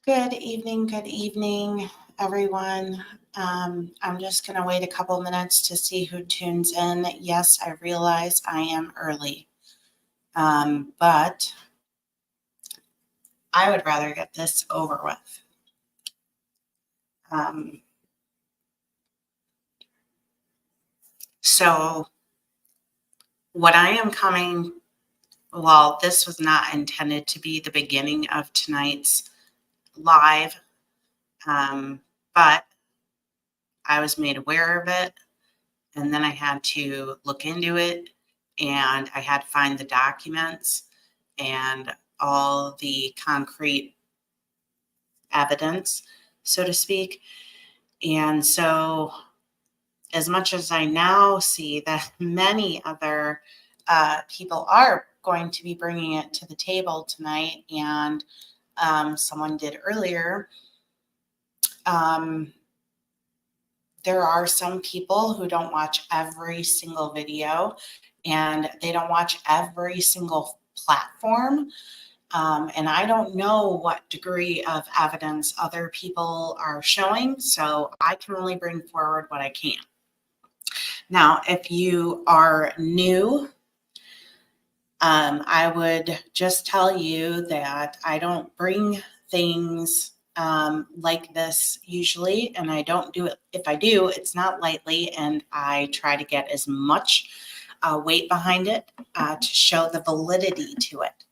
Good evening, everyone. I'm just going to wait a couple minutes to see who tunes in. Yes, I realize I am early, but I would rather get this over with. So what I am coming, well, this was not intended to be the beginning of tonight's live, but I was made aware of it, and then I had to look into it, and I had to find the documents and all the concrete evidence, so to speak. And so, as much as I now see that many other people are going to be bringing it to the table tonight, and someone did earlier, there are some people who don't watch every single video, and they don't watch every single platform. And I don't know what degree of evidence other people are showing, so I can only bring forward what I can. Now, if you are new, I would just tell you that I don't bring things like this usually, and I don't do it. If I do, it's not lightly, and I try to get as much weight behind it to show the validity to it.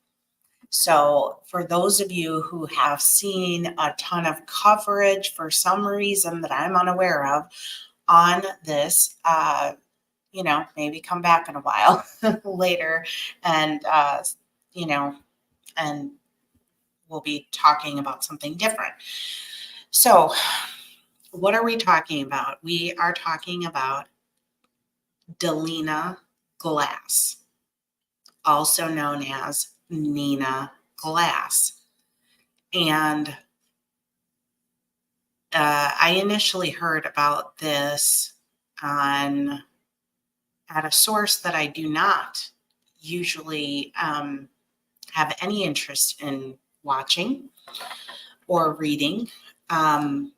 So for those of you who have seen a ton of coverage for some reason that I'm unaware of on this, maybe come back in a while later and, and we'll be talking about something different. So what are we talking about? We are talking about Delina Glass, also known as Nina Glass. And I initially heard about this at a source that I do not usually have any interest in watching or reading. But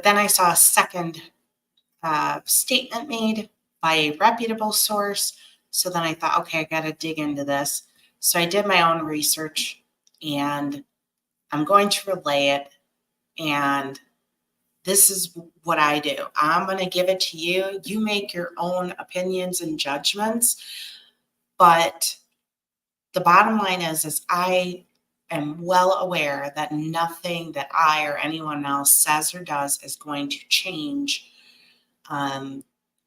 then I saw a second statement made by a reputable source. So then I thought, okay, I got to dig into this. So I did my own research, and I'm going to relay it. And this is what I do. I'm going to give it to you. You make your own opinions and judgments. But the bottom line is I am well aware that nothing that I or anyone else says or does is going to change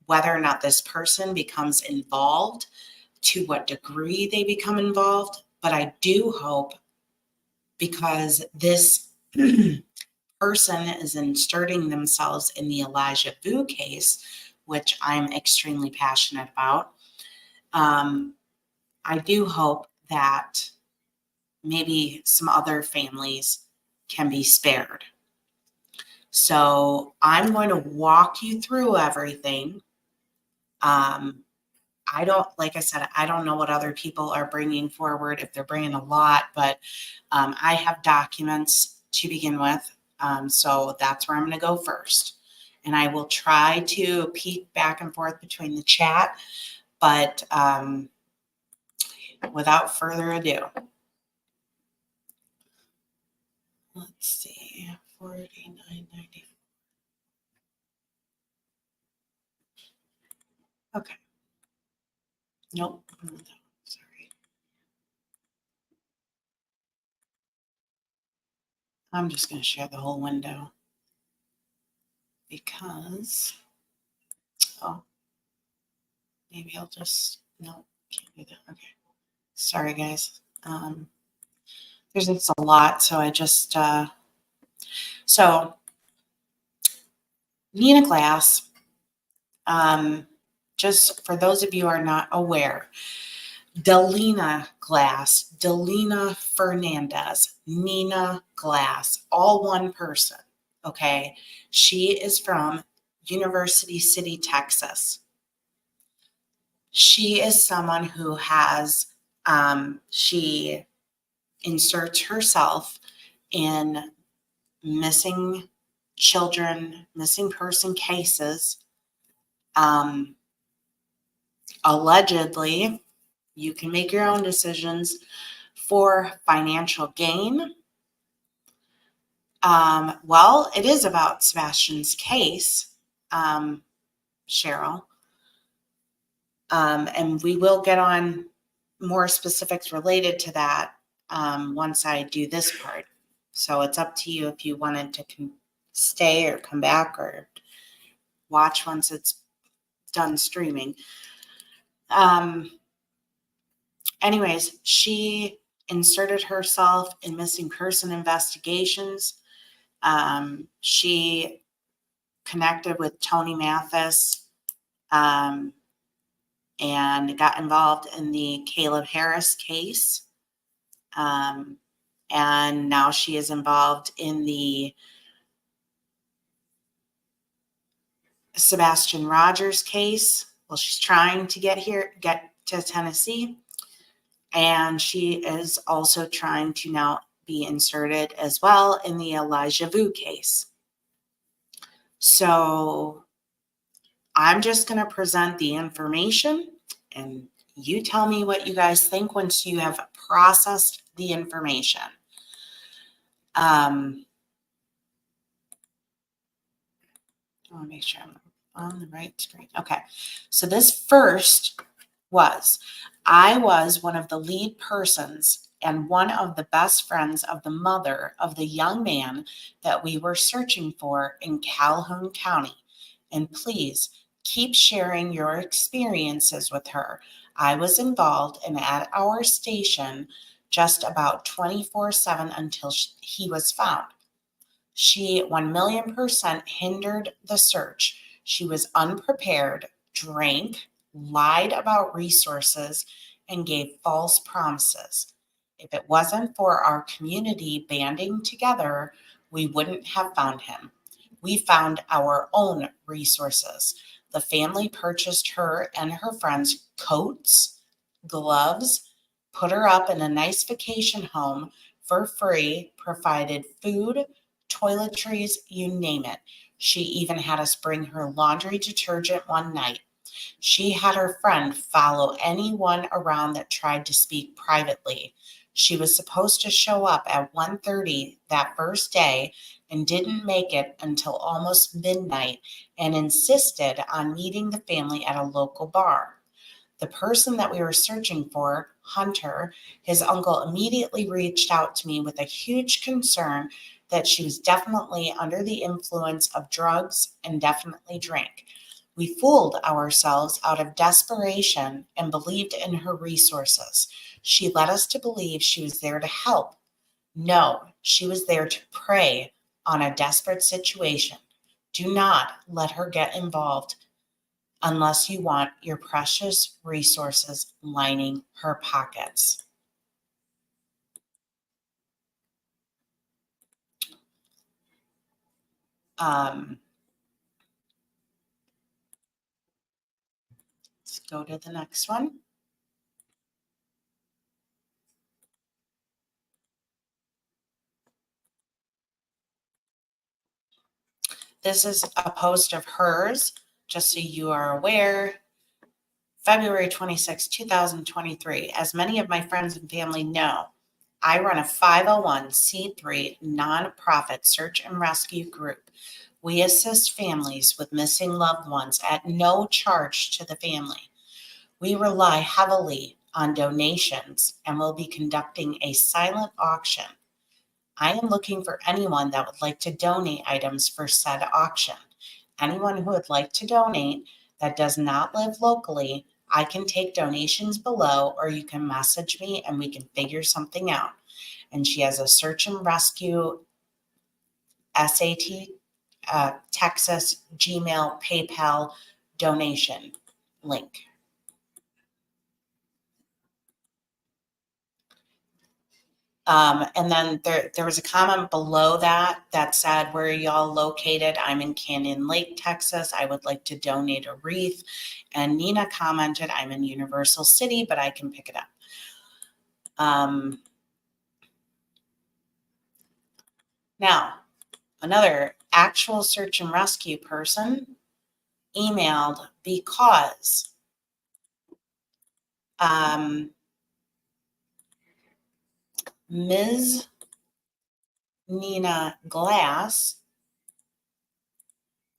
whether or not this person becomes involved, to what degree they become involved. But I do hope, because this person is inserting themselves in the elijahvue case, which I'm extremely passionate about, I do hope that maybe some other families can be spared. So I'm going to walk you through everything. Like I said, I don't know what other people are bringing forward, if they're bringing a lot, but I have documents to begin with. So that's where I'm going to go first. And I will try to peek back and forth between the chat, but without further ado, let's see, 49.94. Okay. Nope. Sorry. I'm just going to share the whole window because, maybe I'll just, no, can't do that. Okay. Sorry, guys. There's just a lot, so I just, so Nina Glass, just for those of you who are not aware, Delina Glass, Delina Fernandez, Nina Glass, all one person, okay? She is from University City, Texas. She is someone who has, she inserts herself in missing children, missing person cases. Allegedly, you can make your own decisions, for financial gain. Well, it is about Sebastian's case, Cheryl. And we will get on more specifics related to that once I do this part. So it's up to you if you wanted to stay or come back or watch once it's done streaming. Anyways, she inserted herself in missing person investigations. She connected with Tony Mathis and got involved in the Caleb Harris case. And now she is involved in the Sebastian Rogers case. Well, she's trying to get to Tennessee. And she is also trying to now be inserted as well in the Elijahvue case. So I'm just going to present the information, and you tell me what you guys think once you have processed the information. I want to make sure I'm on the right screen. Okay, so this first I was one of the lead persons and one of the best friends of the mother of the young man that we were searching for in Calhoun County. And please keep sharing your experiences with her. I was involved and at our station just about 24/7 until he was found. She 1,000,000% hindered the search. She was unprepared, drank, lied about resources, and gave false promises. If it wasn't for our community banding together, we wouldn't have found him. We found our own resources. The family purchased her and her friends coats, gloves, put her up in a nice vacation home for free, provided food, toiletries, you name it. She even had us bring her laundry detergent one night. She had her friend follow anyone around that tried to speak privately. She was supposed to show up at 1:30 that first day and didn't make it until almost midnight and insisted on meeting the family at a local bar. The person that we were searching for, Hunter, his uncle, immediately reached out to me with a huge concern that she was definitely under the influence of drugs and definitely drank. We fooled ourselves out of desperation and believed in her resources. She led us to believe she was there to help. No, she was there to prey on a desperate situation. Do not let her get involved unless you want your precious resources lining her pockets. Let's go to the next one. This is a post of hers, just so you are aware. February 26, 2023. As many of my friends and family know, I run a 501c3 nonprofit search and rescue group. We assist families with missing loved ones at no charge to the family. We rely heavily on donations and will be conducting a silent auction. I am looking for anyone that would like to donate items for said auction. Anyone who would like to donate that does not live locally, I can take donations below, or you can message me and we can figure something out. And she has a search and rescue SAT, Texas, Gmail, PayPal donation link. And then there was a comment below that said, where are y'all located? I'm in Canyon Lake, Texas. I would like to donate a wreath. And Nina commented, I'm in Universal City, but I can pick it up. Now, another actual search and rescue person emailed because Ms. Nina Glass,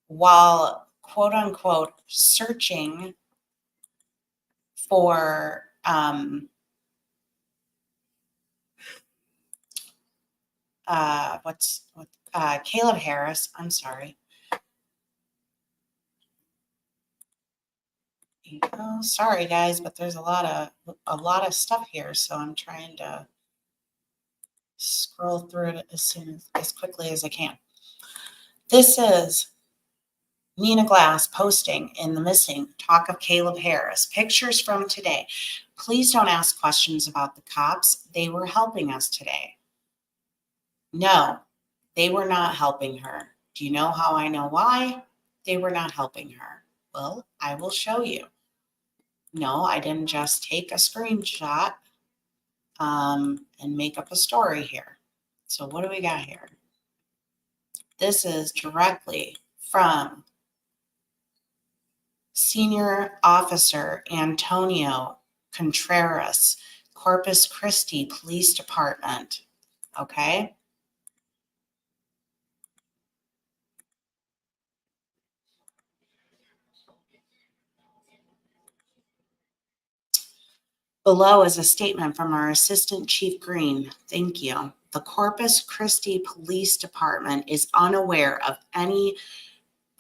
while quote unquote searching for Caleb Harris, I'm sorry. Oh, sorry guys, but there's a lot of stuff here, so I'm trying to scroll through it as quickly as I can. This is Nina Glass posting in the missing talk of Caleb Harris. Pictures from today. Please don't ask questions about the cops. They were helping us today. No, they were not helping her. Do you know how I know why? They were not helping her. Well, I will show you. No, I didn't just take a screenshot and make up a story here. So what do we got here? This is directly from Senior Officer Antonio Contreras, Corpus Christi Police Department. Okay. Below is a statement from our Assistant Chief Green. Thank you. The Corpus Christi Police Department is unaware of any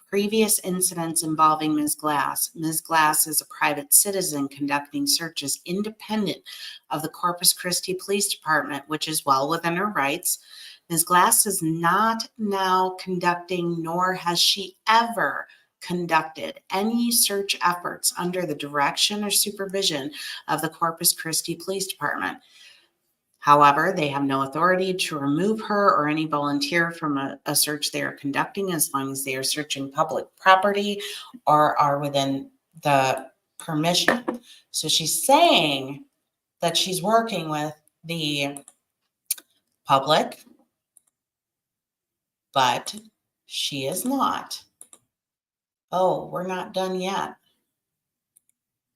previous incidents involving Ms. Glass. Ms. Glass is a private citizen conducting searches independent of the Corpus Christi Police Department, which is well within her rights. Ms. Glass is not now conducting, nor has she ever conducted any search efforts under the direction or supervision of the Corpus Christi Police Department. However, they have no authority to remove her or any volunteer from a search they are conducting as long as they are searching public property or are within the permission. So she's saying that she's working with the public, but she is not. Oh, we're not done yet.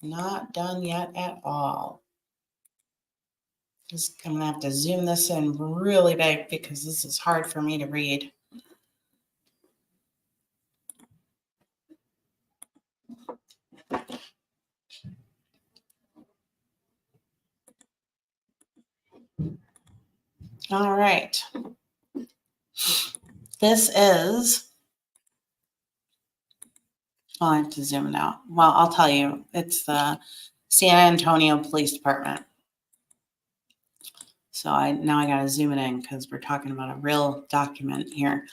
Not done yet at all. I'm going to have to zoom this in really big because this is hard for me to read. All right. This is, I have to zoom it out. Well, I'll tell you, it's the San Antonio Police Department. So now I got to zoom it in because we're talking about a real document here.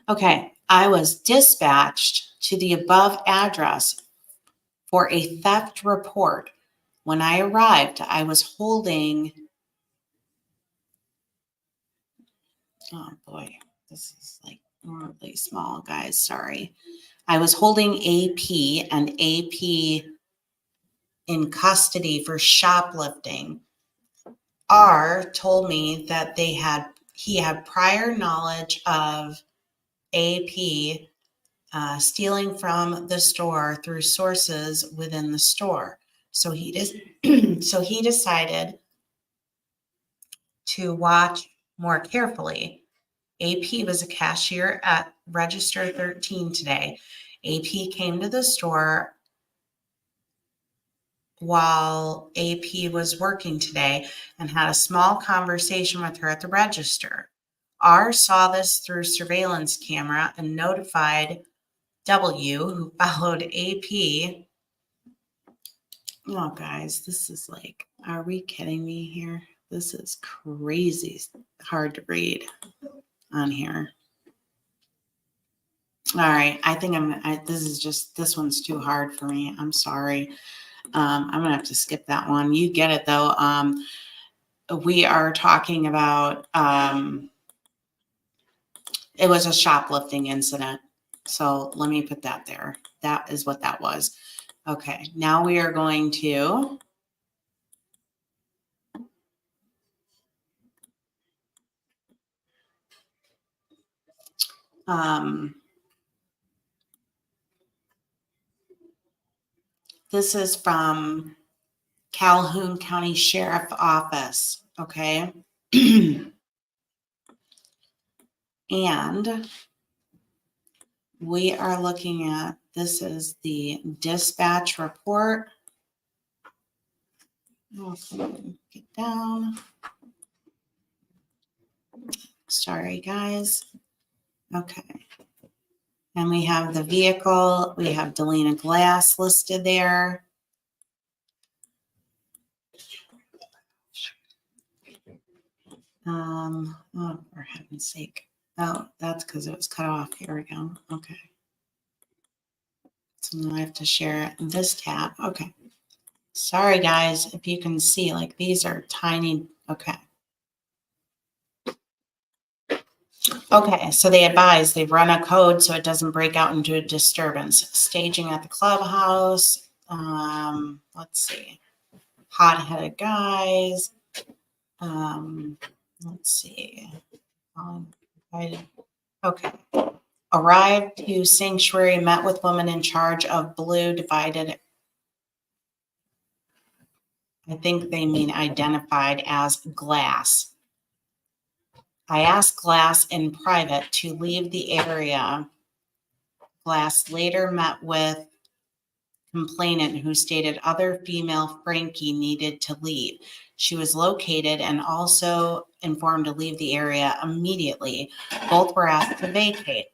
Okay, I was dispatched to the above address for a theft report. When I arrived, I was holding, oh boy, this is like really small, guys, sorry. I was holding AP and AP in custody for shoplifting. R told me that he had prior knowledge of AP stealing from the store through sources within the store. So he decided to watch more carefully. AP was a cashier at Register 13 today. AP came to the store while AP was working today and had a small conversation with her at the register. R saw this through surveillance camera and notified W, who followed AP. Oh, guys, this is like, are we kidding me here? This is crazy hard to read on here. All right, I think this one's too hard for me. I'm sorry. I'm going to have to skip that one. You get it, though. We are talking about, it was a shoplifting incident. So let me put that there. That is what that was. Okay, now we are going to This is from Calhoun County Sheriff Office, okay? And we are looking at, this is the dispatch report. Get down. Sorry, guys. Okay. And we have the vehicle. We have Delina Glass listed there. Oh, for heaven's sake. Oh, that's because it was cut off. Here we go. Okay. So now I have to share this tab. Okay. Sorry, guys, if you can see, like these are tiny. Okay. Okay, so they advise they've run a code so it doesn't break out into a disturbance. Staging at the clubhouse. Let's see. Hot-headed guys. Let's see. Okay. Arrived to sanctuary, met with woman in charge of blue divided. I think they mean identified as Glass. I asked Glass in private to leave the area. Glass later met with complainant who stated other female Frankie needed to leave. She was located and also informed to leave the area immediately. Both were asked to vacate.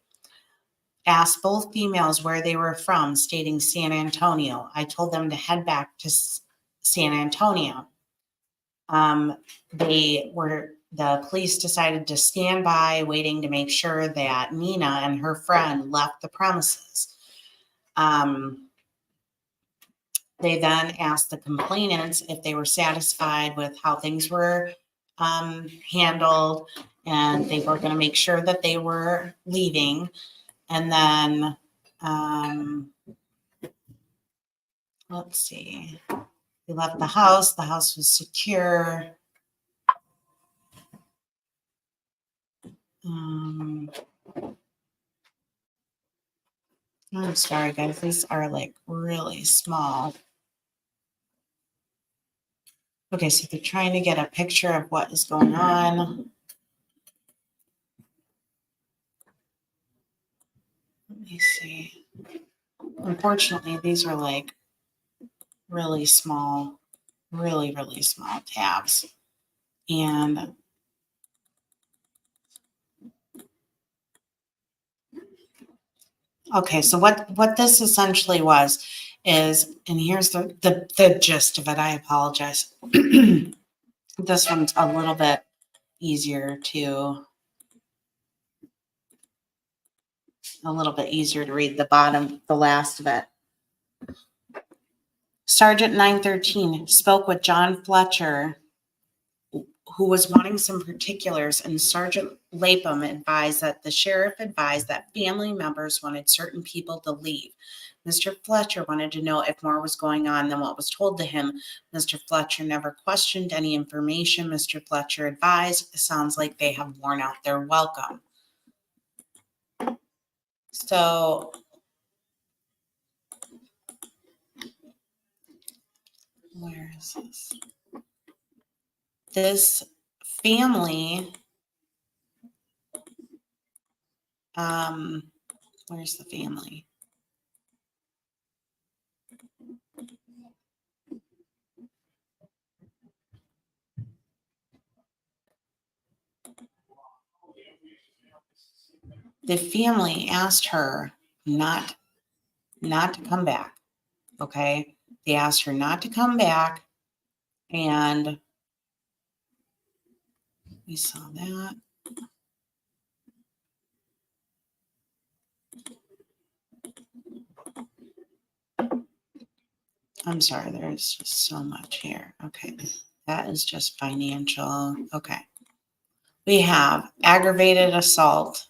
Asked both females where they were from, stating San Antonio. I told them to head back to San Antonio. The police decided to stand by, waiting to make sure that Nina and her friend left the premises. They then asked the complainants if they were satisfied with how things were handled, and they were going to make sure that they were leaving. And then, let's see, they left the house. The house was secure. I'm sorry, guys. These are like really small. Okay, so they're trying to get a picture of what is going on. Let me see. Unfortunately, these are like really small, really small tabs. And okay, so what this essentially was is, and here's the gist of it. I apologize. This one's a little bit easier to read the bottom, the last of it. Sergeant 913 spoke with John Fletcher, who was wanting some particulars, and Sergeant Lapham advised that the sheriff advised that family members wanted certain people to leave. Mr. Fletcher wanted to know if more was going on than what was told to him. Mr. Fletcher never questioned any information. Mr. Fletcher advised, sounds like they have worn out their welcome. So where is this? This family, where's the family? The family asked her not to come back. Okay. They asked her not to come back, and we saw that. I'm sorry, there's just so much here. Okay. That is just financial. Okay. We have aggravated assault.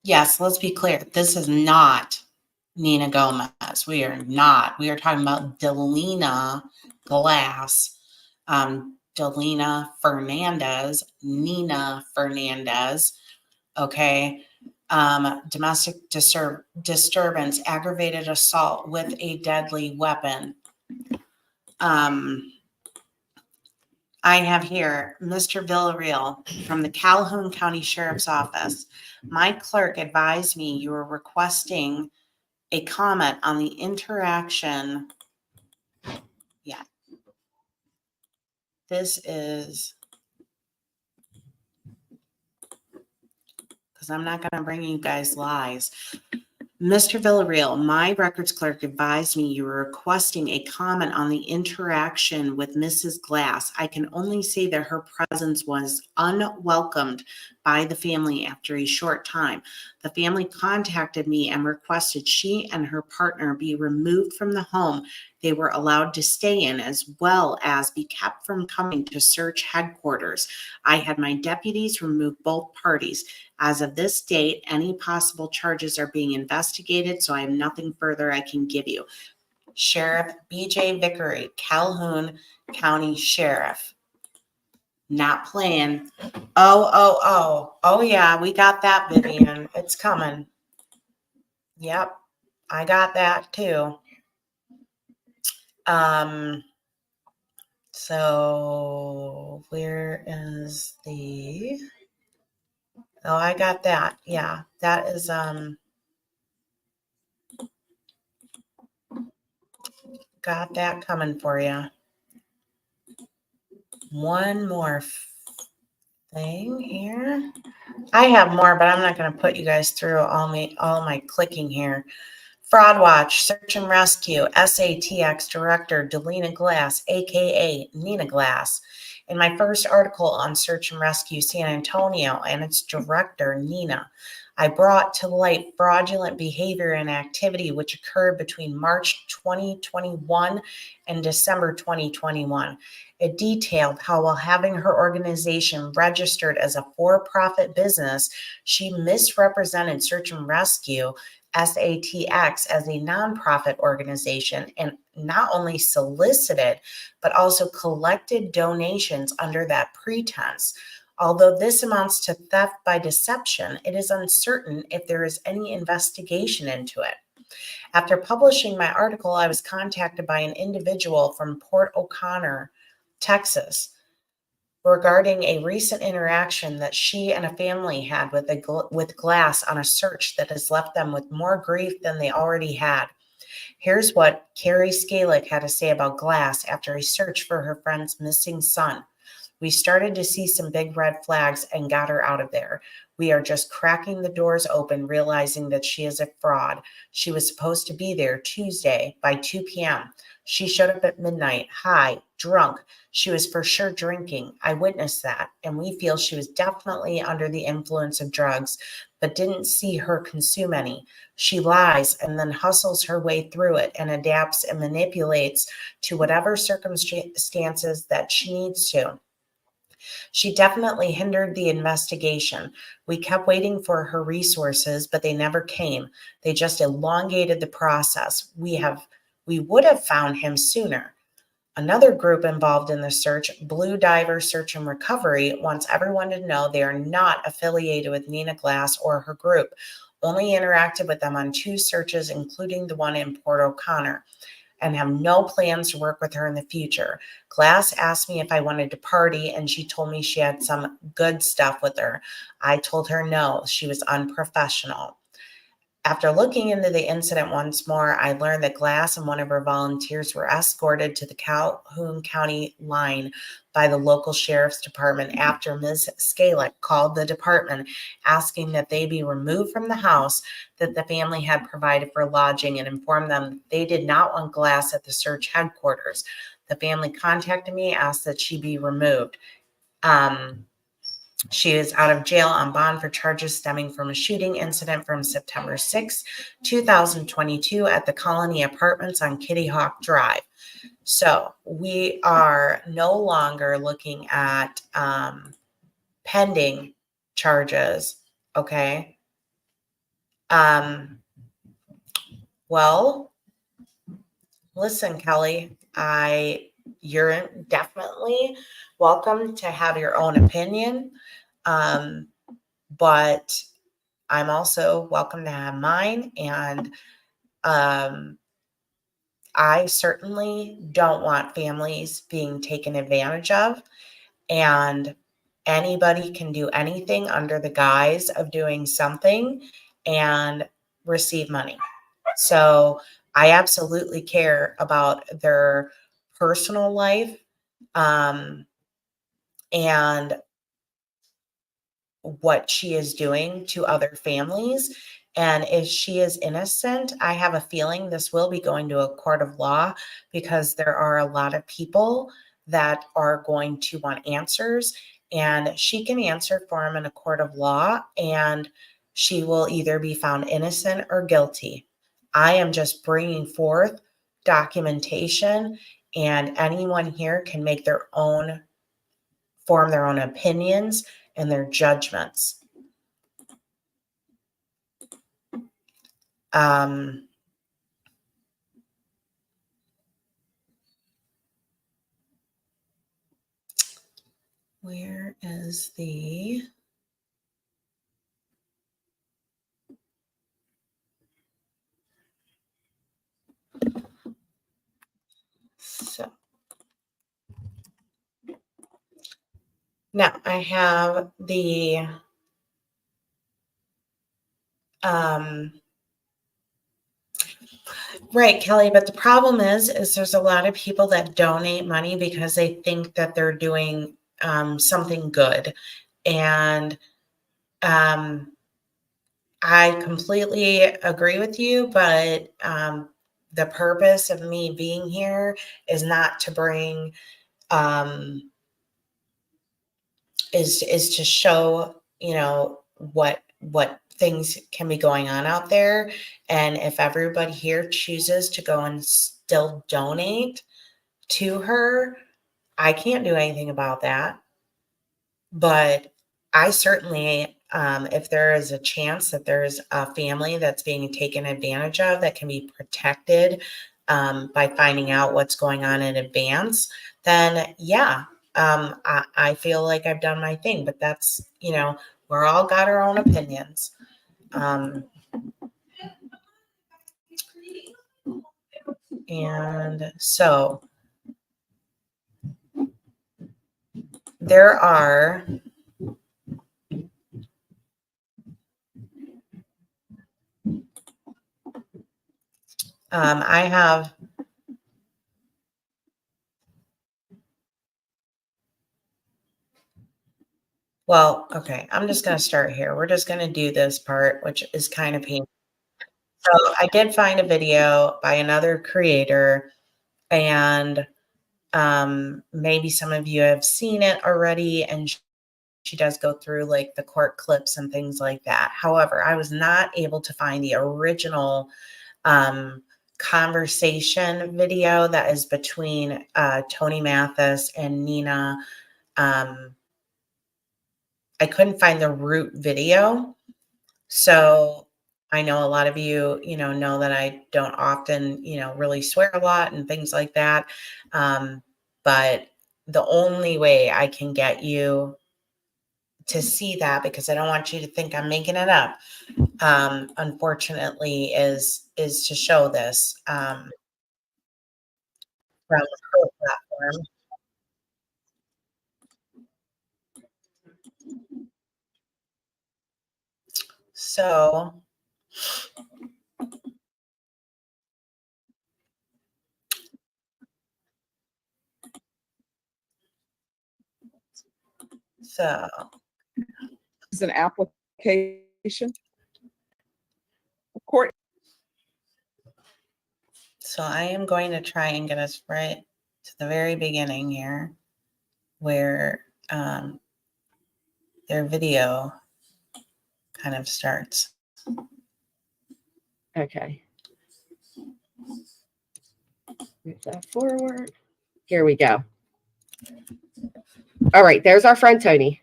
Yes, let's be clear. This is not Nina Gomez. We are not. We are talking about Delina Glass, Delina Fernandez, Nina Fernandez. Okay. Domestic disturbance, aggravated assault with a deadly weapon. I have here Mr. Villarreal from the Calhoun County Sheriff's Office. My clerk advised me you were requesting a comment on the interaction. Yeah, this is, because I'm not going to bring you guys lies. Mr. Villarreal, my records clerk advised me you were requesting a comment on the interaction with Mrs. Glass. I can only say that her presence was unwelcomed by the family after a short time. The family contacted me and requested she and her partner be removed from the home they were allowed to stay in, as well as be kept from coming to search headquarters. I had my deputies remove both parties. As of this date, any possible charges are being investigated, so I have nothing further I can give you. Sheriff B.J. Vickery, Calhoun County Sheriff. Not playing. Oh, yeah, we got that, Vivian. It's coming. Yep, I got that too. So where is the, oh, I got that. Yeah, that is, got that coming for you. One more thing here. I have more, but I'm not going to put you guys through all my clicking here. Fraud Watch, Search and Rescue, SATX Director Delina Glass, aka Nina Glass. In my first article on Search and Rescue San Antonio and its director, Nina, I brought to light fraudulent behavior and activity which occurred between March 2021 and December 2021. It detailed how, while having her organization registered as a for-profit business, she misrepresented Search and Rescue SATX as a nonprofit organization and not only solicited, but also collected donations under that pretense. Although this amounts to theft by deception, it is uncertain if there is any investigation into it. After publishing my article, I was contacted by an individual from Port O'Connor, Texas, regarding a recent interaction that she and a family had with Glass on a search that has left them with more grief than they already had. Here's what Carrie Skalick had to say about Glass after a search for her friend's missing son. We started to see some big red flags and got her out of there. We are just cracking the doors open, realizing that she is a fraud. She was supposed to be there Tuesday by 2 p.m. She showed up at midnight, high, drunk. She was for sure drinking. I witnessed that, and we feel she was definitely under the influence of drugs, but didn't see her consume any. She lies and then hustles her way through it and adapts and manipulates to whatever circumstances that she needs to. She definitely hindered the investigation. We kept waiting for her resources, but they never came. They just elongated the process. We would have found him sooner. Another group involved in the search, Blue Diver Search and Recovery, wants everyone to know they are not affiliated with Nina Glass or her group. Only interacted with them on 2 searches, including the one in Port O'Connor, and have no plans to work with her in the future. Glass asked me if I wanted to party, and she told me she had some good stuff with her. I told her no, she was unprofessional. After looking into the incident once more, I learned that Glass and one of her volunteers were escorted to the Calhoun County line by the local sheriff's department after Ms. Skalick called the department asking that they be removed from the house that the family had provided for lodging and informed them they did not want Glass at the search headquarters. The family contacted me, asked that she be removed. She is out of jail on bond for charges stemming from a shooting incident from September 6, 2022 at the Colony Apartments on Kitty Hawk Drive. So we are no longer looking at pending charges, okay? Well, listen, Kelly, you're definitely welcome to have your own opinion. But I'm also welcome to have mine. And I certainly don't want families being taken advantage of. And anybody can do anything under the guise of doing something and receive money. So I absolutely care about their personal life, and what she is doing to other families. And if she is innocent, I have a feeling this will be going to a court of law, because there are a lot of people that are going to want answers, and she can answer for them in a court of law, and she will either be found innocent or guilty. I am just bringing forth documentation, and anyone here can make their own, form their own opinions and their judgments. Where is the... So now I have the right, Kelly, but the problem is there's a lot of people that donate money because they think that they're doing something good. And I completely agree with you, but the purpose of me being here is not to bring is to show, what things can be going on out there. And if everybody here chooses to go and still donate to her, I can't do anything about that. But I certainly, if there is a chance that there's a family that's being taken advantage of, that can be protected by finding out what's going on in advance, then yeah, I feel like I've done my thing. But that's, we're all got our own opinions. And so there are I have well, okay, I'm just going to start here. We're just going to do this part, which is kind of painful. So I did find a video by another creator, and maybe some of you have seen it already, and she does go through like the court clips and things like that. However, I was not able to find the original conversation video that is between Tony Mathis and Nina. I couldn't find the root video. So I know a lot of you, know that I don't often, really swear a lot and things like that. But the only way I can get you to see that, because I don't want you to think I'm making it up, unfortunately, is to show this from her platform. So is an application. Court. So I am going to try and get us right to the very beginning here, where their video kind of starts. Okay. Move that forward. Here we go. All right, there's our friend Tony.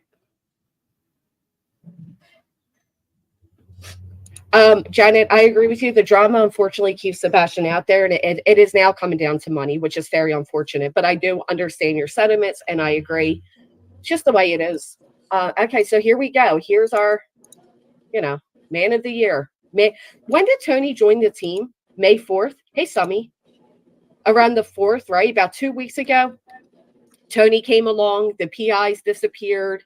Janet, I agree with you. The drama unfortunately keeps Sebastian out there, and it is now coming down to money, which is very unfortunate. But I do understand your sentiments, and I agree. It's just the way it is. Okay, so here we go. Here's our, man of the year. When did Tony join the team? May 4th. Hey, Summy. Around the 4th, right? About 2 weeks ago. Tony came along. The PIs disappeared.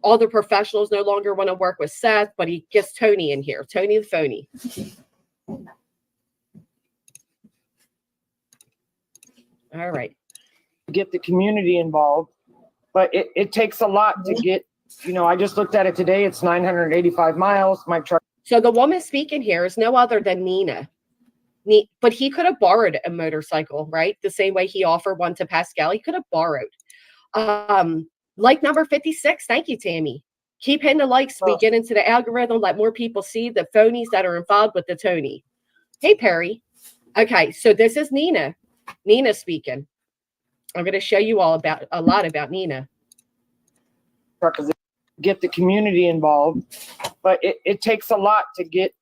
All the professionals no longer want to work with Seth, but he gets Tony in here. Tony the phony. All right. Get the community involved, but it takes a lot to get, I just looked at it today. It's 985 miles. My truck. So the woman speaking here is no other than Nina. But he could have borrowed a motorcycle, right? The same way he offered one to Pascal. He could have borrowed. Like number 56. Thank you, Tammy. Keep hitting the likes. We get into the algorithm. Let more people see the phonies that are involved with the Tony. Hey, Perry. Okay, so this is Nina. Nina speaking. I'm going to show you all a lot about Nina. Get the community involved, but it takes a lot to get,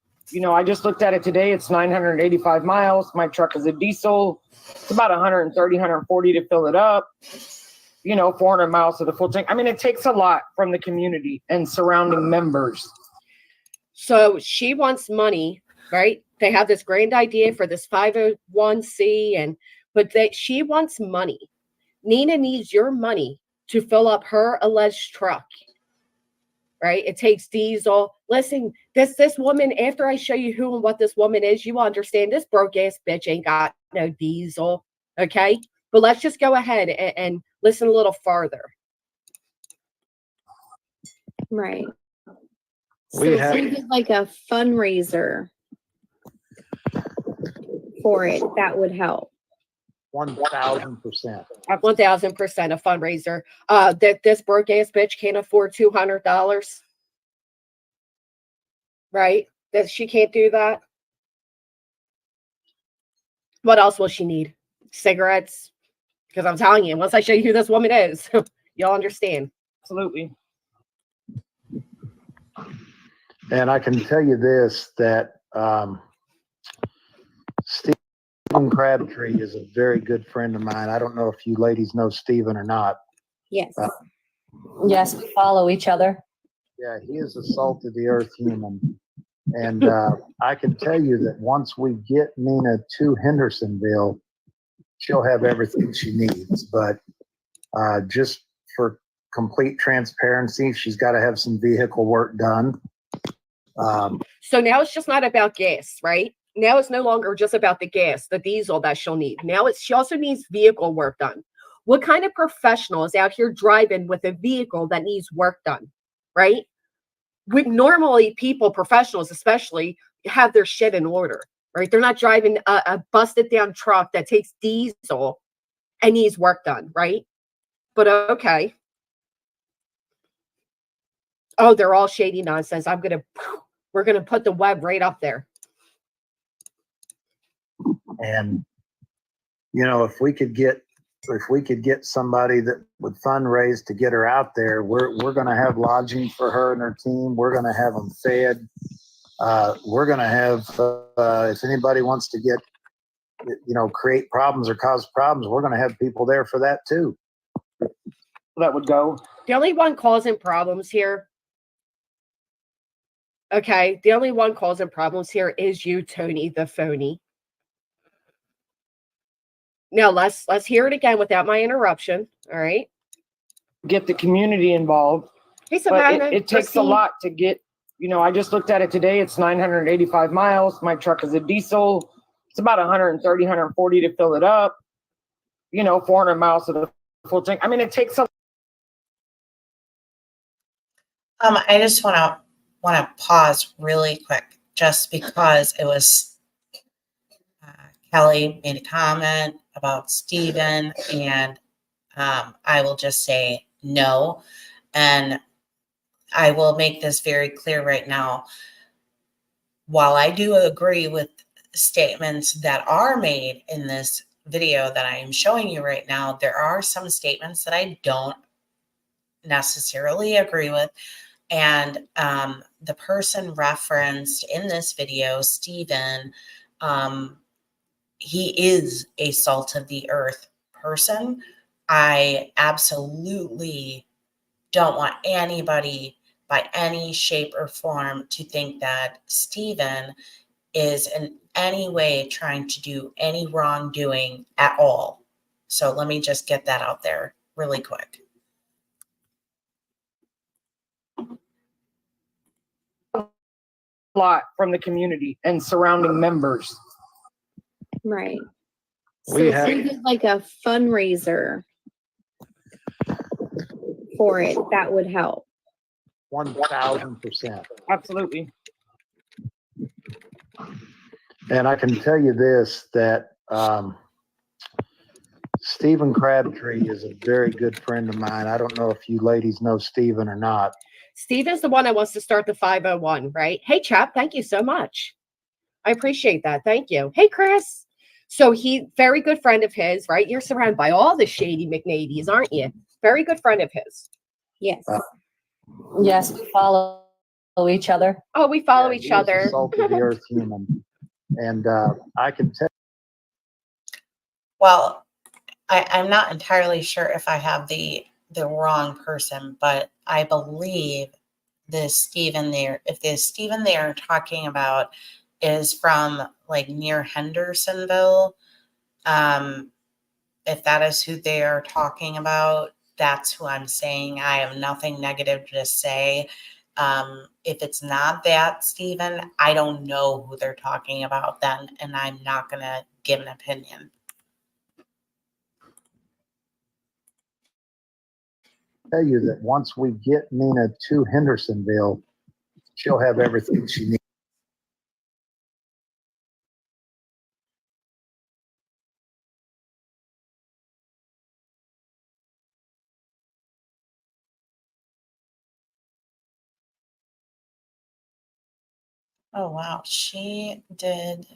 I just looked at it today. It's 985 miles. My truck is a diesel. It's about 130, 140 to fill it up. 400 miles to the full tank. I mean, it takes a lot from the community and surrounding members. So she wants money, right? They have this grand idea for this 501c, but she wants money. Nina needs your money to fill up her alleged truck, right? It takes diesel. Listen, this woman, after I show you who and what this woman is, you understand this broke ass bitch ain't got no diesel, okay? But let's just go ahead and listen a little farther. Right. We So if you did like a fundraiser for it, that would help. 1,000%. 1,000% a fundraiser. That this broke ass bitch can't afford $200, right? That she can't do that. What else will she need? Cigarettes? Because I'm telling you, once I show you who this woman is, you'll understand. Absolutely. And I can tell you this, that Stephen Crabtree is a very good friend of mine. I don't know if you ladies know Stephen or not. Yes. Yes, we follow each other. Yeah, he is a salt of the earth human. And I can tell you that once we get Nina to Hendersonville, she'll have everything she needs. But just for complete transparency, she's got to have some vehicle work done. So now it's just not about gas, right? Now it's no longer just about the gas, the diesel that she'll need. Now she also needs vehicle work done. What kind of professional is out here driving with a vehicle that needs work done, right? Normally people, professionals especially, have their shit in order, right? They're not driving a busted down truck that takes diesel and needs work done, right? But okay. Oh, they're all shady nonsense. We're going to put the web right up there. And, if we could get somebody that would fundraise to get her out there, we're going to have lodging for her and her team. We're going to have them fed. We're going to have, if anybody wants to get, create problems or cause problems, we're going to have people there for that too. That would go. The only one causing problems here, okay, the only one causing problems here is you, Tony the phony. Now let's hear it again without my interruption. All right. Get the community involved. Hey, But Savannah, it takes a Christine. lot to get, I just looked at it today. It's 985 miles. My truck is a diesel. It's about 130, 140 to fill it up. 400 miles to the full tank. I mean, it takes a. I just want to pause really quick, just because it was Kelly made a comment about Stephen, and I will just say no. And I will make this very clear right now. While I do agree with statements that are made in this video that I am showing you right now, there are some statements that I don't necessarily agree with. And the person referenced in this video, Stephen, he is a salt of the earth person. I absolutely don't want anybody by any shape or form to think that Stephen is in any way trying to do any wrongdoing at all. So let me just get that out there really quick. Lot from the community and surrounding members. Right. We So have- if we did like a fundraiser for it, that would help. 1000%. Absolutely. And I can tell you this, that Stephen Crabtree is a very good friend of mine. I don't know if you ladies know Stephen or not. Steve is the one that wants to start the 501, right? Hey, chap, thank you so much. I appreciate that. Thank you. Hey, Chris. So he, very good friend of his, right? You're surrounded by all the shady McNadies, aren't you? Very good friend of his. Yes. Yes, we follow each other. Oh, we follow Yeah, each he is a other. salt of the earth human. And I can tell. Well, I'm not entirely sure if I have the wrong person, but I believe the Stephen there, if the Stephen they are talking about is from like near Hendersonville, if that is who they are talking about, that's who I'm saying. I have nothing negative to say. If it's not that Stephen, I don't know who they're talking about then, and I'm not going to give an opinion. Tell you that once we get Nina to Hendersonville, she'll have everything she needs. Oh, wow. She did.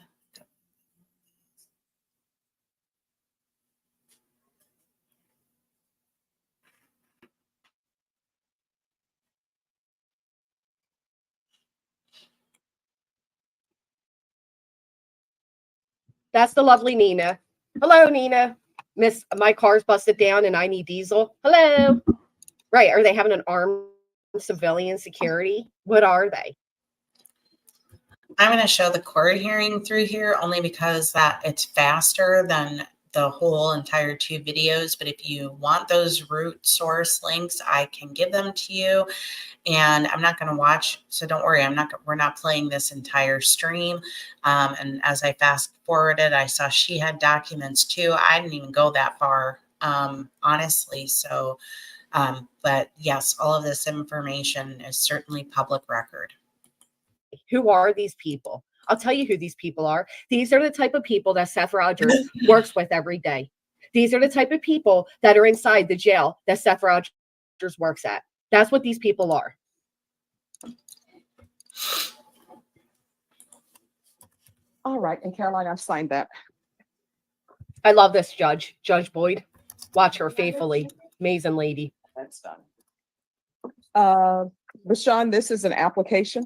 That's the lovely Nina. Hello, Nina. Miss, my car's busted down and I need diesel. Hello. Right. Are they having an armed civilian security? What are they? I'm going to show the court hearing through here only because that it's faster than the whole entire 2 videos. But if you want those root source links, I can give them to you. And I'm not going to watch, so don't worry. We're not playing this entire stream. And as I fast forwarded, I saw she had documents too. I didn't even go that far, honestly. So, but yes, all of this information is certainly public record. Who are these people? I'll tell you who these people are. These are the type of people that Seth Rogers works with every day. These are the type of people that are inside the jail that Seth Rogers works at. That's what these people are. All right, and Caroline, I've signed that. I love this judge, Judge Boyd. Watch her faithfully. Amazing lady. That's done. Bashan, this is an application.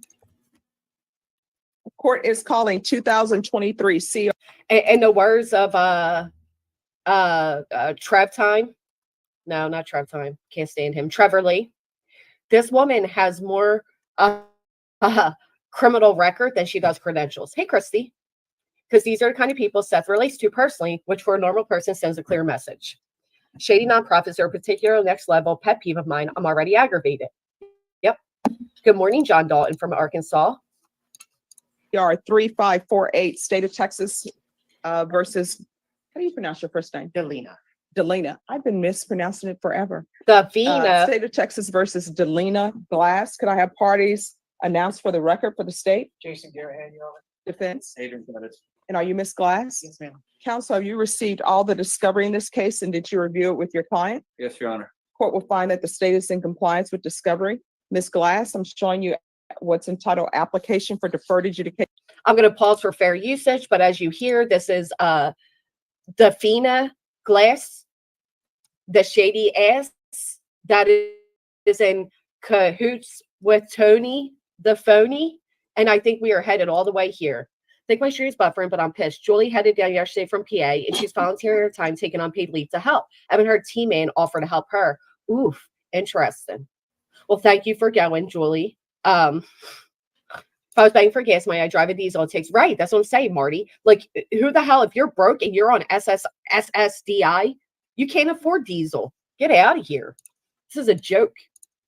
Court is calling 2023 CO. In the words of Trev Time. No, not Trev Time. Can't stand him. Trevor Lee. This woman has more criminal record than she does credentials. Hey, Christy. Because these are the kind of people Seth relates to personally, which for a normal person sends a clear message. Shady nonprofits are a particular next level pet peeve of mine. I'm already aggravated. Yep. Good morning, John Dalton from Arkansas. PR 3548, State of Texas versus, how do you pronounce your first name? Delina. I've been mispronouncing it forever. Davina. State of Texas versus Delina Glass. Could I have parties announced for the record for the state? Jason Garrett, Your Honor. Defense. Adrian Pettis. And are you Miss Glass? Yes, ma'am. Counsel, have you received all the discovery in this case and did you review it with your client? Yes, Your Honor. Court will find that the state is in compliance with discovery. Miss Glass, I'm showing you what's entitled application for deferred adjudication. I'm going to pause for fair usage, but as you hear, this is Davina Glass, the shady ass that is in cahoots with Tony the phony, and I think we are headed all the way here. I think my street is buffering, but I'm pissed. Julie headed down yesterday from PA, and she's volunteering her time, taking unpaid leave to help. I haven't heard T-Man offer to help her. Oof, interesting. Well, thank you for going, Julie. If I was paying for gas money, I drive a diesel. It takes right. That's what I'm saying, Marty. Like, who the hell? If you're broke and you're on SSDI, you can't afford diesel. Get out of here. This is a joke.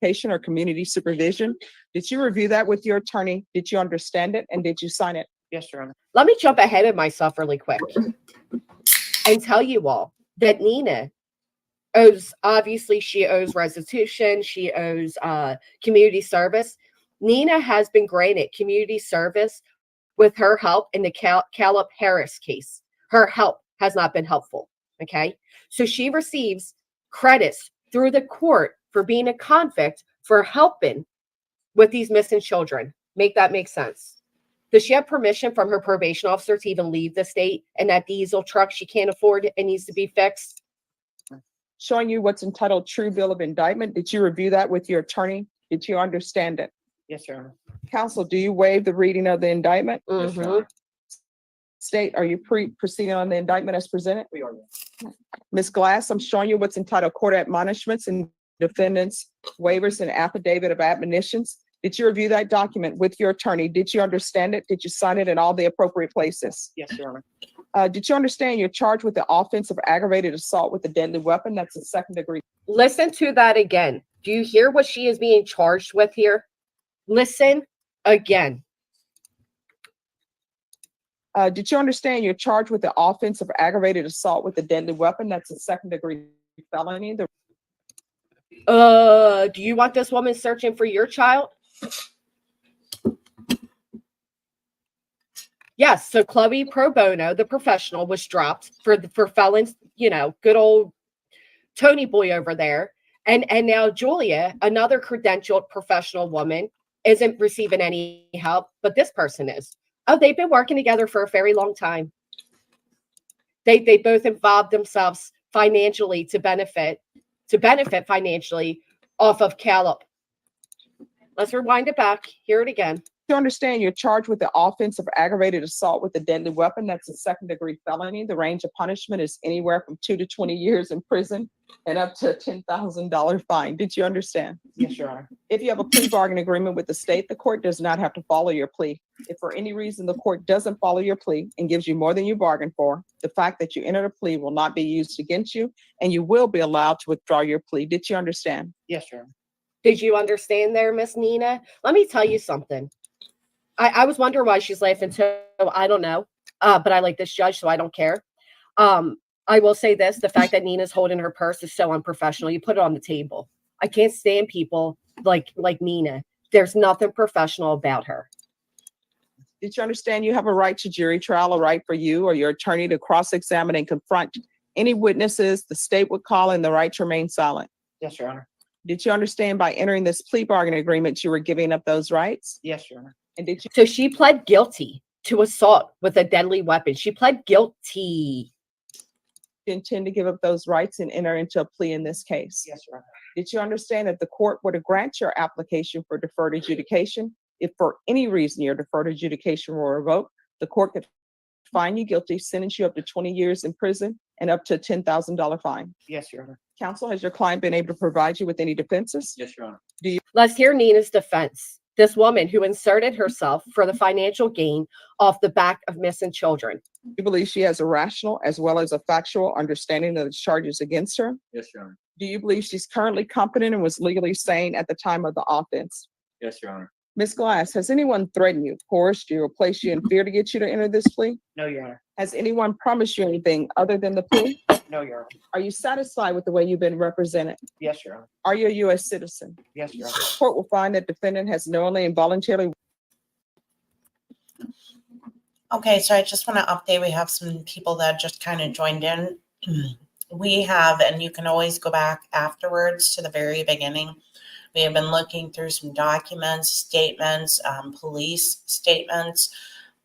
Patient or community supervision. Did you review that with your attorney? Did you understand it? And did you sign it? Yes, Your Honor. Let me jump ahead of myself really quick and tell you all that Nina owes, obviously she owes restitution. She owes community service. Nina has been granted community service with her help in the Caleb Harris case. Her help has not been helpful. Okay. So she receives credits through the court for being a convict for helping with these missing children. Make that make sense? Does she have permission from her probation officer to even leave the state, and that diesel truck she can't afford and needs to be fixed? Showing you what's entitled True Bill of Indictment. Did you review that with your attorney? Did you understand it? Yes, Your Honor. Counsel, do you waive the reading of the indictment? Yes, Your Mhm. Honor. State, are you proceeding on the indictment as presented? We are. Ms. Glass, I'm showing you what's entitled Court Admonishments and Defendants Waivers and Affidavit of Admonitions. Did you review that document with your attorney? Did you understand it? Did you sign it in all the appropriate places? Yes, Your Honor. Did you understand you're charged with the offense of aggravated assault with a deadly weapon? That's a second degree. Listen to that again. Do you hear what she is being charged with here? Listen again. Did you understand you're charged with the offense of aggravated assault with a deadly weapon? That's a second degree felony. Do you want this woman searching for your child? Yes, so Chloe Pro Bono, the professional, was dropped for felons, you know, good old Tony boy over there. And now Julia, another credentialed professional woman, isn't receiving any help, but this person is. Oh, they've been working together for a very long time. They both involved themselves financially to benefit financially off of Caleb. Let's rewind it back. Hear it again. You understand you're charged with the offense of aggravated assault with a deadly weapon. That's a second degree felony. The range of punishment is anywhere from 2 to 20 years in prison and up to a $10,000 fine. Did you understand? Yes, Your Honor. If you have a plea bargain agreement with the state, the court does not have to follow your plea. If for any reason the court doesn't follow your plea and gives you more than you bargained for, the fact that you entered a plea will not be used against you, and you will be allowed to withdraw your plea. Did you understand? Yes, Your Honor. Did you understand there, Miss Nina? Let me tell you something. I was wondering why she's laughing too. I don't know. But I like this judge, so I don't care. I will say this. The fact that Nina's holding her purse is so unprofessional. You put it on the table. I can't stand people like Nina. There's nothing professional about her. Did you understand you have a right to jury trial, a right for you or your attorney to cross-examine and confront any witnesses the state would call, and the right to remain silent? Yes, Your Honor. Did you understand by entering this plea bargain agreement, you were giving up those rights? Yes, Your Honor. And did you So she pled guilty to assault with a deadly weapon. She pled guilty. intend to give up those rights and enter into a plea in this case? Yes, Your Honor. Did you understand that the court were to grant your application for deferred adjudication? If for any reason your deferred adjudication were revoked, the court could find you guilty, sentence you up to 20 years in prison and up to a $10,000 fine. Yes, Your Honor. Counsel, has your client been able to provide you with any defenses? Yes, Your Honor. Let's hear Nina's defense. This woman who inserted herself for the financial gain off the back of missing children. You believe she has a rational as well as a factual understanding of the charges against her? Yes, Your Honor. Do you believe she's currently competent and was legally sane at the time of the offense? Yes, Your Honor. Ms. Glass, has anyone threatened you, coerced you, or placed you in fear to get you to enter this plea? No, Your Honor. Has anyone promised you anything other than the plea? No, Your Honor. Are you satisfied with the way you've been represented? Yes, Your Honor. Are you a U.S. citizen? Yes, Your Honor. Court will find that defendant has knowingly and voluntarily. Okay, so I just want to update. We have some people that just kind of joined in. We have, and you can always go back afterwards to the very beginning. We have been looking through some documents, statements, police statements,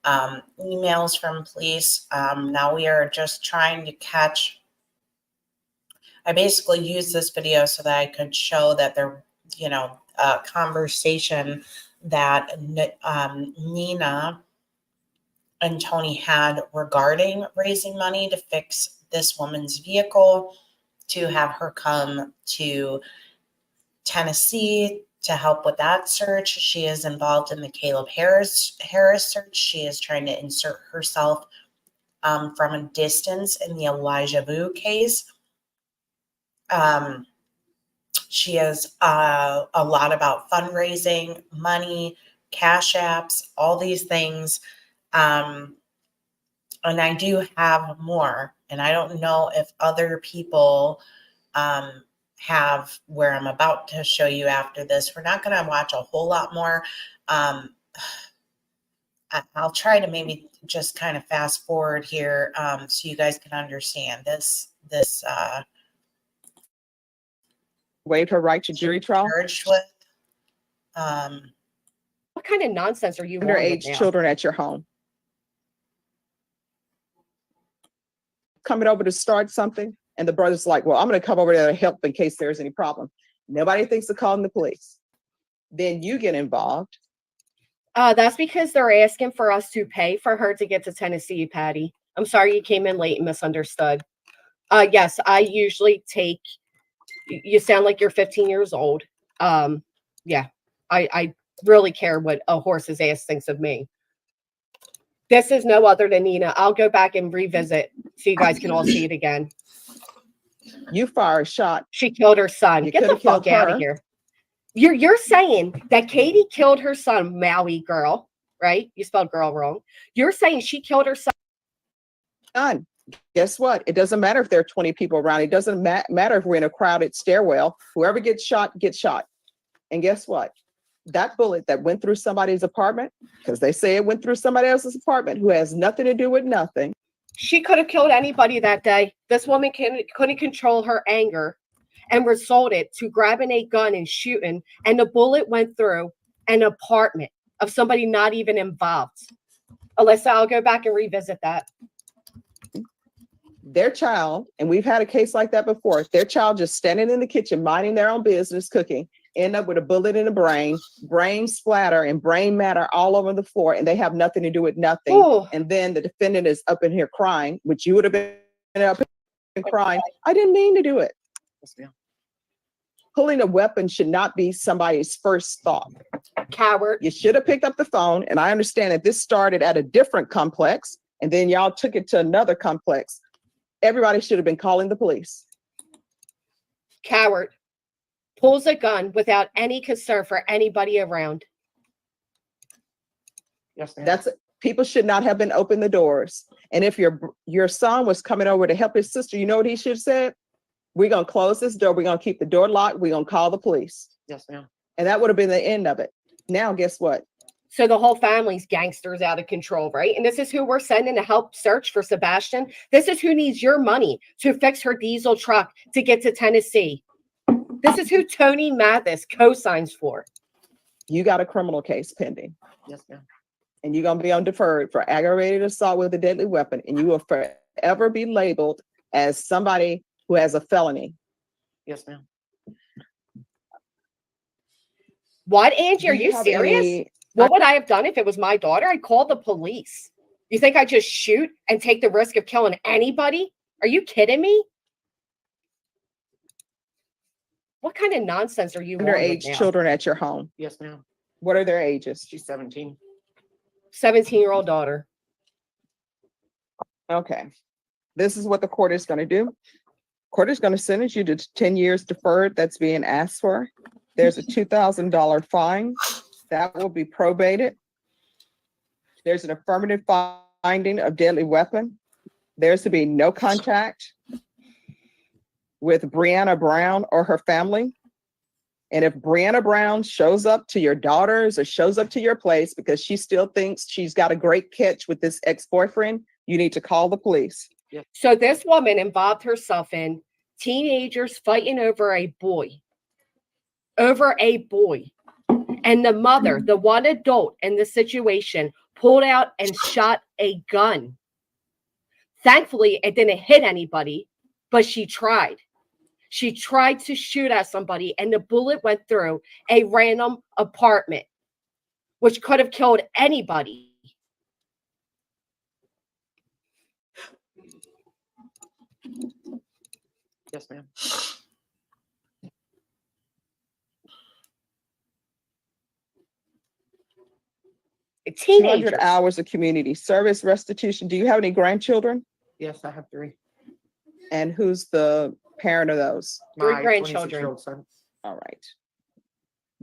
emails from police. Now we are just trying to catch. I basically used this video so that I could show that there conversation that Nina and Tony had regarding raising money to fix this woman's vehicle, to have her come to Tennessee to help with that search. She is involved in the Caleb Harris search. She is trying to insert herself from a distance in the elijahvue case. She has a lot about fundraising, money, cash apps, all these things. And I do have more, and I don't know if other people have where I'm about to show you after this. We're not going to watch a whole lot more. I'll try to maybe just kind of fast forward here so you guys can understand this. Waived her right to jury trial. Charged with. What kind of nonsense are you on with Underage now? children at your home. Coming over to start something, and the brother's like, well, I'm going to come over there to help in case there's any problem. Nobody thinks of calling the police. Then you get involved. That's because they're asking for us to pay for her to get to Tennessee, Patty. I'm sorry you came in late and misunderstood. Yes, I usually take, you sound like you're 15 years old. Yeah, I really care what a horse's ass thinks of me. This is no other than Nina. I'll go back and revisit so you guys can all see it again. You fire a shot. She killed her son. You Get the could've fuck killed out her. of here. You're saying that Katie killed her son, Maui girl, right? You spelled girl wrong. You're saying she killed her son. Done. Guess what? It doesn't matter if there are 20 people around. It doesn't matter if we're in a crowded stairwell. Whoever gets shot, gets shot. And guess what? That bullet that went through somebody's apartment, because they say it went through somebody else's apartment who has nothing to do with nothing. She could have killed anybody that day. This woman couldn't control her anger and resorted to grabbing a gun and shooting, and the bullet went through an apartment of somebody not even involved. Alyssa, I'll go back and revisit that. Their child, and we've had a case like that before, their child just standing in the kitchen, minding their own business, cooking, end up with a bullet in the brain splatter and brain matter all over the floor, and they have nothing to do with nothing. Ooh. And then the defendant is up in here crying, which you would have been up and crying. I didn't mean to do it. Pulling a weapon should not be somebody's first thought. Coward. You should have picked up the phone, and I understand that this started at a different complex, and then y'all took it to another complex. Everybody should have been calling the police. Coward. Pulls a gun without any concern for anybody around. Yes, ma'am. That's people should not have been open the doors. And if your son was coming over to help his sister, you know what he should have said? We're gonna close this door. We're gonna keep the door locked. We're gonna call the police. Yes, ma'am. And that would have been the end of it. Now, guess what? So the whole family's gangsters out of control, right? And this is who we're sending to help search for Sebastian. This is who needs your money to fix her diesel truck to get to Tennessee. This is who Tony Mathis co-signs for. You got a criminal case pending, Yes, ma'am. and you're gonna be on deferred for aggravated assault with a deadly weapon, and you will forever be labeled as somebody who has a felony. Yes, ma'am. What, Angie? Are Do you have serious? any- What would I have done if it was my daughter? I'd call the police. You think I just shoot and take the risk of killing anybody? Are you kidding me? What kind of nonsense are you on with underage now? children at your home? Yes, ma'am. What are their ages? She's 17. 17-year-old daughter. Okay. This is what the court is going to do. Court is going to sentence you to 10 years deferred that's being asked for. There's a $2,000 fine that will be probated. There's an affirmative finding of deadly weapon. There's to be no contact with Brianna Brown or her family. And if Brianna Brown shows up to your daughters or shows up to your place because she still thinks she's got a great catch with this ex-boyfriend, you need to call the police. So this woman involved herself in teenagers fighting over a boy. Over a boy. And the mother, the one adult in the situation, pulled out and shot a gun. Thankfully, it didn't hit anybody, but she tried. She tried to shoot at somebody, and the bullet went through a random apartment, which could have killed anybody. Yes, ma'am. Teenagers. 200 hours of community service restitution. Do you have any grandchildren? Yes, I have three. And who's the parent of those? Three My grandchildren. 26-year-old son. All right.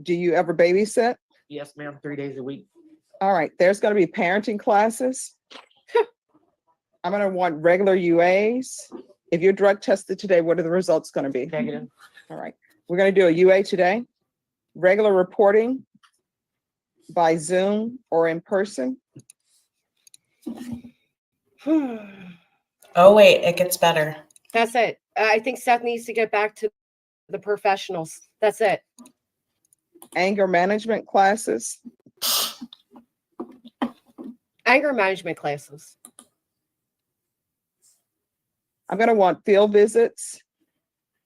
Do you ever babysit? Yes, ma'am. 3 days a week. All right. There's going to be parenting classes. I'm going to want regular UAs. If you're drug tested today, what are the results going to be? Negative. All right. We're going to do a UA today. Regular reporting by Zoom or in person. Oh, wait, it gets better. That's it. I think Seth needs to get back to the professionals. That's it. Anger management classes. Anger management classes. I'm going to want field visits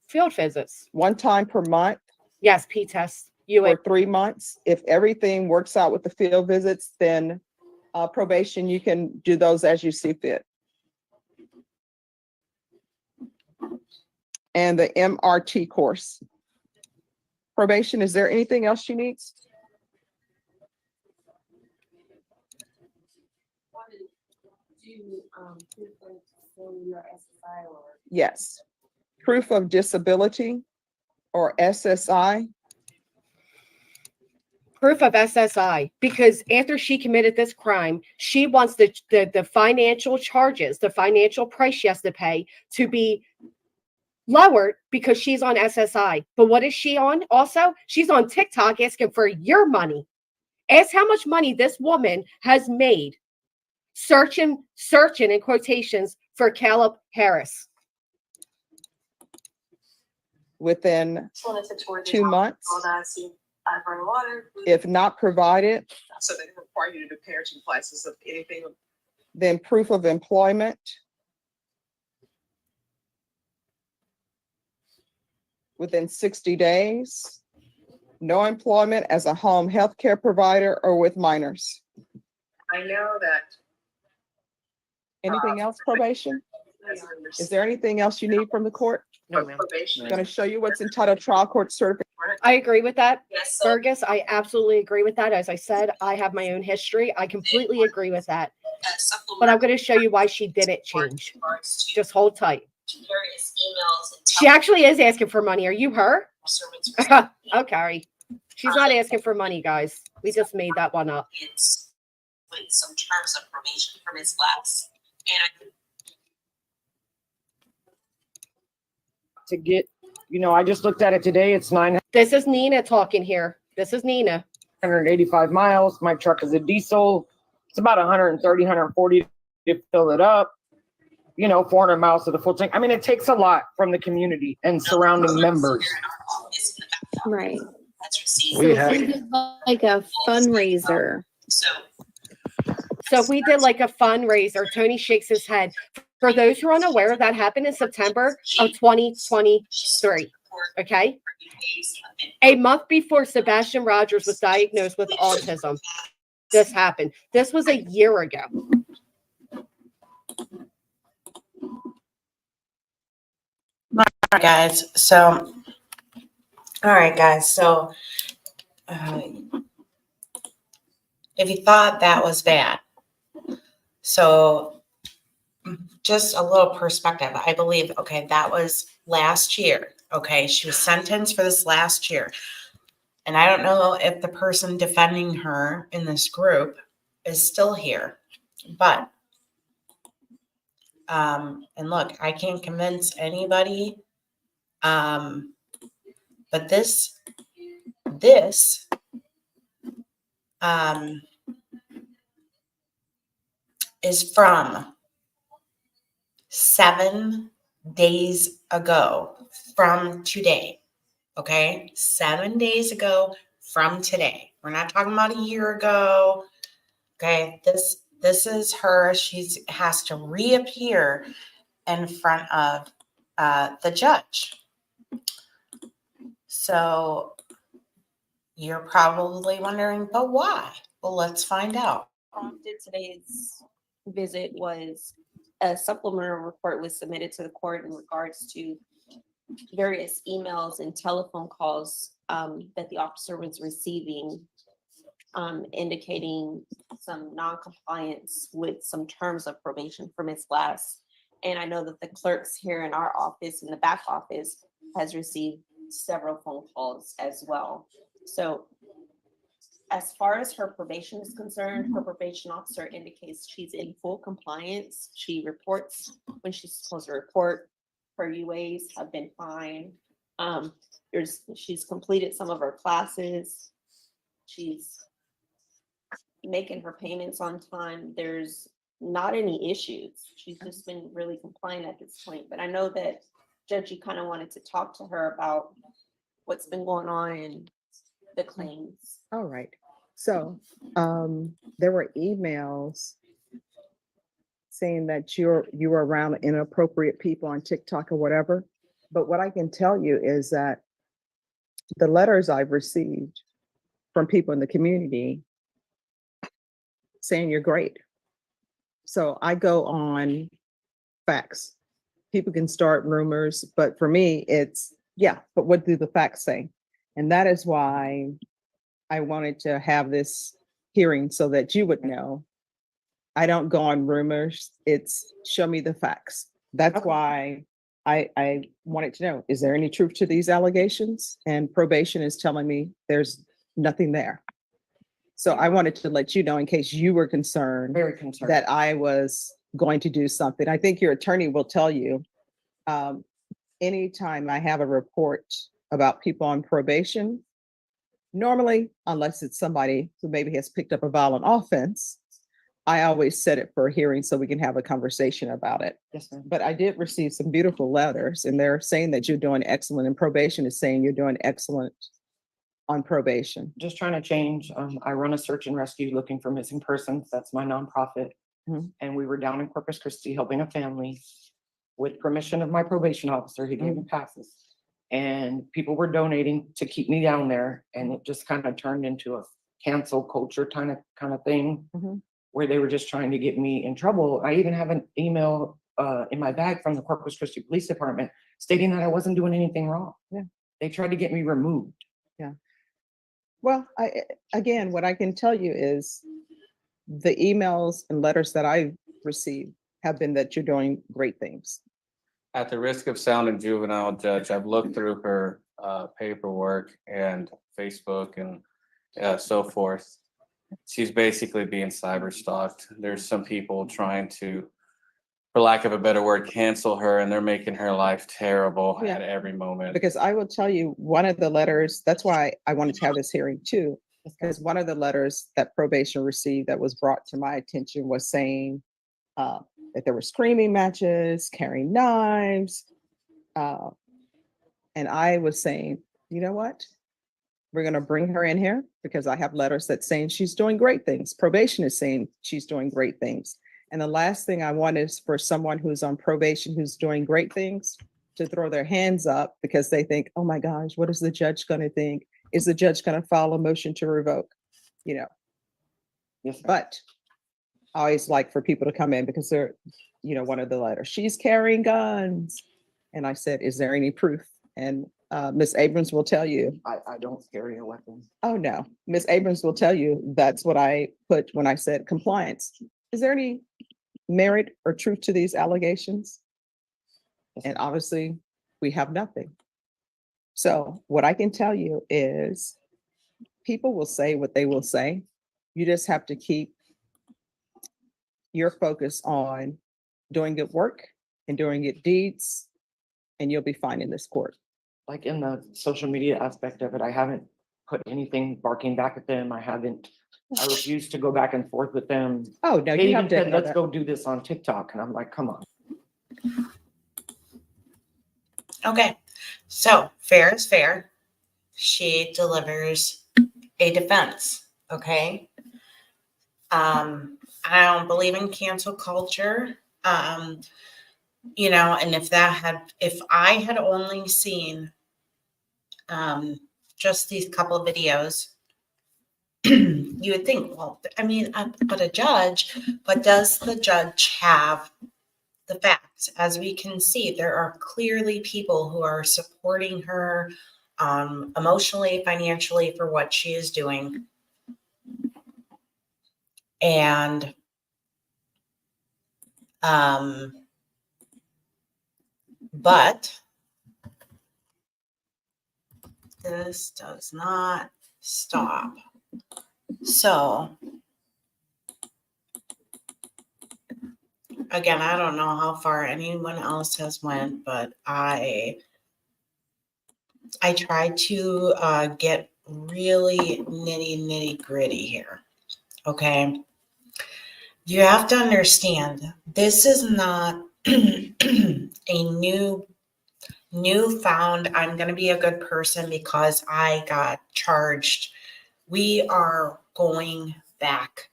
Field visits. 1 time per month Yes, P-tests. UA. for 3 months. If everything works out with the field visits, then probation, you can do those as you see fit. And the MRT course. Probation, is there anything else she needs? Yes. Proof of disability or SSI. Proof of SSI, because after she committed this crime, she wants the financial charges, the financial price she has to pay to be lowered because she's on SSI. But what is she on also? She's on TikTok asking for your money. Ask how much money this woman has made searching in quotations for Caleb Harris. Within 2 months. If not provided, So they require you to do parenting classes of anything. then proof of employment. Within 60 days. No employment as a home health care provider or with minors. I know that. Anything else, probation? Is there anything else you need from the court? No, ma'am. I'm going to show you what's entitled trial court certification. I agree with that. Yes. Fergus, I absolutely agree with that. As I said, I have my own history. I completely agree with that. But I'm going to show you why she didn't change. Just hold tight. Various emails and She actually is asking for money. Are you her? servants. Oh, Carrie. She's not asking for money, guys. We just made that one up. It's with some terms of probation from his class. And To get, I just looked at it today. It's This is Nina talking here. This is Nina. 985 miles. My truck is a diesel. It's about 130, 140 to fill it up. 400 miles to the full tank. I mean, it takes a lot from the community and surrounding members. Right. that's received. We So had- if we did like a fundraiser. So So if we did like a fundraiser, Tony shakes his head. For those who are unaware, that happened in September of 2023. Okay. A month before Sebastian Rogers was diagnosed with autism, this happened. This was a year ago. All right, guys. So, if you thought that was bad, so just a little perspective. I believe, okay, that was last year. Okay, she was sentenced for this last year. And I don't know if the person defending her in this group is still here, but and look, I can't convince anybody. But this is from 7 days ago from today. Okay, 7 days ago from today. We're not talking about a year ago. Okay, this is her. She has to reappear in front of the judge. So you're probably wondering, but why? Well, let's find out. Prompted today's visit was a supplemental report was submitted to the court in regards to various emails and telephone calls that the officer was receiving, indicating some non-compliance with some terms of probation for Ms. Glass. And I know that the clerks here in our office, in the back office, has received several phone calls as well. So as far as her probation is concerned, her probation officer indicates she's in full compliance. She reports when she's supposed to report. Her UAs have been fine. She's completed some of her classes. She's making her payments on time. There's not any issues. She's just been really compliant at this point. But I know that Judge, you kind of wanted to talk to her about what's been going on and the claims. All right. So there were emails saying that you were around inappropriate people on TikTok or whatever. But what I can tell you is that the letters I've received from people in the community saying you're great. So I go on facts. People can start rumors, but for me, it's, yeah, but what do the facts say? And that is why I wanted to have this hearing so that you would know. I don't go on rumors. It's show me the facts. That's why I wanted to know, is there any truth to these allegations? And probation is telling me there's nothing there. So I wanted to let you know in case you were concerned Very concerned. that I was going to do something. I think your attorney will tell you, anytime I have a report about people on probation, normally, unless it's somebody who maybe has picked up a violent offense, I always set it for a hearing so we can have a conversation about it. Yes, ma'am. But I did receive some beautiful letters, and they're saying that you're doing excellent, and probation is saying you're doing excellent on probation. Just trying to change. I run a search and rescue looking for missing persons. That's my nonprofit. Mhm. And we were down in Corpus Christi helping a family with permission of my probation officer. He gave me passes. And people were donating to keep me down there. And it just kind of turned into a cancel culture kind of thing Mhm. where they were just trying to get me in trouble. I even have an email in my bag from the Corpus Christi Police Department stating that I wasn't doing anything wrong. Yeah. They tried to get me removed. Well, again, what I can tell you is the emails and letters that I've received have been that you're doing great things. At the risk of sounding juvenile, Judge, I've looked through her paperwork and Facebook and so forth. She's basically being cyber stalked. There's some people trying to, for lack of a better word, cancel her, and they're making her life terrible Yeah. at every moment. Because I will tell you, one of the letters, that's why I wanted to have this hearing too, because one of the letters that probation received that was brought to my attention was saying that there were screaming matches, carrying knives. And I was saying, you know what? We're going to bring her in here because I have letters that saying she's doing great things. Probation is saying she's doing great things. And the last thing I want is for someone who's on probation, who's doing great things, to throw their hands up because they think, oh my gosh, what is the judge going to think? Is the judge going to file a motion to revoke? You know, Yes, ma'am. but I always like for people to come in because they're, you know, one of the letters, she's carrying guns. And I said, is there any proof? And Ms. Abrams will tell you. I don't carry a weapon. Oh, no. Ms. Abrams will tell you that's what I put when I said compliance. Is there any merit or truth to these allegations? And obviously, we have nothing. So what I can tell you is people will say what they will say. You just have to keep your focus on doing good work and doing good deeds, and you'll be fine in this court. Like in the social media aspect of it, I haven't put anything barking back at them. I refuse to go back and forth with them. Oh, no, They you even have to said, know let's that. go do this on TikTok. And I'm like, come on. Okay, so fair is fair. She delivers a defense, okay? I don't believe in cancel culture. You know, and if I had only seen just these couple of videos, you would think, well, I mean, but a judge, but does the judge have the facts? As we can see, there are clearly people who are supporting her emotionally, financially for what she is doing. And but this does not stop. So again, I don't know how far anyone else has went, but I tried to get really nitty gritty here. Okay. You have to understand, this is not a newfound, I'm going to be a good person because I got charged. We are going back.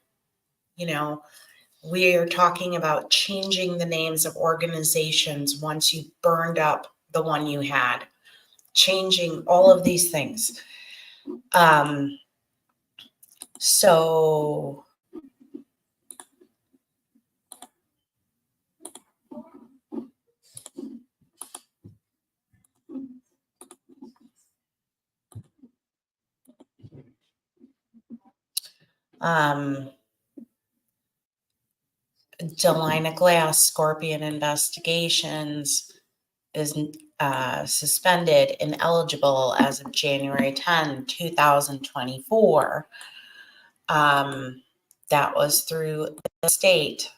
You know, we're talking about changing the names of organizations once you burned up the one you had, changing all of these things. So Delina Glass, Scorpion Investigations is suspended, ineligible as of January 10, 2024. That was through the state.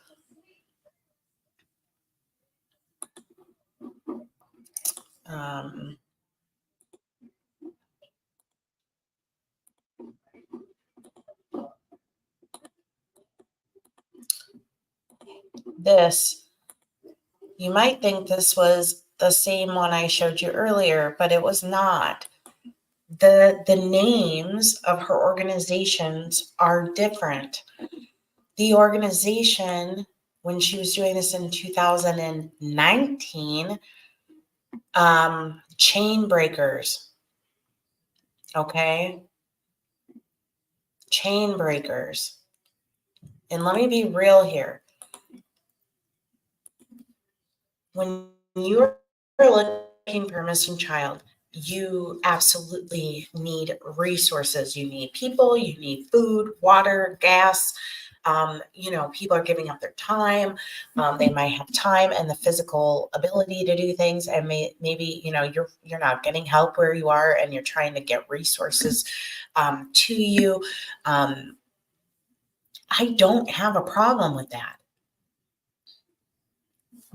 This, you might think this was the same one I showed you earlier, but it was not. The names of her organizations are different. The organization, when she was doing this in 2019, Chain Breakers. Okay? Chain Breakers. And let me be real here. When you are looking for a missing child, you absolutely need resources. You need people, you need food, water, gas. People are giving up their time. They might have time and the physical ability to do things, and maybe you're not getting help where you are, and you're trying to get resources to you. I don't have a problem with that.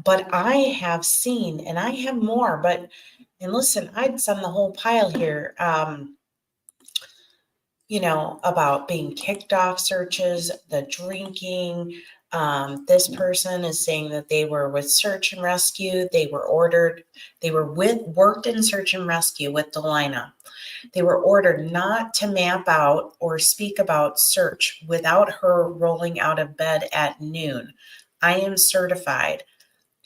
But I have seen, and I have more, and listen, I'd send the whole pile here, about being kicked off searches, the drinking. This person is saying that they were with search and rescue. They were worked in search and rescue with Delina. They were ordered not to map out or speak about search without her rolling out of bed at noon. I am certified.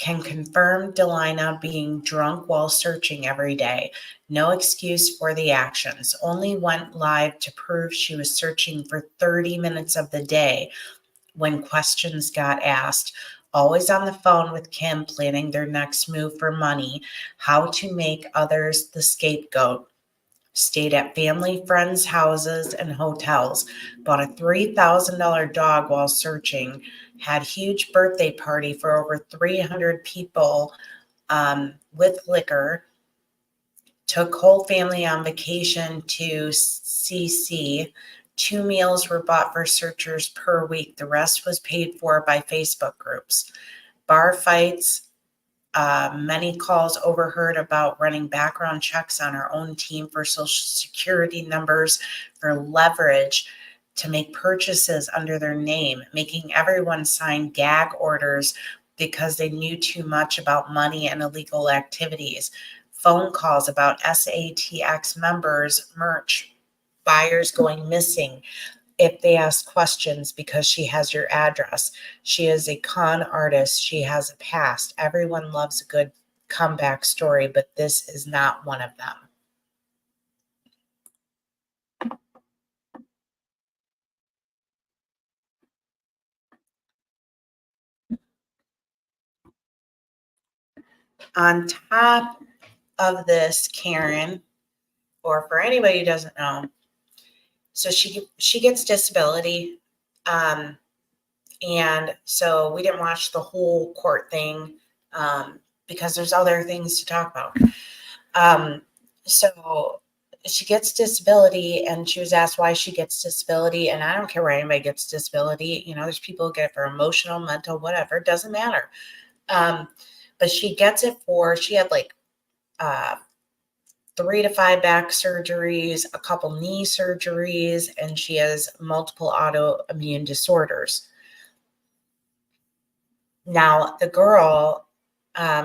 Can confirm Delina being drunk while searching every day. No excuse for the actions. Only went live to prove she was searching for 30 minutes of the day when questions got asked. Always on the phone with Kim, planning their next move for money, how to make others the scapegoat. Stayed at family, friends' houses, and hotels. Bought a $3,000 dog while searching. Had huge birthday party for over 300 people with liquor. Took whole family on vacation to CC. 2 meals were bought for searchers per week. The rest was paid for by Facebook groups. Bar fights. Many calls overheard about running background checks on our own team for social security numbers for leverage to make purchases under their name, making everyone sign gag orders because they knew too much about money and illegal activities. Phone calls about SATX members, merch, buyers going missing if they ask questions because she has your address. She is a con artist. She has a past. Everyone loves a good comeback story, but this is not one of them. On top of this, Karen, or for anybody who doesn't know, so she gets disability. And so we didn't watch the whole court thing because there's other things to talk about. So she gets disability, and she was asked why she gets disability. And I don't care why anybody gets disability. You know, there's people who get it for emotional, mental, whatever. It doesn't matter. But she gets it she had like 3 to 5 back surgeries, a couple knee surgeries, and she has multiple autoimmune disorders. Now, the girl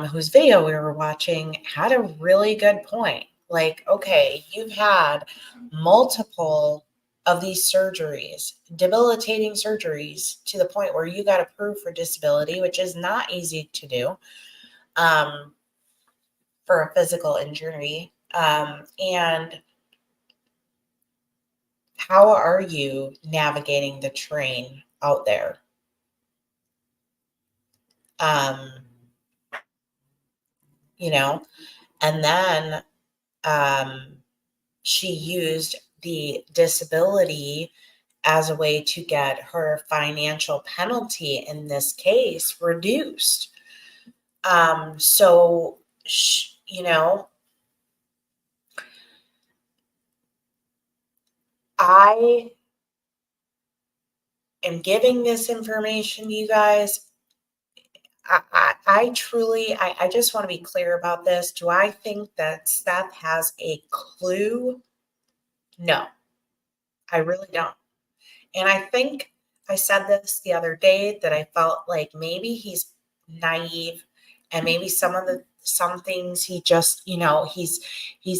whose video we were watching had a really good point. Like, okay, you've had multiple of these surgeries, debilitating surgeries, to the point where you got approved for disability, which is not easy to do for a physical injury. And how are you navigating the train out there? You know, and then she used the disability as a way to get her financial penalty in this case reduced. So, you know, I am giving this information to you guys. I truly, I just want to be clear about this. Do I think that Seth has a clue? No, I really don't. And I think I said this the other day, that I felt like maybe he's naive, and maybe some things he just, you know, he's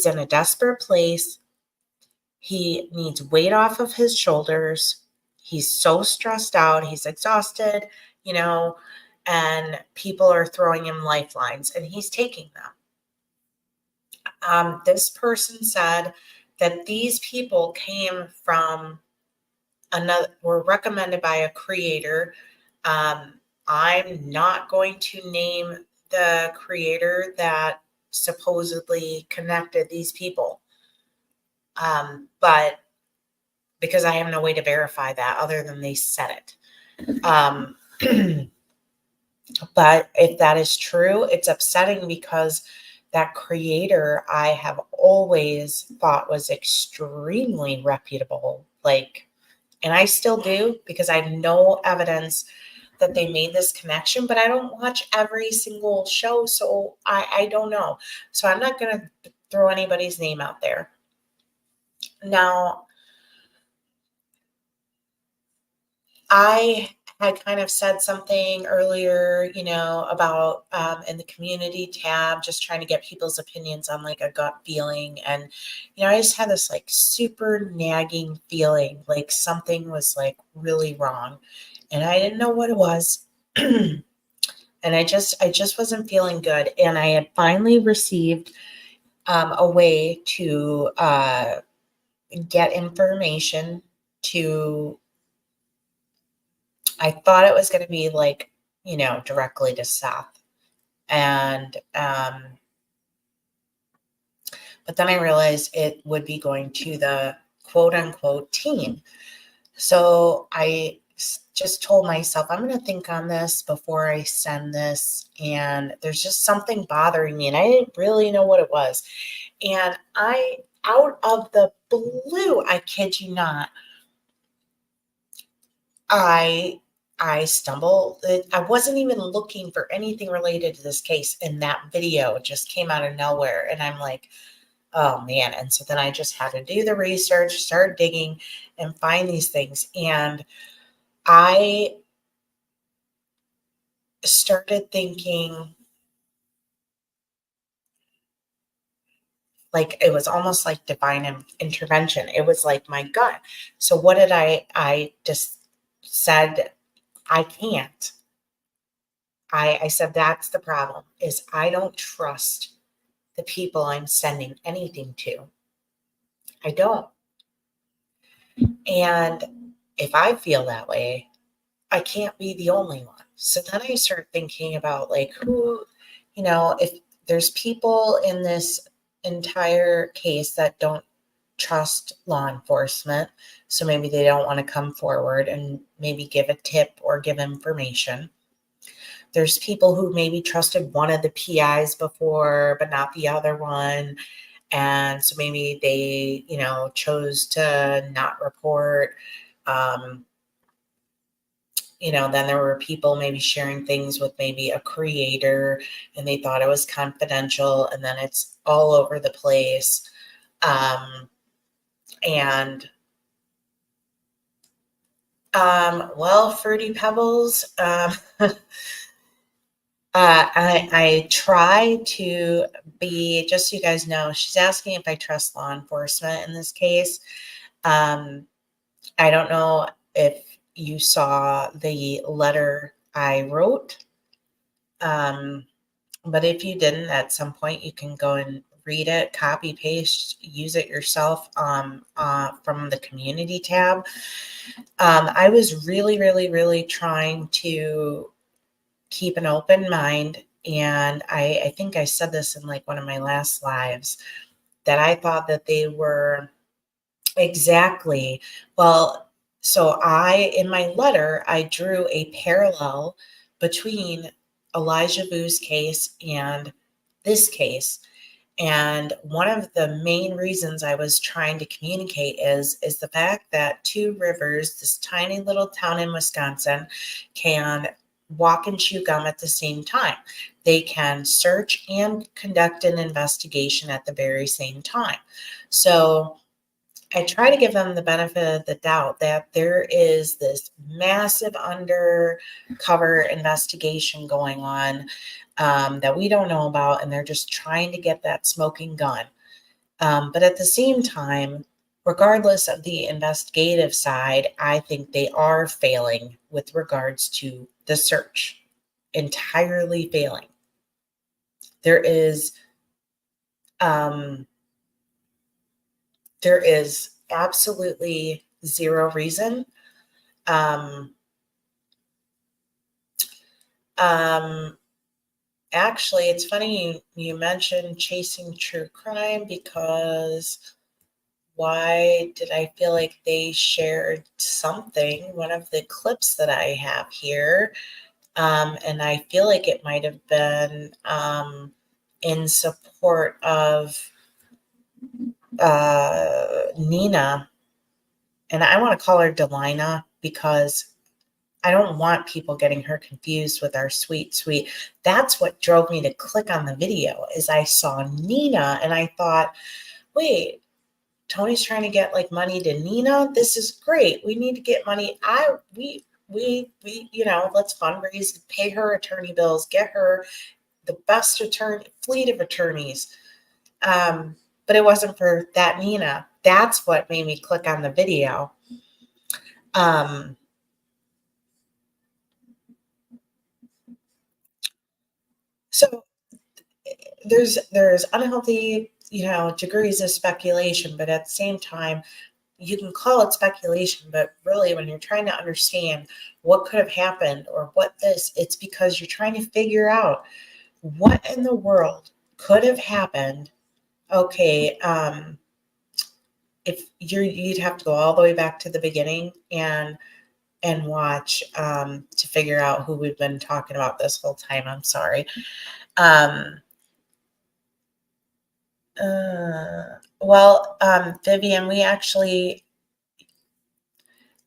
in a desperate place. He needs weight off of his shoulders. He's so stressed out. He's exhausted, you know, and people are throwing him lifelines, and he's taking them. This person said that these people came from were recommended by a creator. I'm not going to name the creator that supposedly connected these people. But because I have no way to verify that other than they said it. But if that is true, it's upsetting, because that creator I have always thought was extremely reputable. Like, and I still do, because I have no evidence that they made this connection, but I don't watch every single show, so I don't know. So I'm not going to throw anybody's name out there. Now, I had kind of said something earlier, you know, about in the community tab, just trying to get people's opinions on like a gut feeling. And, you know, I just had this like super nagging feeling, like something was like really wrong, and I didn't know what it was. And I just wasn't feeling good. And I had finally received a way to get information to, I thought it was going to be like, you know, directly to Seth. And, but then I realized it would be going to the quote unquote team. So I just told myself, I'm going to think on this before I send this. And there's just something bothering me, and I didn't really know what it was. And out of the blue, I kid you not, I stumbled. I wasn't even looking for anything related to this case, and that video just came out of nowhere. And I'm like, oh man. And so then I just had to do the research, start digging, and find these things. And I started thinking, like, it was almost like divine intervention. It was like my gut. So what did I just said, I can't. I said, that's the problem, is I don't trust the people I'm sending anything to. I don't. And if I feel that way, I can't be the only one. So then I start thinking about like who, you know, if there's people in this entire case that don't trust law enforcement. So maybe they don't want to come forward and maybe give a tip or give information. There's people who maybe trusted one of the PIs before, but not the other one. And so maybe they, chose to not report. Then there were people maybe sharing things with maybe a creator and they thought it was confidential, and then it's all over the place. Fruity Pebbles, I try to be, just so you guys know, she's asking if I trust law enforcement in this case. I don't know if you saw the letter I wrote, but if you didn't, at some point you can go and read it, copy, paste, use it yourself from the community tab. I was really, really, really trying to keep an open mind. And I think I said this in like one of my last lives, that I thought that they were exactly, so in my letter, I drew a parallel between elijahvue's case and this case. And one of the main reasons I was trying to communicate is the fact that Two Rivers, this tiny little town in Wisconsin, can walk and chew gum at the same time. They can search and conduct an investigation at the very same time. So I try to give them the benefit of the doubt that there is this massive undercover investigation going on that we don't know about, and they're just trying to get that smoking gun. But at the same time, regardless of the investigative side, I think they are failing with regards to the search, entirely failing. There is absolutely zero reason. Actually, it's funny you mentioned chasing true crime, because why did I feel like they shared something, one of the clips that I have here, and I feel like it might have been in support of Nina, and I want to call her Delina because I don't want people getting her confused with our sweet. That's what drove me to click on the video, is I saw Nina and I thought, wait, Tony's trying to get like money to Nina. This is great. We need to get money. We let's fundraise, pay her attorney bills, get her the best fleet of attorneys. But it wasn't for that Nina. That's what made me click on the video. So there's unhealthy, degrees of speculation, but at the same time, you can call it speculation, but really when you're trying to understand what could have happened or it's because you're trying to figure out what in the world could have happened. Okay. If you'd have to go all the way back to the beginning and watch to figure out who we've been talking about this whole time. I'm sorry. Vivian, we actually,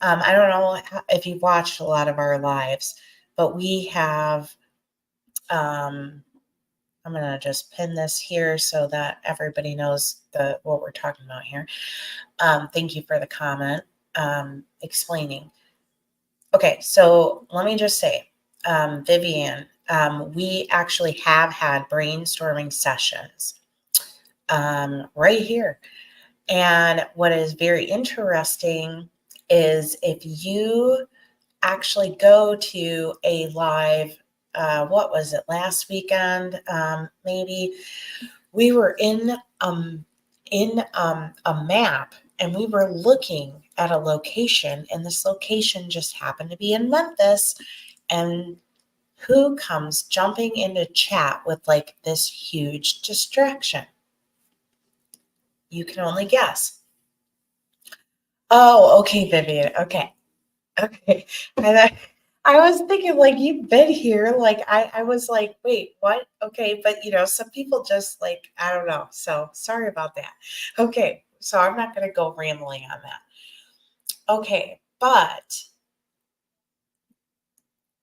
I don't know if you've watched a lot of our lives, but we have, I'm going to just pin this here so that everybody knows what we're talking about here. Thank you for the comment, explaining. Okay, so let me just say, Vivian, we actually have had brainstorming sessions right here. And what is very interesting is if you actually go to a live, what was it, last weekend, maybe, we were in a map and we were looking at a location, and this location just happened to be in Memphis. And who comes jumping into chat with like this huge distraction? You can only guess. Oh, okay, Vivian. Okay. Okay. I was thinking like you've been here. Like I was like, wait, what? Okay, but some people just like, I don't know. So sorry about that. Okay, so I'm not gonna go rambling on that. Okay, but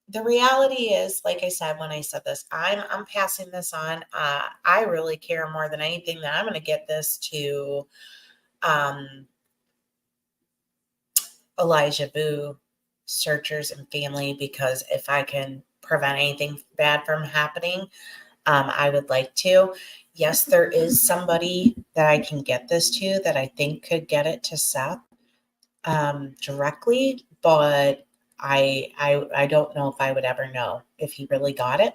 the reality is, like I said when I said this, I'm passing this on. I really care more than anything that I'm gonna get this to elijahvue searchers and family, because if I can prevent anything bad from happening, I would like to. Yes, there is somebody that I can get this to that I think could get it to Seth directly, but I don't know if I would ever know if he really got it.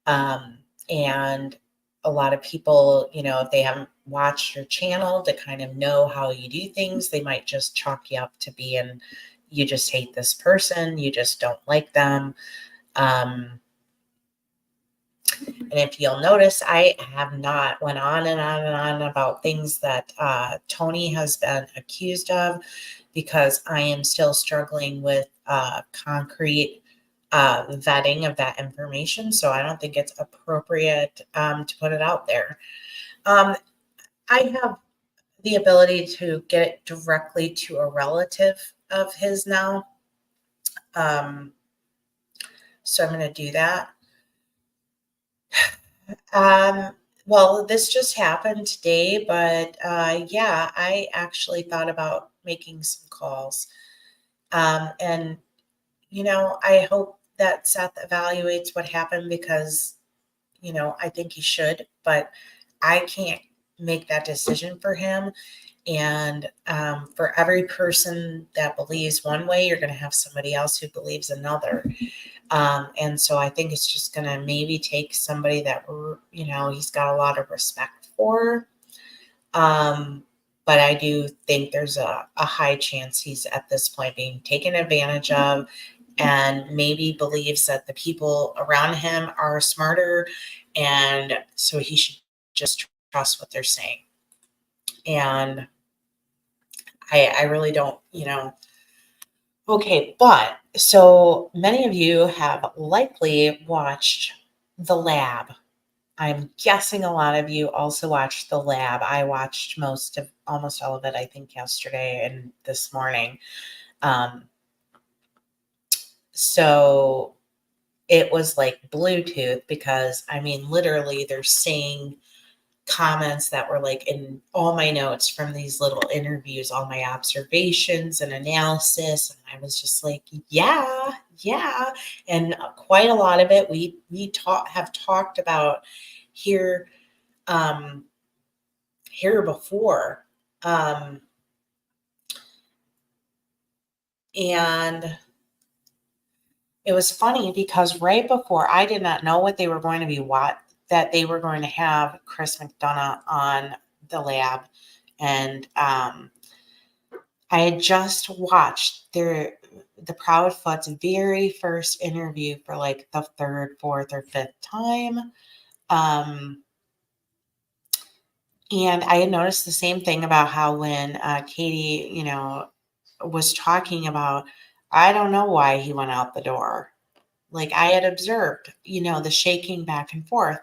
And a lot of people, if they haven't watched your channel to kind of know how you do things, they might just chalk you up to being, you just hate this person, you just don't like them. And if you'll notice, I have not went on and on and on about things that Tony has been accused of, because I am still struggling with concrete vetting of that information. So I don't think it's appropriate to put it out there. I have the ability to get it directly to a relative of his now. So I'm going to do that. Well, this just happened today, but yeah, I actually thought about making some calls. And, I hope that Seth evaluates what happened, because, I think he should, but I can't make that decision for him. And for every person that believes one way, you're going to have somebody else who believes another. And so I think it's just going to maybe take somebody that, he's got a lot of respect for. But I do think there's a high chance he's at this point being taken advantage of, and maybe believes that the people around him are smarter. And so he should just trust what they're saying. And I really don't, Okay, but so many of you have likely watched The Lab. I'm guessing a lot of you also watched The Lab. I watched almost all of it, I think, yesterday and this morning. So it was like Bluetooth, because literally they're saying comments that were like in all my notes from these little interviews, all my observations and analysis. And I was just like, yeah. And quite a lot of it we have talked about here before. And it was funny because right before, I did not know what they were going to be, that they were going to have Chris McDonough on The Lab. And I had just watched the Proudfoot's very first interview for like the third, fourth, or fifth time. And I had noticed the same thing about how when Katie, was talking about, I don't know why he went out the door. Like I had observed, the shaking back and forth,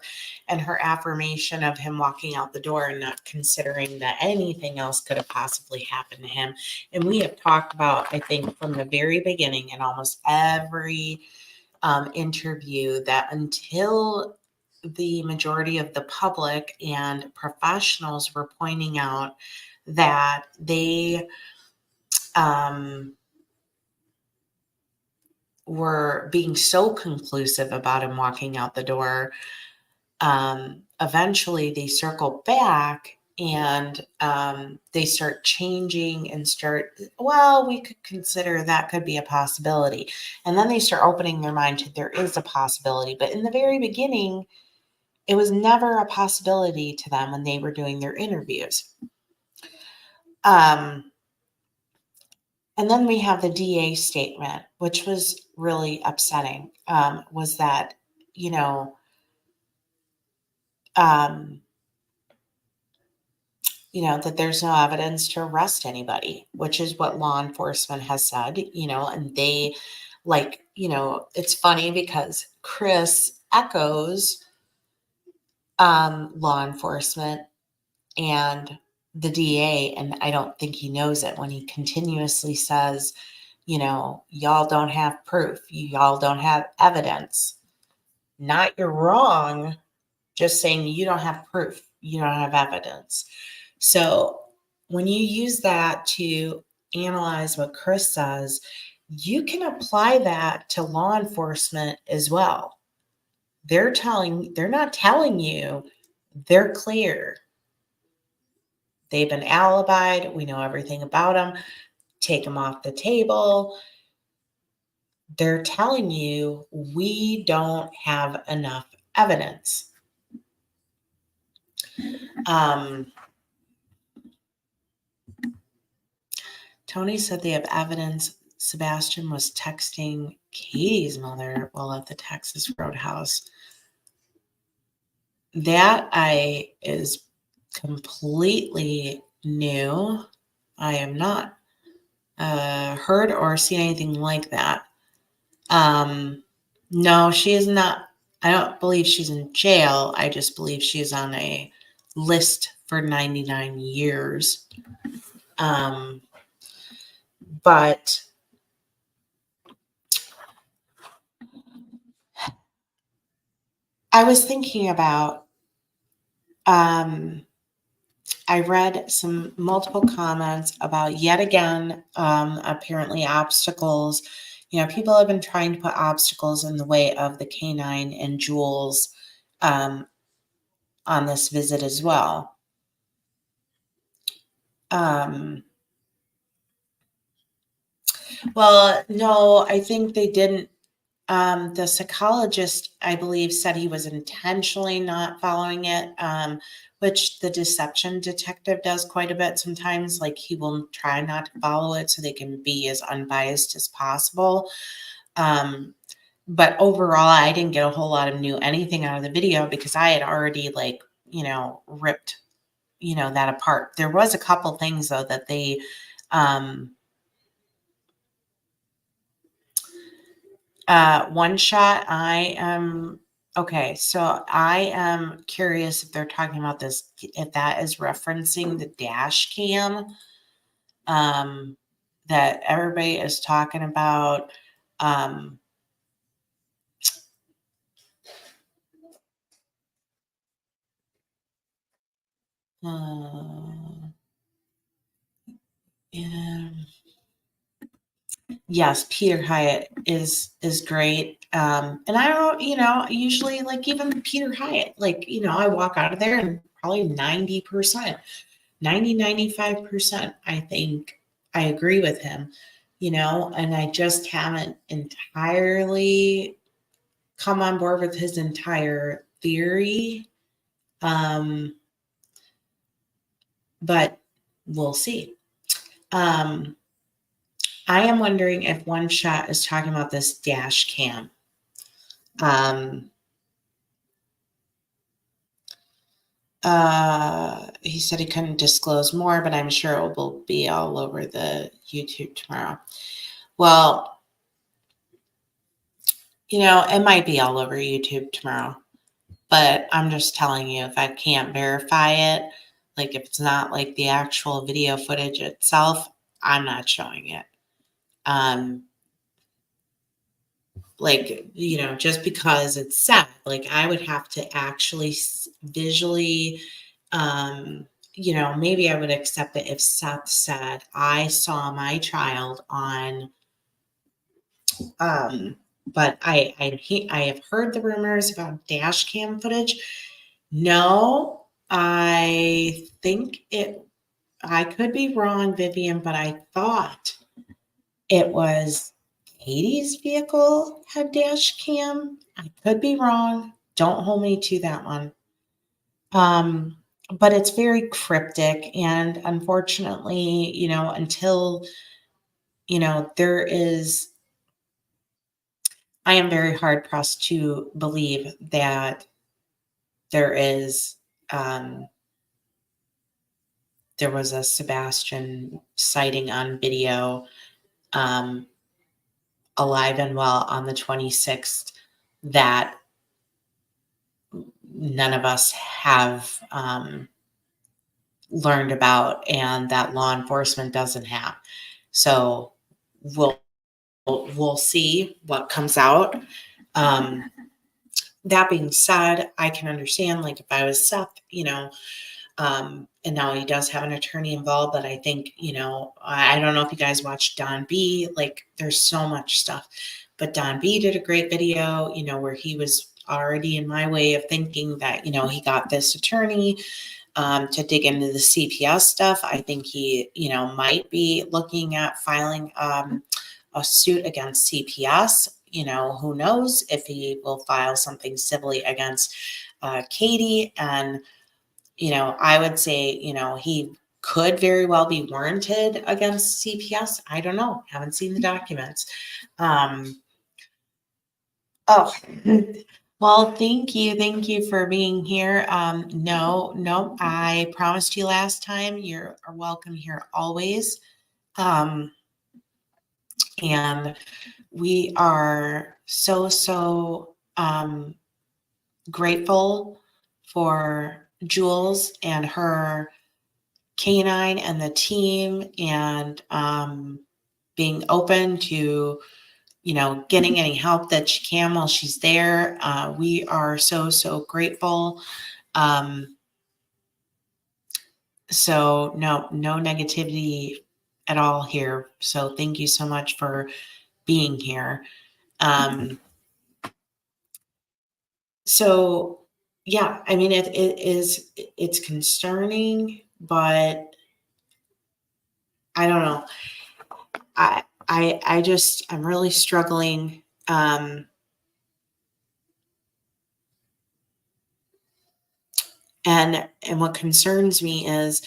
and her affirmation of him walking out the door and not considering that anything else could have possibly happened to him. And we have talked about, I think, from the very beginning in almost every interview, that until the majority of the public and professionals were pointing out that they were being so conclusive about him walking out the door, eventually they circle back and they start changing and we could consider that could be a possibility. And then they start opening their mind to there is a possibility. But in the very beginning, it was never a possibility to them when they were doing their interviews. And then we have the DA statement, which was really upsetting, was that, you know, that there's no evidence to arrest anybody, which is what law enforcement has said, and they it's funny because Chris echoes law enforcement and the DA, and I don't think he knows it when he continuously says, y'all don't have proof, y'all don't have evidence. Not you're wrong, just saying you don't have proof, you don't have evidence. So when you use that to analyze what Chris says, you can apply that to law enforcement as well. They're not telling you they're clear. They've been alibied. We know everything about them. Take them off the table. They're telling you we don't have enough evidence. Tony said they have evidence Sebastian was texting Katie's mother while at the Texas Roadhouse. That is completely new. I have not heard or seen anything like that. No, she is not. I don't believe she's in jail. I just believe she's on a list for 99 years. But I was thinking about, I read some multiple comments about yet again, apparently obstacles. People have been trying to put obstacles in the way of the canine and Jules on this visit as well. Well, no, I think they didn't. The psychologist, I believe, said he was intentionally not following it, which the deception detective does quite a bit sometimes. Like, he will try not to follow it so they can be as unbiased as possible. But overall, I didn't get a whole lot of anything out of the video because I had already ripped, that apart. There was a couple things though that they, one shot, so I am curious if they're talking about this, if that is referencing the dash cam that everybody is talking about. Yes, Peter Hyatt is great. And I don't, usually even Peter Hyatt, I walk out of there and probably 90%, 95%, I think I agree with him, and I just haven't entirely come on board with his entire theory. But we'll see. I am wondering if One Shot is talking about this dash cam. He said he couldn't disclose more, but I'm sure it will be all over the YouTube tomorrow. Well, it might be all over YouTube tomorrow, but I'm just telling you, if I can't verify it, if it's not the actual video footage itself, I'm not showing it. Just because it's sad, I would have to actually visually, maybe I would accept it if Seth said, I saw my child on, but I have heard the rumors about dash cam footage. No, I think I could be wrong, Vivian, but I thought it was Katie's vehicle had dash cam. I could be wrong. Don't hold me to that one. But it's very cryptic, and unfortunately, until you know, I am very hard pressed to believe that there was a Sebastian sighting on video, alive and well on the 26th that none of us have learned about and that law enforcement doesn't have. So we'll see what comes out. That being said, I can understand, like, if I was Seth, you know, and now he does have an attorney involved, but I think, you know, I don't know if you guys watched Don B, like, there's so much stuff, but Don B did a great video, you know, where he was already in my way of thinking that, you know, he got this attorney to dig into the CPS stuff. I think he, you know, might be looking at filing a suit against CPS. You know, who knows if he will file something civilly against Katie. And, you know, I would say, you know, he could very well be warranted against CPS. I don't know. Haven't seen the documents. Oh, well, thank you. Thank you for being here. No, I promised you last time. You're welcome here always. And we are so grateful for Jules and her canine and the team, and being open to, you know, getting any help that she can while she's there. We are so grateful. So no negativity at all here. So thank you so much for being here. So yeah, I mean, it's concerning, but I don't know. I'm really struggling. And what concerns me is,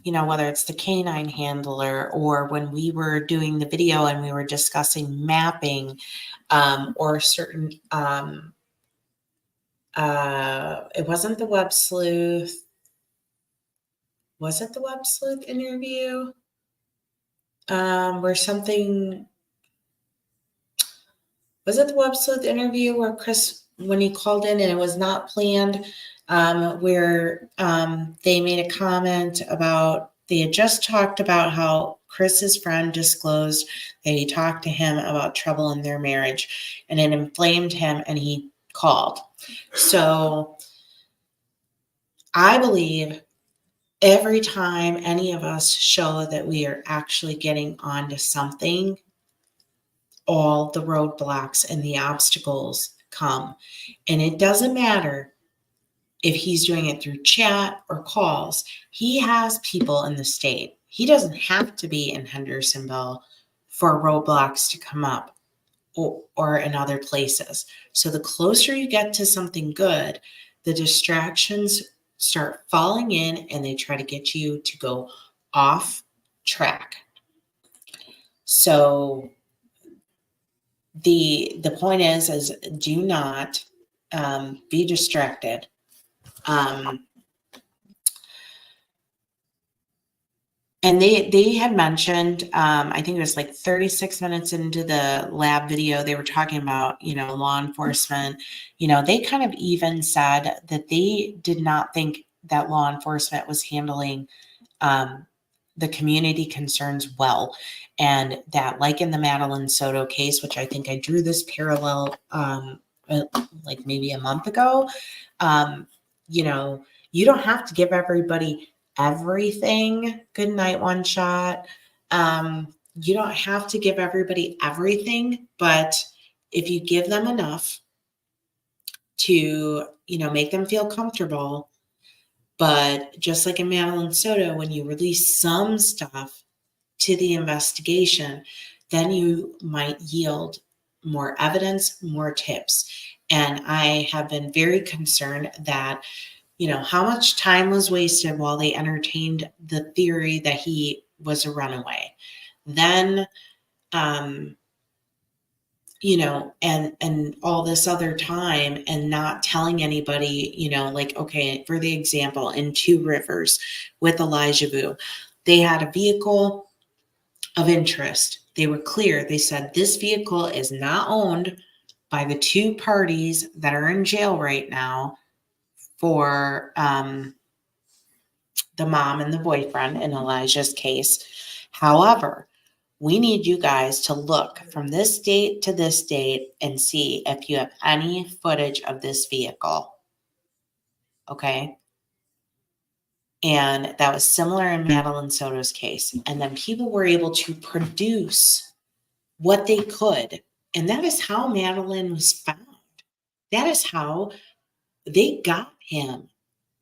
you know, whether it's the canine handler or when we were doing the video and we were discussing mapping, or certain, it wasn't the web sleuth. Was it the web sleuth interview? Was it the web sleuth interview where Chris, when he called in and it was not planned, where they made a comment about, they had just talked about how Chris's friend disclosed that he talked to him about trouble in their marriage, and it inflamed him and he called. So I believe every time any of us show that we are actually getting onto something, all the roadblocks and the obstacles come. And it doesn't matter if he's doing it through chat or calls. He has people in the state. He doesn't have to be in Hendersonville for roadblocks to come up, or in other places. So the closer you get to something good, the distractions start falling in and they try to get you to go off track. So the point is do not be distracted. And they had mentioned, I think it was like 36 minutes into the lab video, they were talking about, you know, law enforcement. You know, they kind of even said that they did not think that law enforcement was handling the community concerns well. And that, like in the Madeline Soto case, which I think I drew this parallel like maybe a month ago, you know, you don't have to give everybody everything. Good night, one shot. You don't have to give everybody everything, but if you give them enough to, you know, make them feel comfortable. But just like in Madeline Soto, when you release some stuff to the investigation, then you might yield more evidence, more tips. And I have been very concerned that, you know, how much time was wasted while they entertained the theory that he was a runaway. Then you know, and all this other time and not telling anybody, you know, like, okay, for the example, in Two Rivers with elijahvue, they had a vehicle of interest. They were clear. They said this vehicle is not owned by the two parties that are in jail right now for the mom and the boyfriend in Elijah's case. However, we need you guys to look from this date to this date and see if you have any footage of this vehicle. Okay. And that was similar in Madeline Soto's case. And then people were able to produce what they could. And that is how Madeline was found. That is how they got him,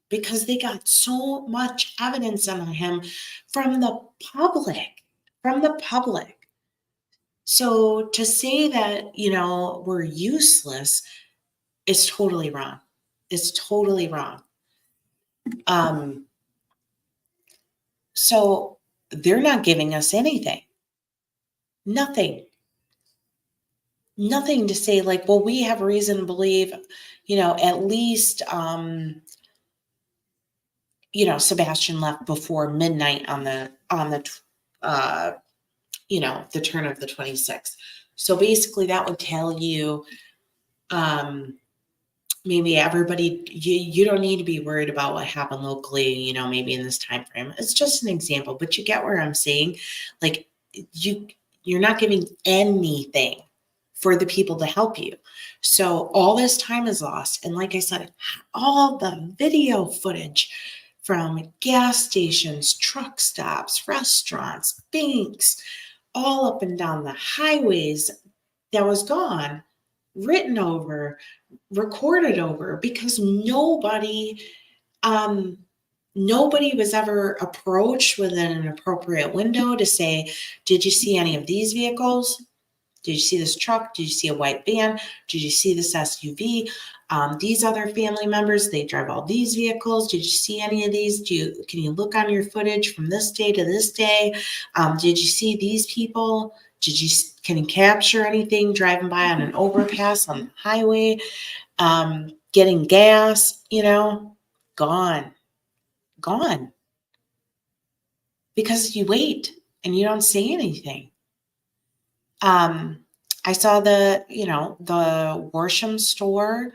because they got so much evidence on him from the public, So to say that, you know, we're useless is totally wrong. It's totally wrong. So they're not giving us anything. Nothing to say like, well, we have reason to believe, you know, at least, you know, Sebastian left before midnight on the, you know, the turn of the 26th. So basically that would tell you, maybe everybody, you don't need to be worried about what happened locally, you know, maybe in this time frame. It's just an example, but you get where I'm saying, like, you're not giving anything for the people to help you. So all this time is lost. And like I said, all the video footage from gas stations, truck stops, restaurants, banks, all up and down the highways that was gone, written over, recorded over, because nobody was ever approached within an appropriate window to say, did you see any of these vehicles? Did you see this truck? Did you see a white van? Did you see this SUV? These other family members, they drive all these vehicles. Did you see any of these? Can you look on your footage from this day to this day? Did you see these people? Can you capture anything driving by on an overpass on the highway? Getting gas, you know, gone. Because you wait and you don't say anything. I saw the Worsham store.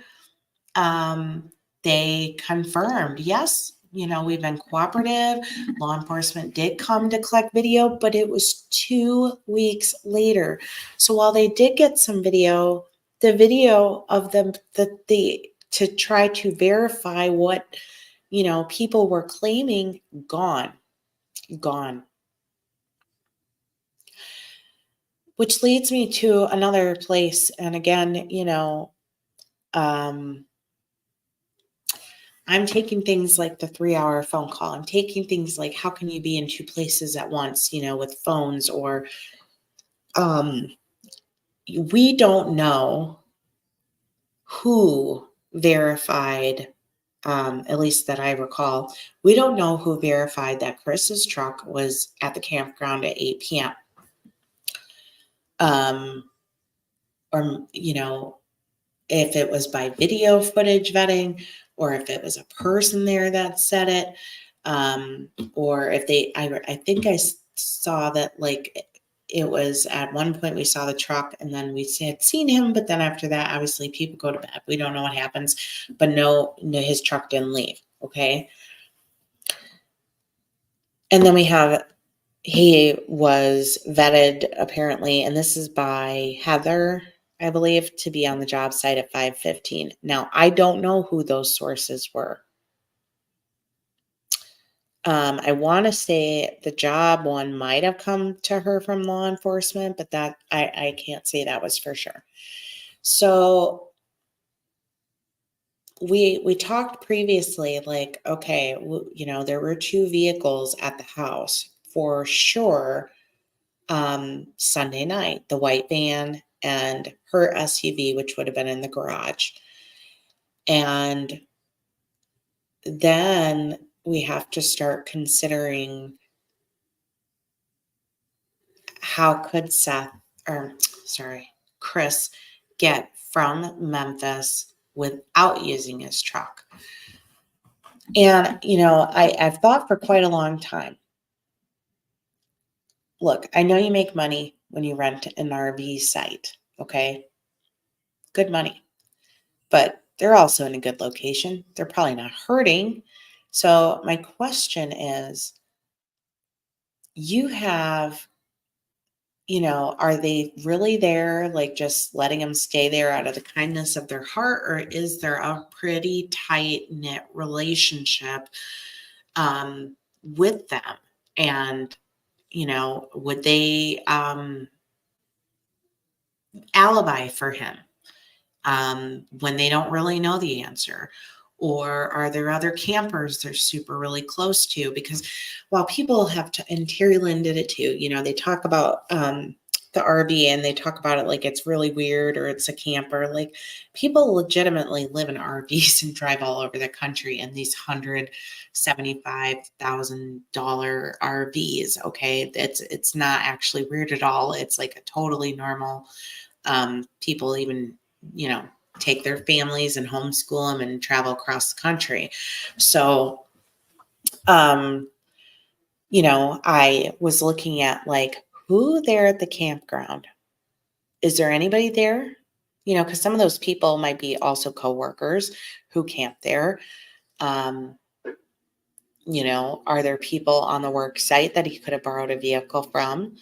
They confirmed, yes, you know, we've been cooperative. Law enforcement did come to collect video, but it was 2 weeks later. So while they did get some video, the video of them to try to verify what, you know, people were claiming, gone. Which leads me to another place. And again, you know, I'm taking things like the 3-hour phone call. I'm taking things like, how can you be in 2 places at once, you know, with phones, or we don't know who verified, at least that I recall, we don't know who verified that Chris's truck was at the campground at 8 p.m. Or, you know, if it was by video footage vetting, or if it was a person there that said it, or if I think I saw that, like, it was at one point we saw the truck and then we had seen him, but then after that, obviously people go to bed. We don't know what happens, but no, his truck didn't leave. Okay. And then we have, he was vetted apparently, and this is by Heather, I believe, to be on the job site at 5:15. Now, I don't know who those sources were. I want to say the job one might have come to her from law enforcement, but that I can't say that was for sure. So we talked previously, like, okay, you know, there were 2 vehicles at the house for sure. Sunday night, the white van and her SUV, which would have been in the garage. And then we have to start considering, how could Seth Chris get from Memphis without using his truck? And, I've thought for quite a long time. Look, I know you make money when you rent an RV site, okay? Good money. But they're also in a good location. They're probably not hurting. So my question is, you have, are they really there, like just letting them stay there out of the kindness of their heart? Or is there a pretty tight knit relationship with them? And, would they alibi for him when they don't really know the answer? Or are there other campers they're super really close to? Because while people have and Terry Lynn did it too, they talk about the RV and they talk about it like it's really weird or it's a camper. Like, people legitimately live in RVs and drive all over the country in these $175,000 RVs. Okay, it's not actually weird at all. It's like a totally normal. People even take their families and homeschool them and travel across the country. So, I was looking at like, who there at the campground? Is there anybody there? Because some of those people might be also coworkers who camp there. Are there people on the work site that he could have borrowed a vehicle from?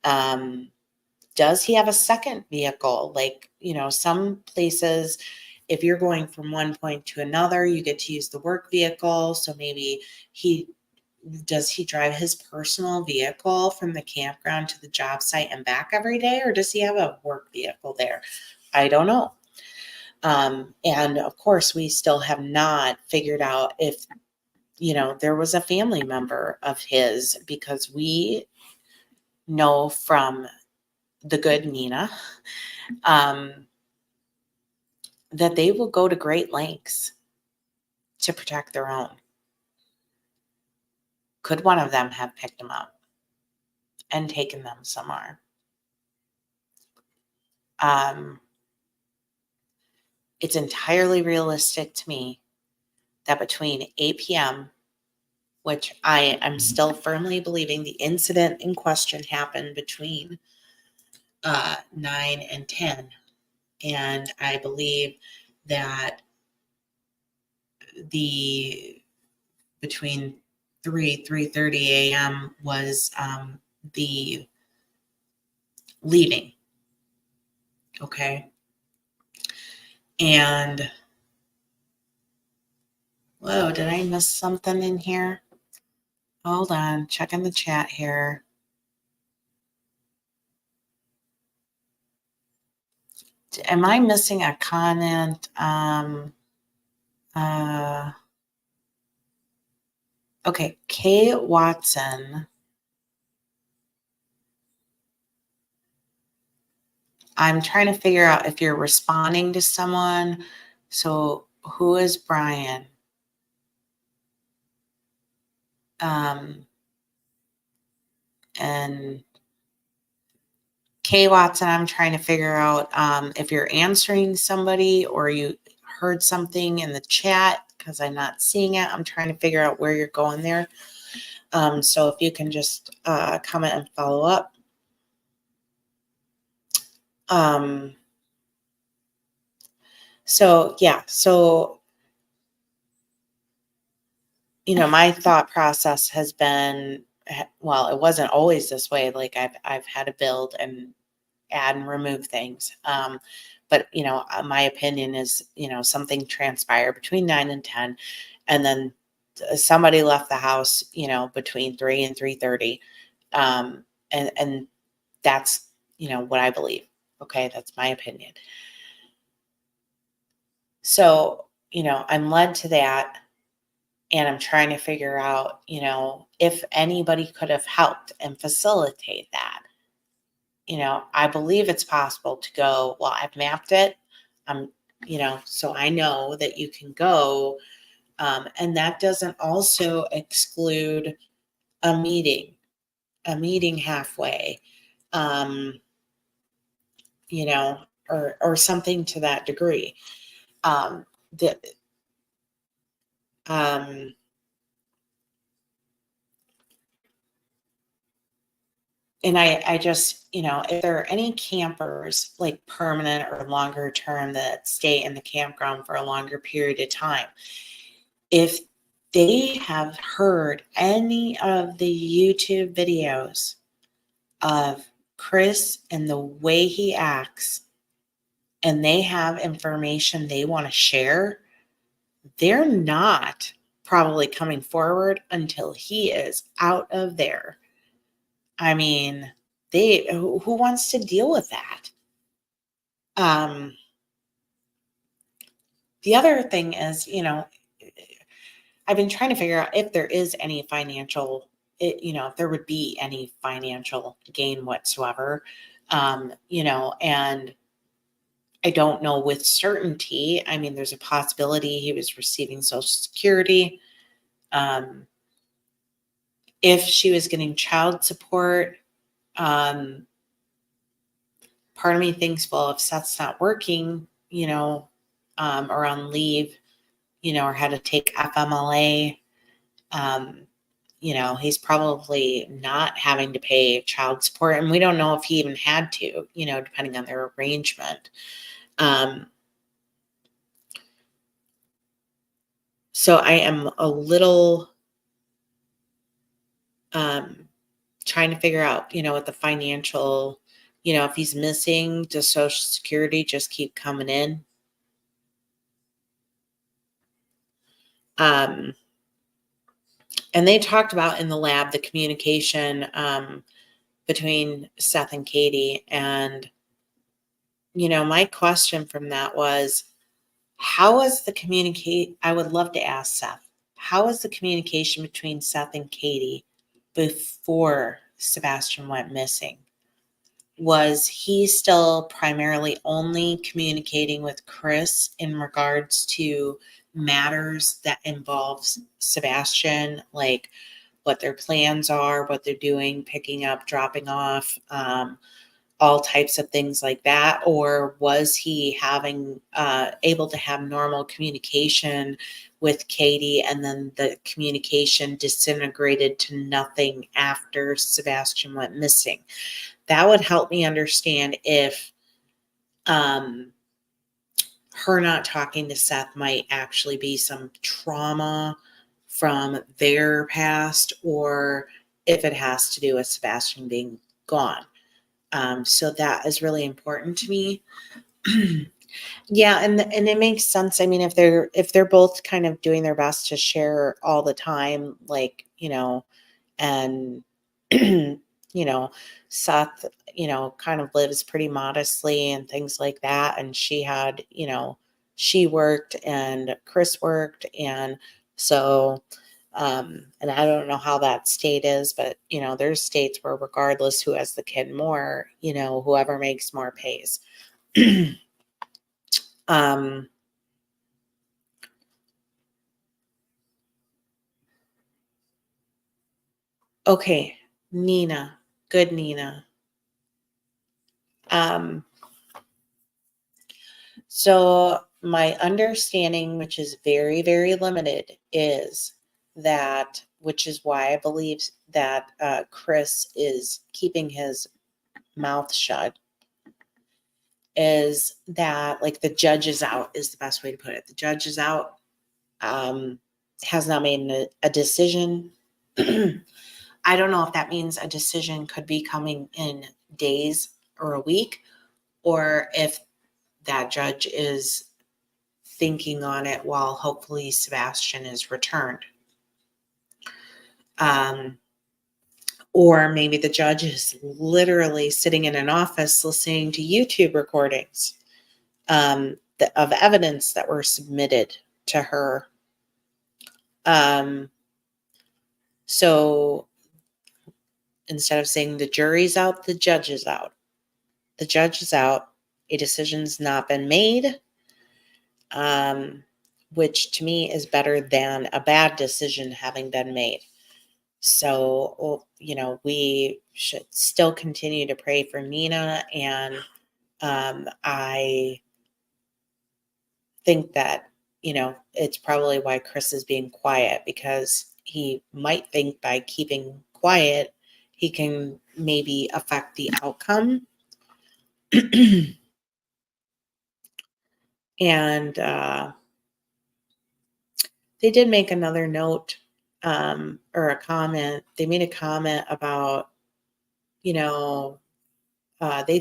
Does he have a second vehicle? Like, some places, if you're going from one point to another, you get to use the work vehicle. So maybe does he drive his personal vehicle from the campground to the job site and back every day? Or does he have a work vehicle there? I don't know. And of course, we still have not figured out if, there was a family member of his, because we know from the good Nina, that they will go to great lengths to protect their own. Could one of them have picked them up and taken them somewhere? It's entirely realistic to me that between 8 p.m., which I am still firmly believing the incident in question happened between 9 and 10. And I believe that between 3:30 a.m. was the leaving. Okay. And whoa, did I miss something in here? Hold on, checking the chat here. Am I missing a comment? Okay, Kay Watson. I'm trying to figure out if you're responding to someone. So who is Brian? And Kay Watson, I'm trying to figure out if you're answering somebody or you heard something in the chat, because I'm not seeing it. I'm trying to figure out where you're going there. So if you can just comment and follow up. So yeah, so my thought process has been, well, it wasn't always this way. Like I've had to build and add and remove things. But my opinion is, something transpired between 9 and 10, and then somebody left the house, between 3 and 3:30. And that's, what I believe. Okay. That's my opinion. So, I'm led to that, and I'm trying to figure out, if anybody could have helped and facilitate that. I believe it's possible to go, well, I've mapped it. So I know that you can go. And that doesn't also exclude a meeting halfway. you know, or something to that degree. The And I just, if there are any campers like permanent or longer term that stay in the campground for a longer period of time, if they have heard any of the YouTube videos of Chris and the way he acts, and they have information they want to share, they're not probably coming forward until he is out of there. I mean, who wants to deal with that? The other thing is, I've been trying to figure out if there is any financial, if there would be any financial gain whatsoever, and I don't know with certainty. I mean, there's a possibility he was receiving Social Security. If she was getting child support, part of me thinks, well, if Seth's not working, or on leave, or had to take FMLA, he's probably not having to pay child support. And we don't know if he even had to, depending on their arrangement. So I am a little trying to figure out, what the financial, if he's missing, does Social Security just keep coming in? And they talked about in the lab the communication between Seth and Katie. And, my question from that was, how was the I would love to ask Seth, how was the communication between Seth and Katie before Sebastian went missing? Was he still primarily only communicating with Chris in regards to matters that involves Sebastian, like what their plans are, what they're doing, picking up, dropping off, all types of things like that? Or was he having able to have normal communication with Katie, and then the communication disintegrated to nothing after Sebastian went missing? That would help me understand if her not talking to Seth might actually be some trauma from their past, or if it has to do with Sebastian being gone. So that is really important to me. Yeah, and it makes sense. I mean, if they're both kind of doing their best to share all the time, like, and Seth, kind of lives pretty modestly and things like that. And she had, she worked and Chris worked. And so, and I don't know how that state is, but, there's states where regardless who has the kid more, whoever makes more pays. Okay, Nina, good Nina. So my understanding, which is very, very limited, is that, which is why I believe that Chris is keeping his mouth shut, is that, like, the judge is out is the best way to put it. The judge is out, has not made a decision. I don't know if that means a decision could be coming in days or a week, or if that judge is thinking on it while hopefully Sebastian is returned. Or maybe the judge is literally sitting in an office listening to YouTube recordings of evidence that were submitted to her. So instead of saying the jury's out, the judge is out. The judge is out. A decision's not been made, which to me is better than a bad decision having been made. So, we should still continue to pray for Nina and I think that, it's probably why Chris is being quiet, because he might think by keeping quiet, he can maybe affect the outcome. And they did make another note, or a comment. They made a comment about, they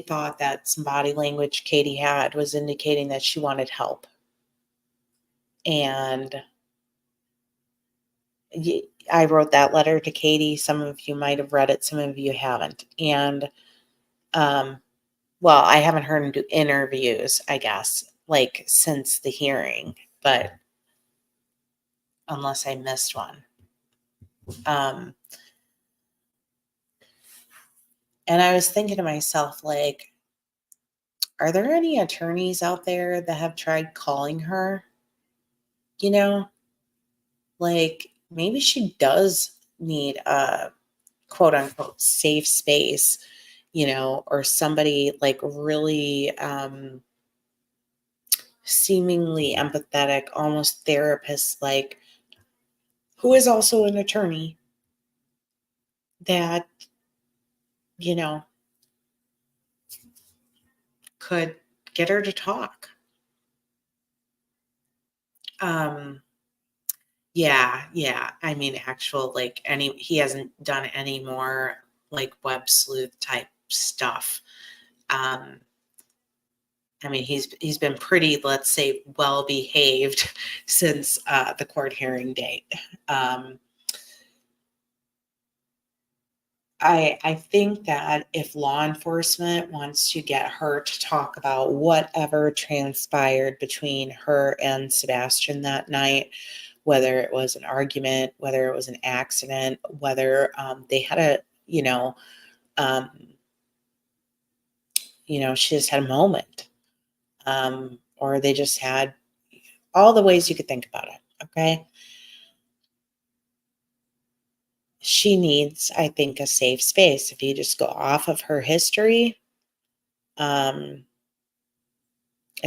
thought that some body language Katie had was indicating that she wanted help. And I wrote that letter to Katie. Some of you might have read it, some of you haven't. And, well, I haven't heard him do interviews, I guess, like since the hearing, but unless I missed one. And I was thinking to myself, like, are there any attorneys out there that have tried calling her? Like maybe she does need a quote unquote safe space, or somebody like really seemingly empathetic, almost therapist like, who is also an attorney that, could get her to talk. Yeah. I mean, he hasn't done any more like web sleuth type stuff. I mean, he's been pretty, let's say, well behaved since the court hearing date. I think that if law enforcement wants to get her to talk about whatever transpired between her and Sebastian that night, whether it was an argument, whether it was an accident, whether they had a, she just had a moment, or they just had all the ways you could think about it. Okay. She needs, I think, a safe space. If you just go off of her history, I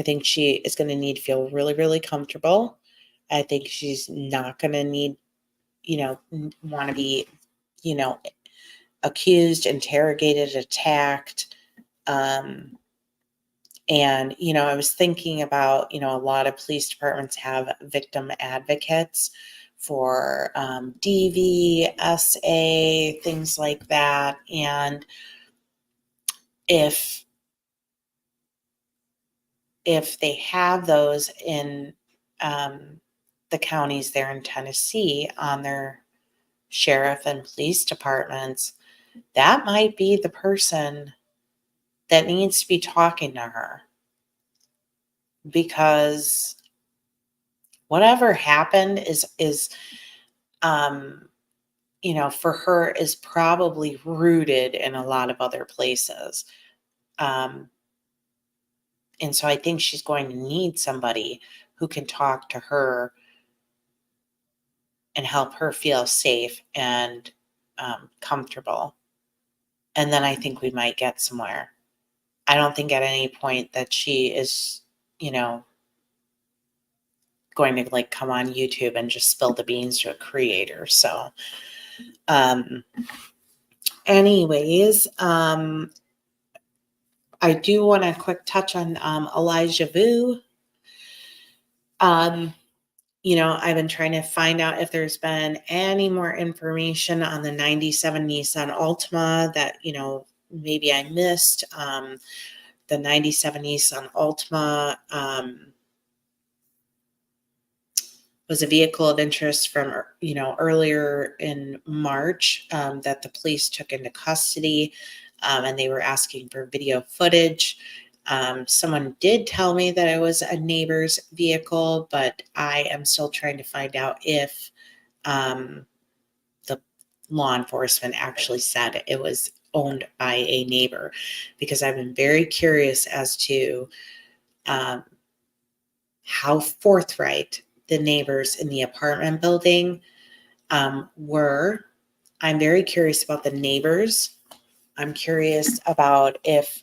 think she is going to need to feel really, really comfortable. I think she's not going to need, want to be, accused, interrogated, attacked. And, I was thinking about, a lot of police departments have victim advocates for DV, SA, things like that. And if they have those in the counties there in Tennessee on their sheriff and police departments, that might be the person that needs to be talking to her, because whatever happened is for her is probably rooted in a lot of other places. And so I think she's going to need somebody who can talk to her and help her feel safe and comfortable. And then I think we might get somewhere. I don't think at any point that she is, going to like come on YouTube and just spill the beans to a creator. So, anyways, I do want a quick touch on elijahvue. I've been trying to find out if there's been any more information on the 97 Nissan Altima that, maybe I missed. The 97 Nissan Altima was a vehicle of interest from, earlier in March that the police took into custody, and they were asking for video footage. Someone did tell me that it was a neighbor's vehicle, but I am still trying to find out if the law enforcement actually said it was owned by a neighbor, because I've been very curious as to how forthright the neighbors in the apartment building were. I'm very curious about the neighbors. I'm curious about if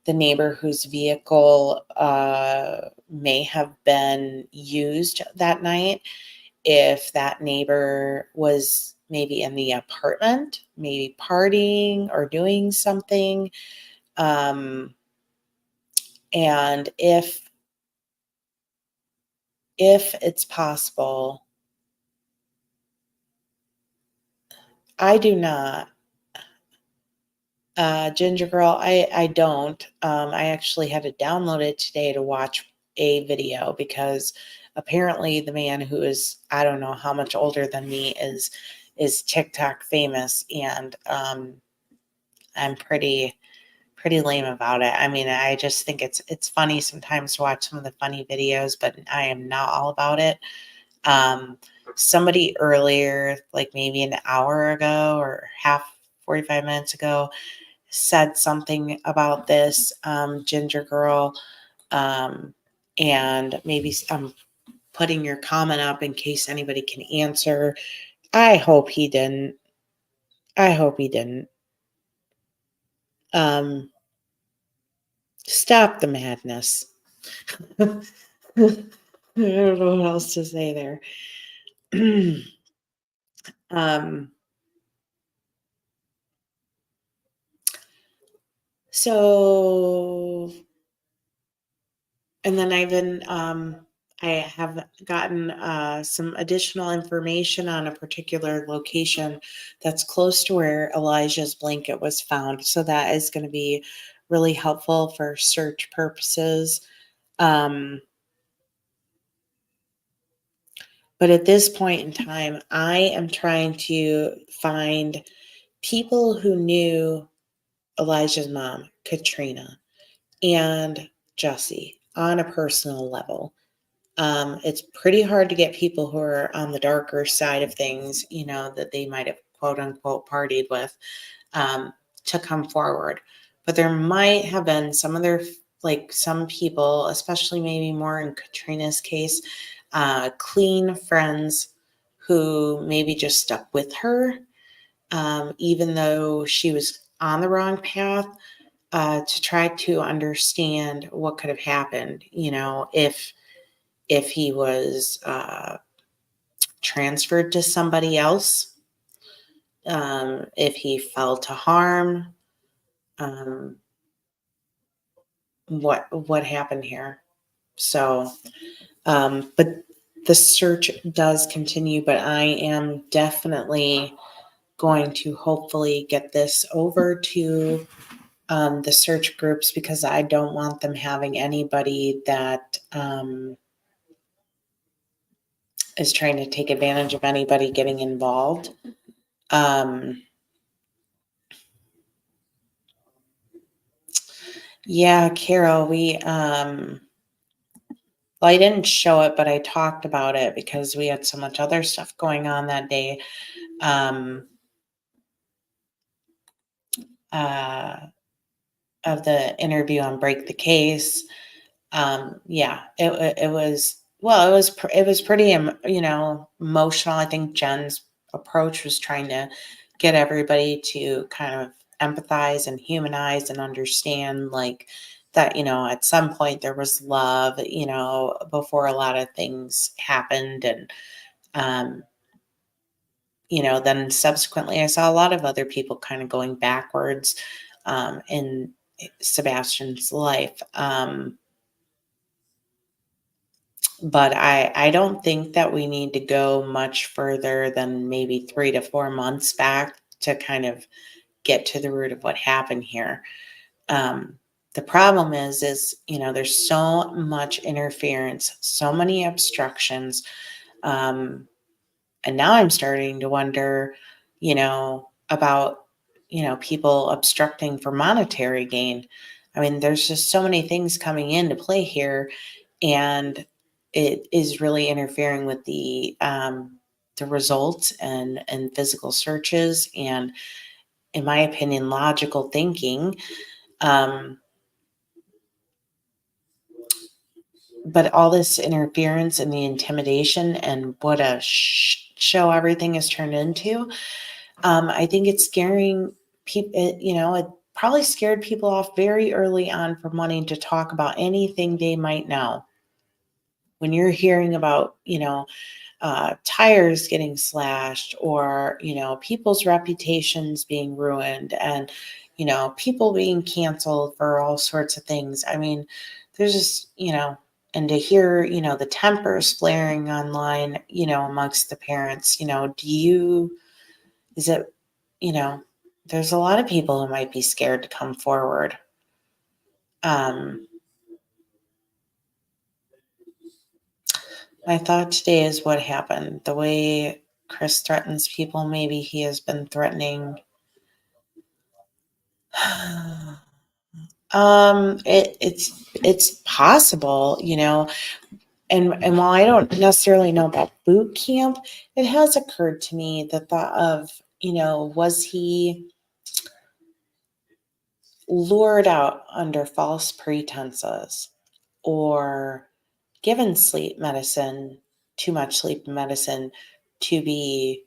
the neighbor whose vehicle may have been used that night, if that neighbor was maybe in the apartment, maybe partying or doing something. And if it's possible, I do not. Ginger Girl, I don't. I actually had to download it today to watch a video because apparently the man who is, I don't know how much older than me, is TikTok famous, and I'm pretty lame about it. I mean, I just think it's funny sometimes to watch some of the funny videos, but I am not all about it. Somebody earlier, like maybe an hour ago or 45 minutes ago, said something about this, Ginger Girl, and maybe I'm putting your comment up in case anybody can answer. I hope he didn't. I hope he didn't. Stop the madness. I don't know what else to say there. So, and then I have gotten some additional information on a particular location that's close to where Elijah's blanket was found. So that is going to be really helpful for search purposes. But at this point in time, I am trying to find people who knew Elijah's mom, Katrina, and Jesse on a personal level. It's pretty hard to get people who are on the darker side of things, that they might have quote unquote partied with, to come forward. But there might have been some people, especially maybe more in Katrina's case, clean friends who maybe just stuck with her, even though she was on the wrong path, to try to understand what could have happened, if he was transferred to somebody else, if he fell to harm, what happened here. So, but the search does continue, but I am definitely going to hopefully get this over to the search groups, because I don't want them having anybody that is trying to take advantage of anybody getting involved. Yeah, Carol, well, I didn't show it, but I talked about it because we had so much other stuff going on that day. Of the interview on Break the Case. Yeah, it was, well, it was pretty, emotional. I think Jen's approach was trying to get everybody to kind of empathize and humanize and understand, like, that, at some point there was love, before a lot of things happened. And, then subsequently I saw a lot of other people kind of going backwards, in Sebastian's life. But I don't think that we need to go much further than maybe 3 to 4 months back to kind of get to the root of what happened here. The problem is, there's so much interference, so many obstructions. And now I'm starting to wonder, about, people obstructing for monetary gain. I mean, there's just so many things coming into play here, and it is really interfering with the results and physical searches, and, in my opinion, logical thinking. But all this interference and the intimidation and what a show everything has turned into, I think it's scaring people. probably scared people off very early on from wanting to talk about anything they might know. When you're hearing about, tires getting slashed, or, people's reputations being ruined, and, people being canceled for all sorts of things. I mean, there's just, and to hear, the tempers flaring online, amongst the parents, is it, there's a lot of people who might be scared to come forward. My thought today is what happened. The way Chris threatens people, maybe he has been threatening. It's possible, and while I don't necessarily know about boot camp, it has occurred to me the thought of, was he lured out under false pretenses, or given sleep medicine, too much sleep medicine, to be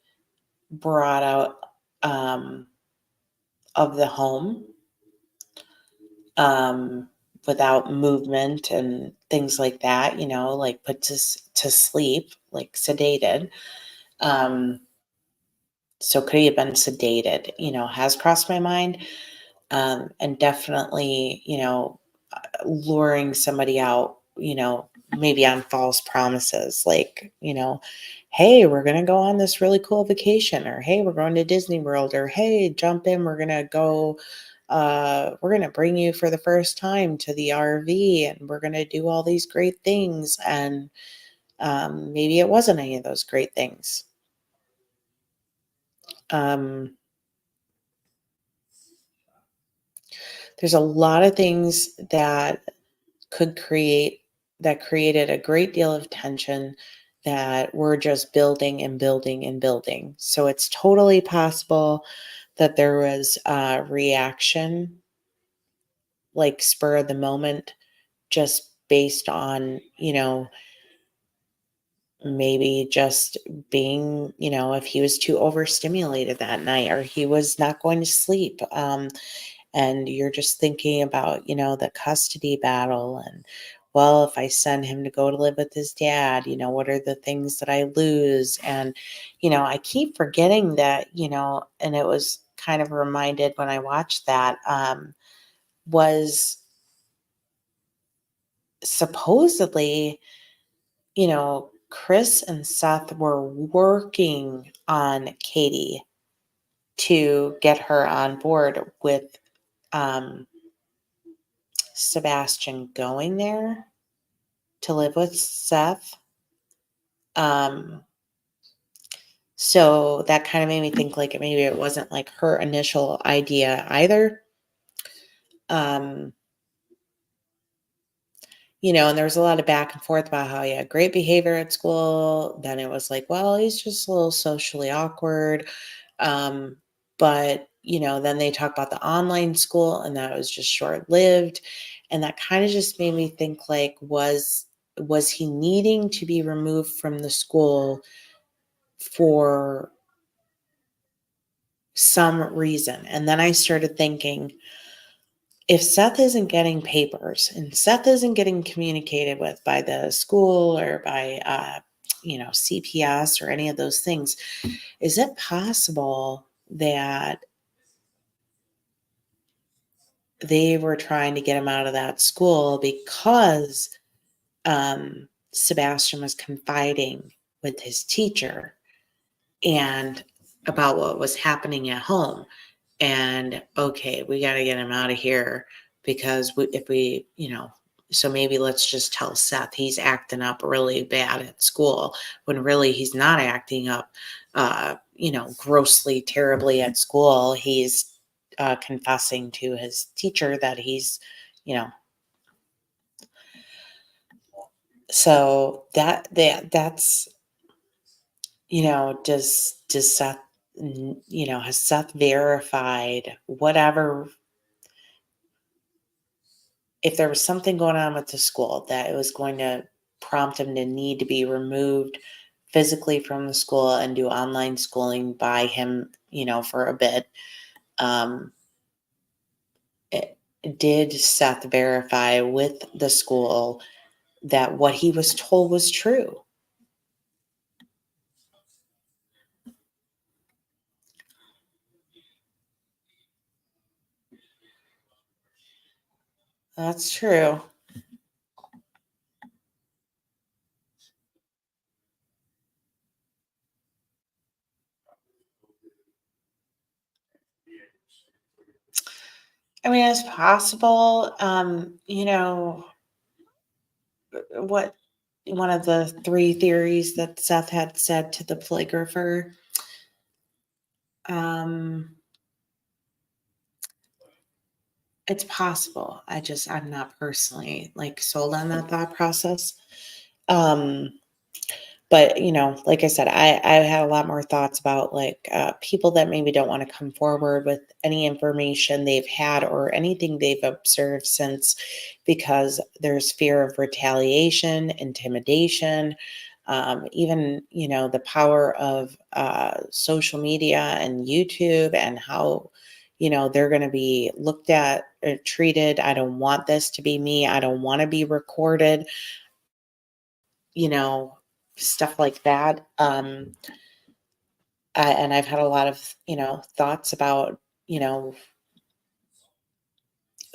brought out of the home without movement and things like that, like put to sleep, like sedated. So could he have been sedated, has crossed my mind. And definitely, luring somebody out, maybe on false promises, like, hey, we're going to go on this really cool vacation, or hey, we're going to Disney World, or hey, jump in, we're going to go, we're going to bring you for the first time to the RV, and we're going to do all these great things. And maybe it wasn't any of those great things. There's a lot of things that created a great deal of tension that we're just building and building and building. So it's totally possible that there was a reaction, like spur of the moment, just based on, maybe just being, if he was too overstimulated that night, or he was not going to sleep. And you're just thinking about, the custody battle, and, well, if I send him to go to live with his dad, what are the things that I lose? And, I keep forgetting that, and it was kind of reminded when I watched that, was supposedly, Chris and Seth were working on Katie to get her on board with, Sebastian going there to live with Seth. So that kind of made me think like maybe it wasn't like her initial idea either. And there was a lot of back and forth about how he had great behavior at school. Then it was like, well, he's just a little socially awkward. But, then they talk about the online school, and that was just short-lived. And that kind of just made me think like, was he needing to be removed from the school for some reason? And then I started thinking, if Seth isn't getting papers, and Seth isn't getting communicated with by the school, or by, CPS, or any of those things, is it possible that they were trying to get him out of that school because Sebastian was confiding with his teacher and about what was happening at home? And okay, we got to get him out of here, because so maybe let's just tell Seth he's acting up really bad at school, when really he's not acting up, grossly, terribly at school. He's confessing to his teacher that he's, so that's, does Seth, has Seth verified whatever, if there was something going on with the school that it was going to prompt him to need to be removed physically from the school and do online schooling by him, for a bit. did Seth verify with the school that what he was told was true? That's true. I mean, it's possible. What one of the 3 theories that Seth had said to the polygrapher. It's possible. I'm not personally like sold on that thought process. But like I said, I had a lot more thoughts about like people that maybe don't want to come forward with any information they've had or anything they've observed since, because there's fear of retaliation, intimidation, even the power of social media and YouTube, and how they're going to be looked at or treated. I don't want this to be me. I don't want to be recorded. Stuff like that. And I've had a lot of, thoughts about, the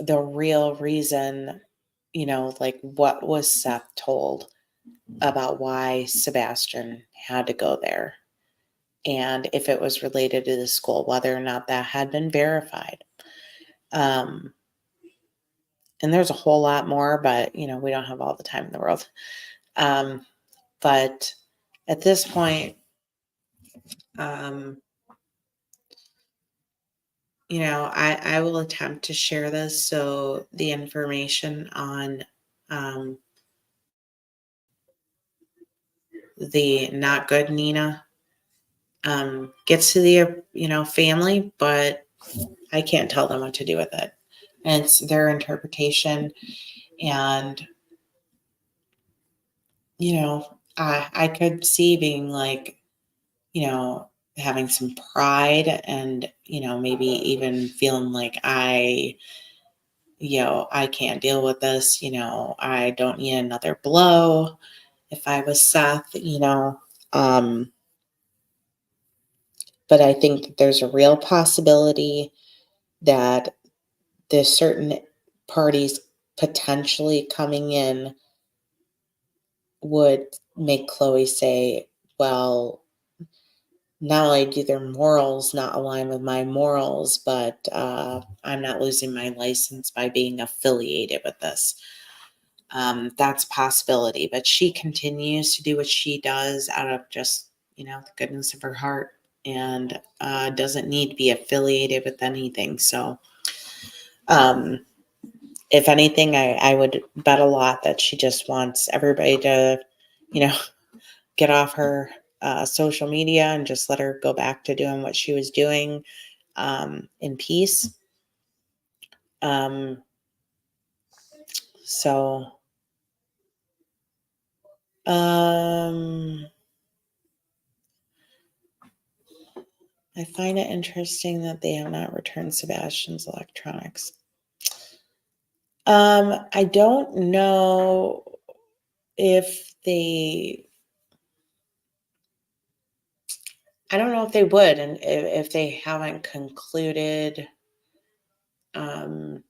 real reason, like what was Seth told about why Sebastian had to go there, and if it was related to the school, whether or not that had been verified. And there's a whole lot more, but, we don't have all the time in the world. But at this point, I will attempt to share this so the information on the not good Nina gets to the family, but I can't tell them what to do with it. And it's their interpretation. And I could see being like, having some pride and maybe even feeling like I can't deal with this. I don't need another blow. If I was Seth, but I think that there's a real possibility that there's certain parties potentially coming in would make Chloe say, well, not only do their morals not align with my morals, but I'm not losing my license by being affiliated with this. That's a possibility, but she continues to do what she does out of just, the goodness of her heart, and doesn't need to be affiliated with anything. So, if anything, I would bet a lot that she just wants everybody to, get off her social media and just let her go back to doing what she was doing in peace. So, I find it interesting that they have not returned Sebastian's electronics. I don't know if they would, and if they haven't concluded the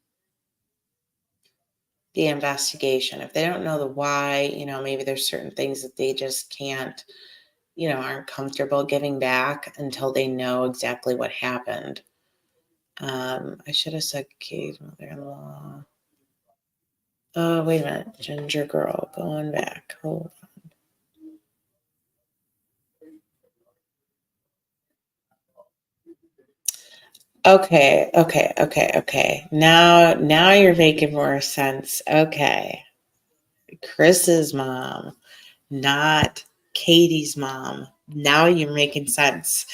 investigation. If they don't know the why, maybe there's certain things that they just can't, aren't comfortable giving back until they know exactly what happened. I should have said Katie's mother-in-law. Oh, wait a minute. Ginger girl, going back. Hold on. Okay. Now you're making more sense. Okay. Chris's mom, not Katie's mom. Now you're making sense.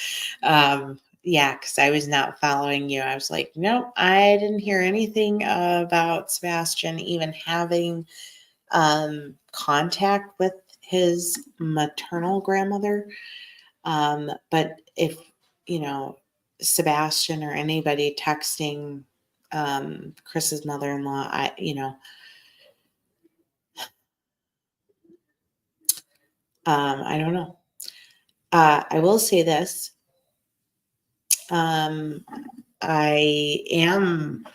Yeah, because I was not following you. I was like, nope, I didn't hear anything about Sebastian even having contact with his maternal grandmother. But if, Sebastian or anybody texting Chris's mother-in-law, I don't know. I will say this. I am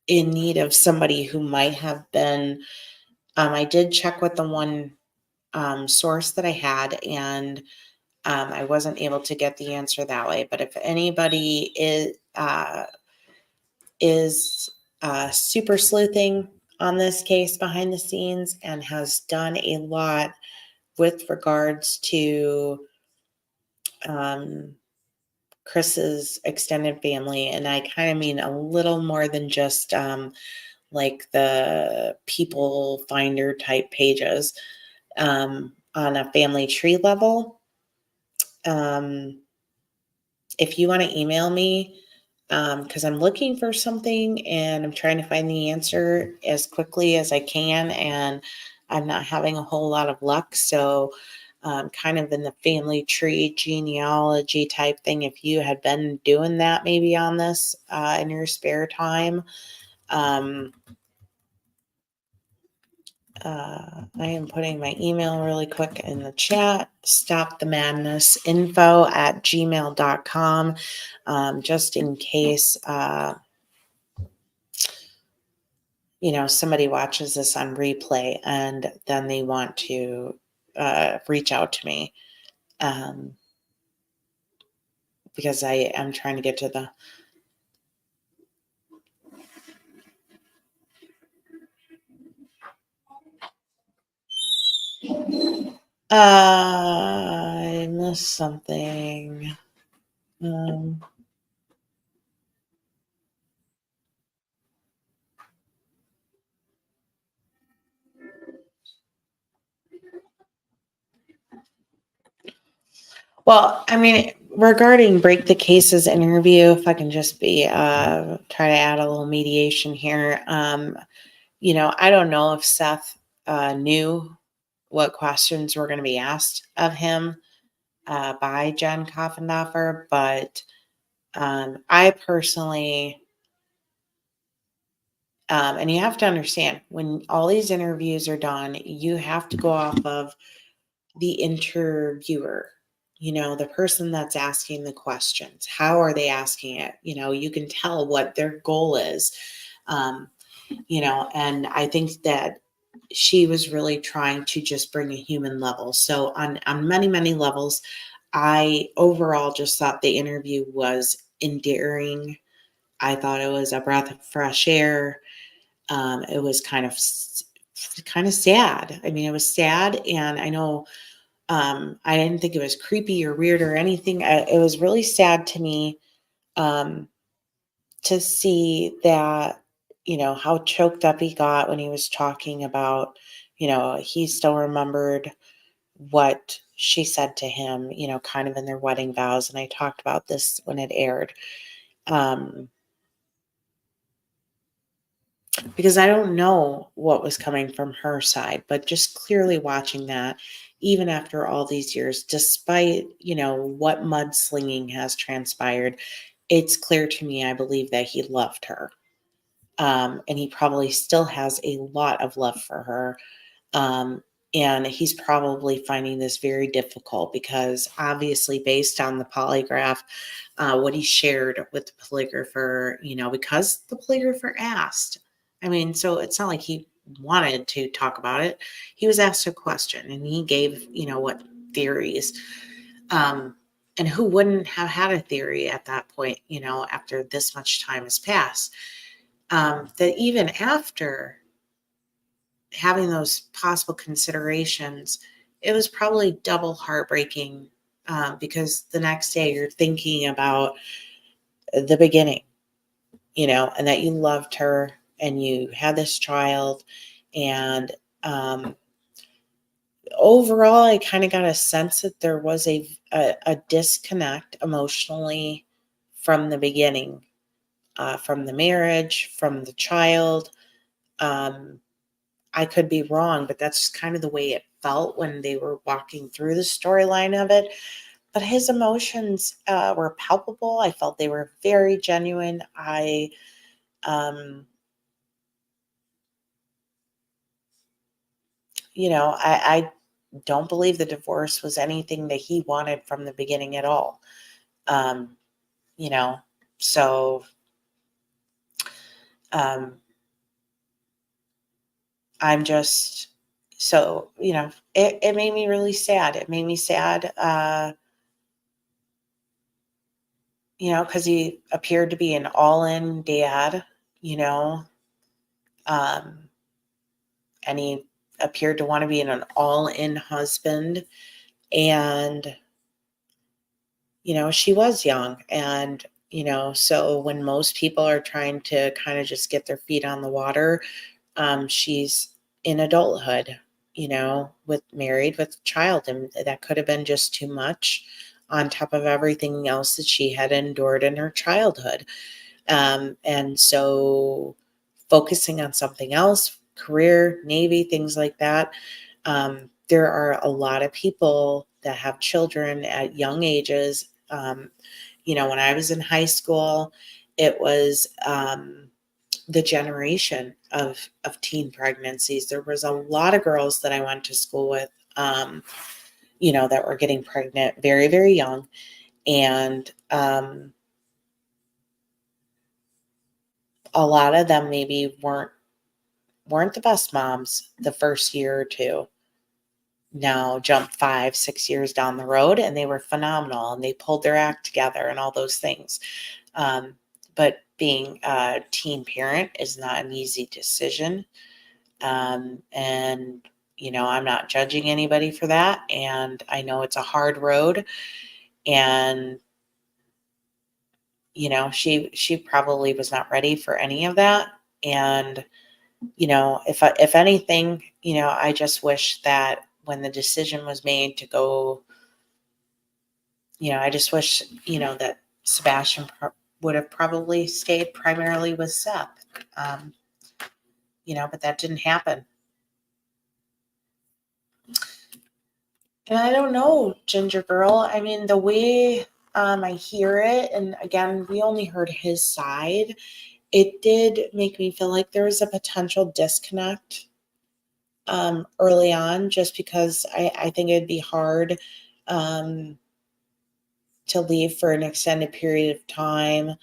in need of somebody who might have been, I did check with the one source that I had, and I wasn't able to get the answer that way. But if anybody is super sleuthing on this case behind the scenes and has done a lot with regards to Chris's extended family, and I kind of mean a little more than just like the people finder type pages on a family tree level. If you want to email me, because I'm looking for something and I'm trying to find the answer as quickly as I can, and I'm not having a whole lot of luck. So, kind of in the family tree genealogy type thing, if you had been doing that maybe on this in your spare time, I am putting my email really quick in the chat, stopthemadnessinfo@gmail.com, just in case, somebody watches this on replay and then they want to reach out to me, because I am trying to get to the I missed something. Well, I mean, regarding Break the Cases interview, if I can just be try to add a little mediation here. I don't know if Seth knew what questions were going to be asked of him by Jen Koffendorfer, but I personally, and you have to understand, when all these interviews are done, you have to go off of the interviewer, the person that's asking the questions. How are they asking it? You can tell what their goal is, and I think that she was really trying to just bring a human level. So on many, many levels, I overall just thought the interview was endearing. I thought it was a breath of fresh air. It was kind of sad. I mean, it was sad, and I know I didn't think it was creepy or weird or anything. It was really sad to me to see that, how choked up he got when he was talking about, he still remembered what she said to him, kind of in their wedding vows. And I talked about this when it aired. Because I don't know what was coming from her side, but just clearly watching that, even after all these years, despite, what mudslinging has transpired, it's clear to me, I believe that he loved her. And he probably still has a lot of love for her. And he's probably finding this very difficult because obviously based on the polygraph, what he shared with the polygrapher, because the polygrapher asked. I mean, so it's not like he wanted to talk about it. He was asked a question and he gave, what theories. And who wouldn't have had a theory at that point, after this much time has passed? That even after having those possible considerations, it was probably double heartbreaking, because the next day you're thinking about the beginning, and that you loved her and you had this child. And overall, I kind of got a sense that there was a disconnect emotionally from the beginning, from the marriage, from the child. I could be wrong, but that's kind of the way it felt when they were walking through the storyline of it. But his emotions were palpable. I felt they were very genuine. I You know, I don't believe the divorce was anything that he wanted from the beginning at all. You know, so I'm just, so, you know, it made me really sad. It made me sad, you know, because he appeared to be an all-in dad, you know, and he appeared to want to be an all-in husband. And, you know, she was young. And, you know, so when most people are trying to kind of just get their feet on the water, she's in adulthood, you know, married with a child. And that could have been just too much on top of everything else that she had endured in her childhood. And so focusing on something else, career, Navy, things like that. There are a lot of people that have children at young ages. You know, when I was in high school, it was the generation of teen pregnancies. There was a lot of girls that I went to school with, you know, that were getting pregnant very, very young. And a lot of them maybe weren't the best moms the first year or two. Now jump 5-6 years down the road, and they were phenomenal, and they pulled their act together and all those things. But being a teen parent is not an easy decision. And, you know, I'm not judging anybody for that. And I know it's a hard road. And, you know, she probably was not ready for any of that. And, you know, if anything, you know, I just wish that when the decision was made to go, you know, I just wish, you know, that Sebastian would have probably stayed primarily with Seth. You know, but that didn't happen. And I don't know, Ginger Girl. I mean, the way I hear it, and again, we only heard his side, it did make me feel like there was a potential disconnect early on, just because I think it'd be hard to leave for an extended period of time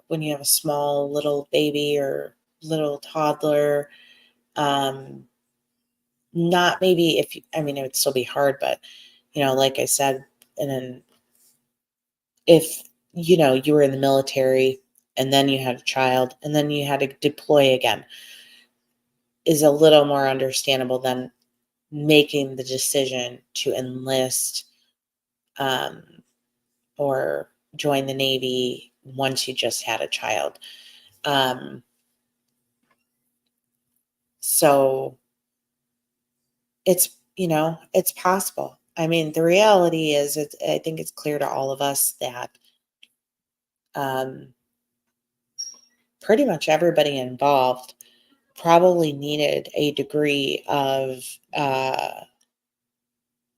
when you have a small little baby or little toddler. Not maybe if you, I mean, it would still be hard, but, you know, like I said, and then if, you know, you were in the military and then you had a child and then you had to deploy again, is a little more understandable than making the decision to enlist or join the Navy once you just had a child. So it's, you know, it's possible. I mean, the reality is, I think it's clear to all of us that pretty much everybody involved probably needed a degree of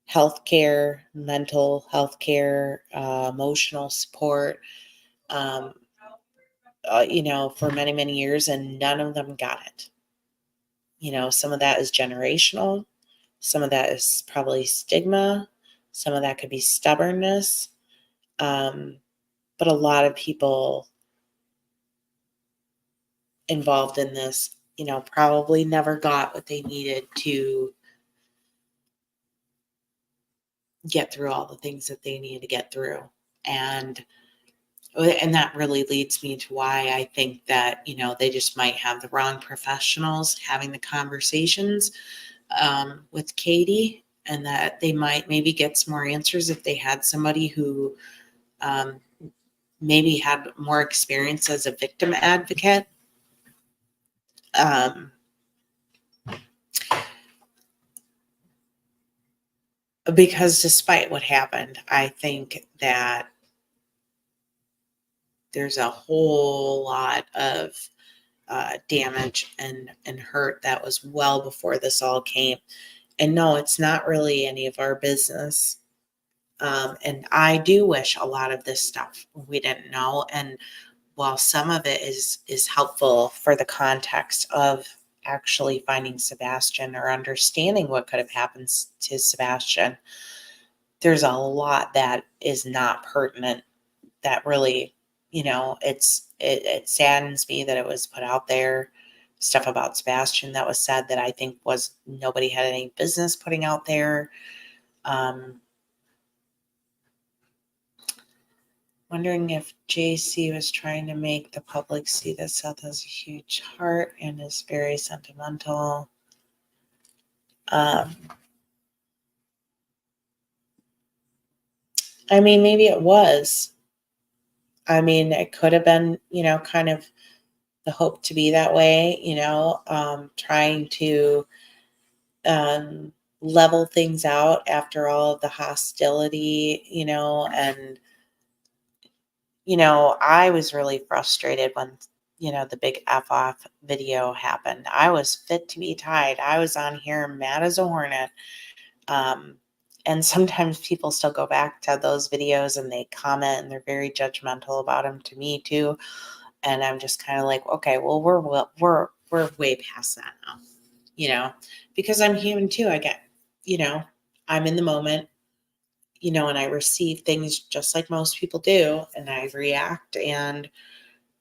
healthcare, mental health care, emotional support, you know, for many, many years, and none of them got it. You know, some of that is generational. Some of that is probably stigma. Some of that could be stubbornness. But a lot of people involved in this, you know, probably never got what they needed to get through all the things that they needed to get through. And that really leads me to why I think that, you know, they just might have the wrong professionals having the conversations with Katie, and that they might maybe get some more answers if they had somebody who maybe had more experience as a victim advocate. Because despite what happened, I think that there's a whole lot of damage and hurt that was well before this all came. And no, it's not really any of our business. And I do wish a lot of this stuff we didn't know. And while some of it is helpful for the context of actually finding Sebastian or understanding what could have happened to Sebastian, there's a lot that is not pertinent that really, it saddens me that it was put out there. Stuff about Sebastian that was said that I think was nobody had any business putting out there. Wondering if JC was trying to make the public see that Seth has a huge heart and is very sentimental. I mean, maybe it was. I mean, it could have been, kind of the hope to be that way, trying to level things out after all of the hostility, and, I was really frustrated when, the big F off video happened. I was fit to be tied. I was on here mad as a hornet. And sometimes people still go back to those videos and they comment and they're very judgmental about them to me too. And I'm just kind of like, okay, well, we're way past that now, because I'm human too. I get, I'm in the moment, and I receive things just like most people do, and I react, and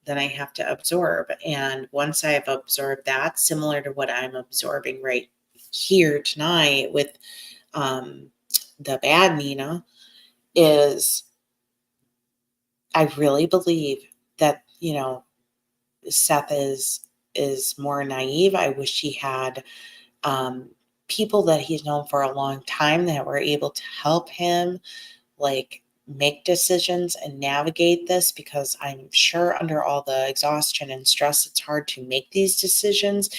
then I have to absorb. And once I have absorbed that, similar to what I'm absorbing right here tonight with the bad Nina, is I really believe that, Seth is more naive. I wish he had people that he's known for a long time that were able to help him make decisions and navigate this, because I'm sure under all the exhaustion and stress, it's hard to make these decisions.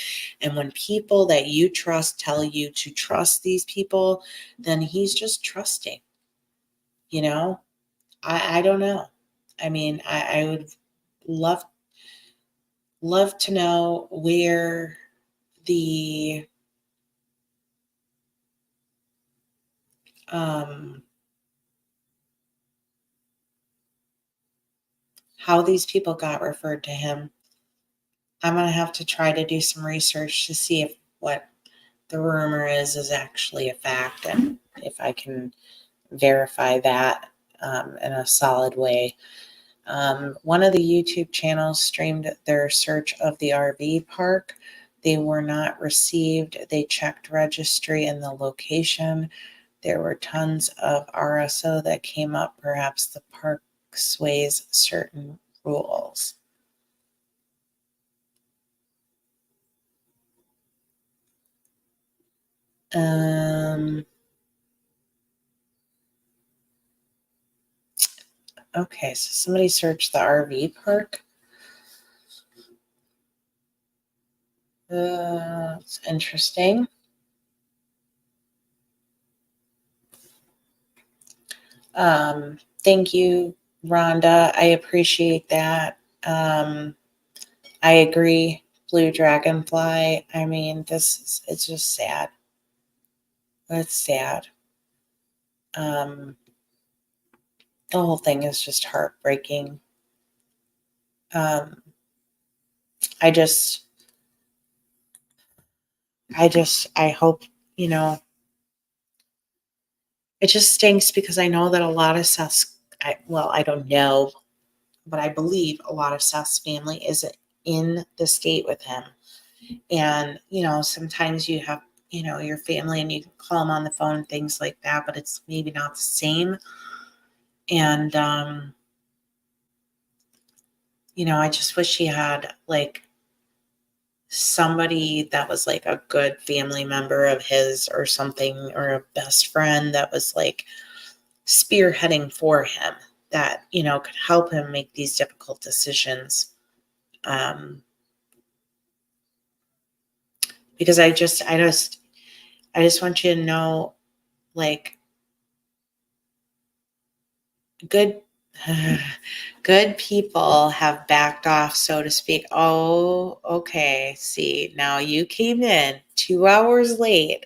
And when people that you trust tell you to trust these people, then he's just trusting, I don't know. I mean, I would love to know where the how these people got referred to him. I'm going to have to try to do some research to see if what the rumor is actually a fact, and if I can verify that in a solid way. One of the YouTube channels streamed their search of the RV park. They were not received. They checked registry and the location. There were tons of RSO that came up. Perhaps the park sways certain rules. Okay, so somebody searched the RV park. It's interesting. Thank you, Rhonda. I appreciate that. I agree. Blue Dragonfly. I mean, it's just sad. It's sad. The whole thing is just heartbreaking. I hope, it just stinks because I know that a lot of Seth's, I don't know, but I believe a lot of Seth's family is in the state with him. And, sometimes you have, your family and you can call them on the phone and things like that, but it's maybe not the same. And, I just wish he had somebody that was a good family member of his or something, or a best friend that was spearheading for him, that, could help him make these difficult decisions. Because I just want you to know, good people have backed off, so to speak. Oh, okay. See, now you came in 2 hours late.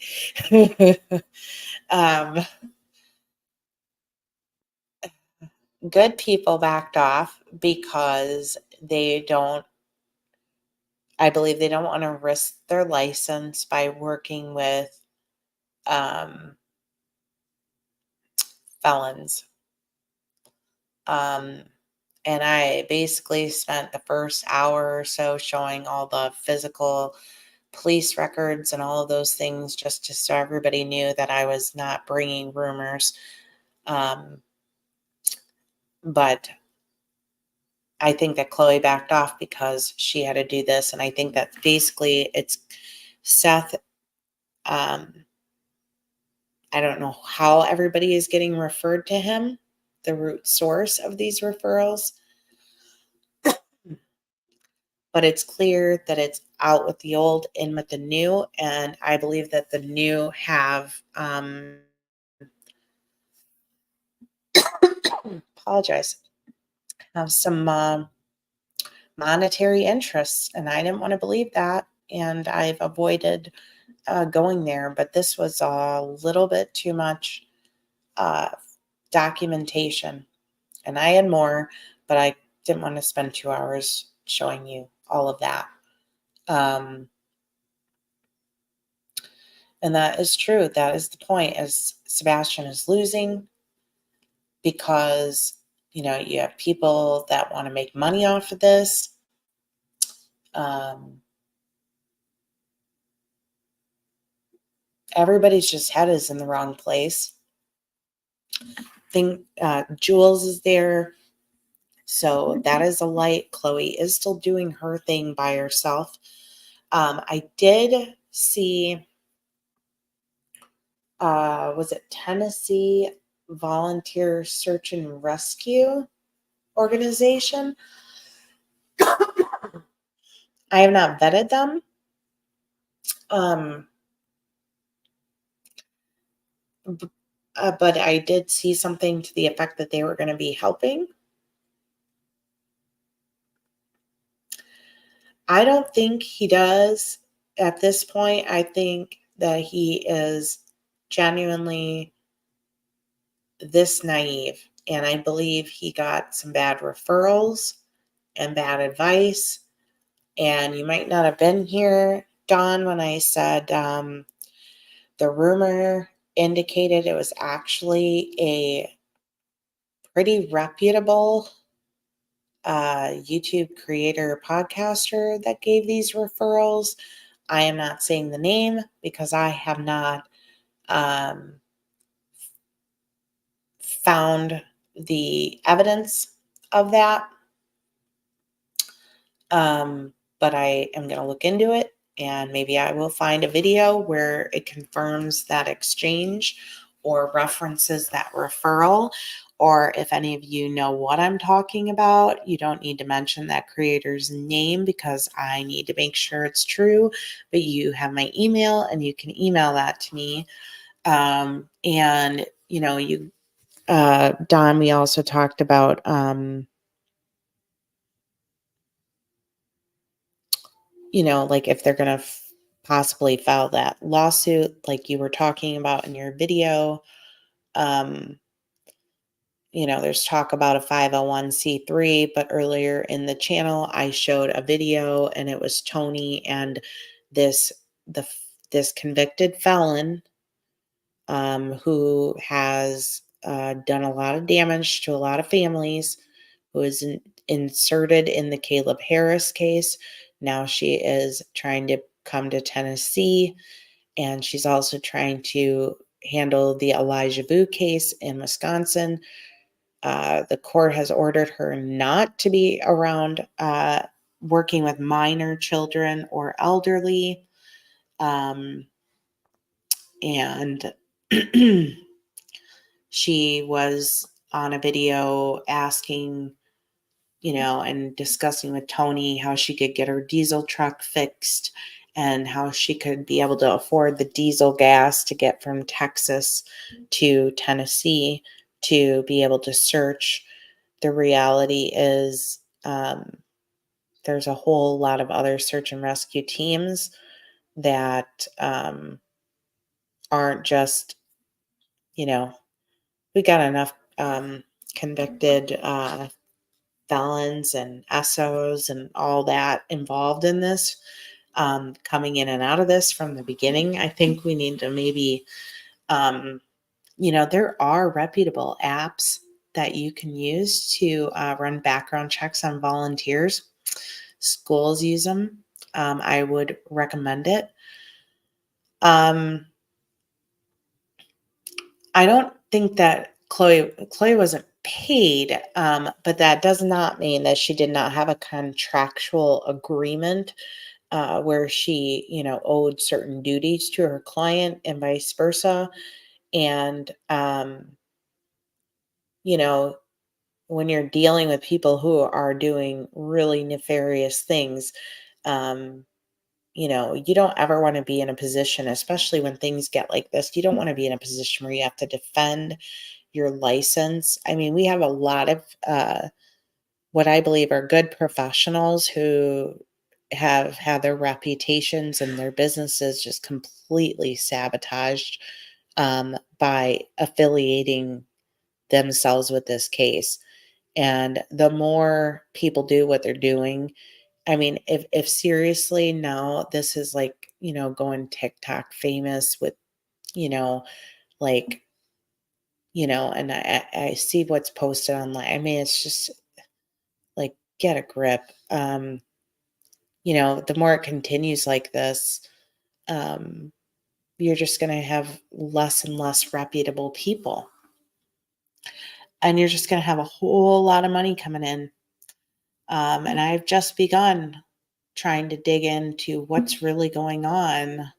Good people backed off because they don't, I believe they don't want to risk their license by working with felons. And I basically spent the first hour or so showing all the physical police records and all of those things just so everybody knew that I was not bringing rumors. But I think that Chloe backed off because she had to do this. And I think that basically it's Seth. I don't know how everybody is getting referred to him, the root source of these referrals. But it's clear that it's out with the old, in with the new. And I believe that the new have, apologize, have some monetary interests. And I didn't want to believe that. And I've avoided going there. But this was a little bit too much documentation. And I had more, but I didn't want to spend 2 hours showing you all of that. And that is true. That is the point, as Sebastian is losing because, you know, you have people that want to make money off of this. Everybody's just head is in the wrong place. Jules is there. So that is a light. Chloe is still doing her thing by herself. I did see, was it Tennessee Volunteer Search and Rescue Organization? I have not vetted them. But I did see something to the effect that they were going to be helping. I don't think he does at this point. I think that he is genuinely this naive. And I believe he got some bad referrals and bad advice. And you might not have been here, Dawn, when I said the rumor indicated it was actually a pretty reputable YouTube creator podcaster that gave these referrals. I am not saying the name because I have not found the evidence of that. But I am going to look into it, and maybe I will find a video where it confirms that exchange or references that referral. Or if any of you know what I'm talking about, you don't need to mention that creator's name because I need to make sure it's true. But you have my email and you can email that to me. And, you know, Don, we also talked about, you know, like if they're going to possibly file that lawsuit, like you were talking about in your video. You know, there's talk about a 501c3, but earlier in the channel, I showed a video and it was Tony and this convicted felon who has done a lot of damage to a lot of families, who is inserted in the Caleb Harris case. Now she is trying to come to Tennessee, and she's also trying to handle the elijahvue case in Wisconsin. The court has ordered her not to be around working with minor children or elderly. And she was on a video asking, you know, and discussing with Tony how she could get her diesel truck fixed and how she could be able to afford the diesel gas to get from Texas to Tennessee to be able to search. The reality is there's a whole lot of other search and rescue teams that aren't just, you know, we got enough convicted felons and SOs and all that involved in this, coming in and out of this from the beginning. I think we need to maybe, there are reputable apps that you can use to run background checks on volunteers. Schools use them. I would recommend it. I don't think that Chloe wasn't paid, but that does not mean that she did not have a contractual agreement where she, owed certain duties to her client and vice versa. And, when you're dealing with people who are doing really nefarious things, you don't ever want to be in a position, especially when things get like this, you don't want to be in a position where you have to defend your license. I mean, we have a lot of what I believe are good professionals who have had their reputations and their businesses just completely sabotaged by affiliating themselves with this case. And the more people do what they're doing, I mean, if seriously now this is like, going TikTok famous with, like, and I see what's posted online. I mean, it's just like, get a grip. The more it continues like this, you're just going to have less and less reputable people. And you're just going to have a whole lot of money coming in. And I've just begun trying to dig into what's really going on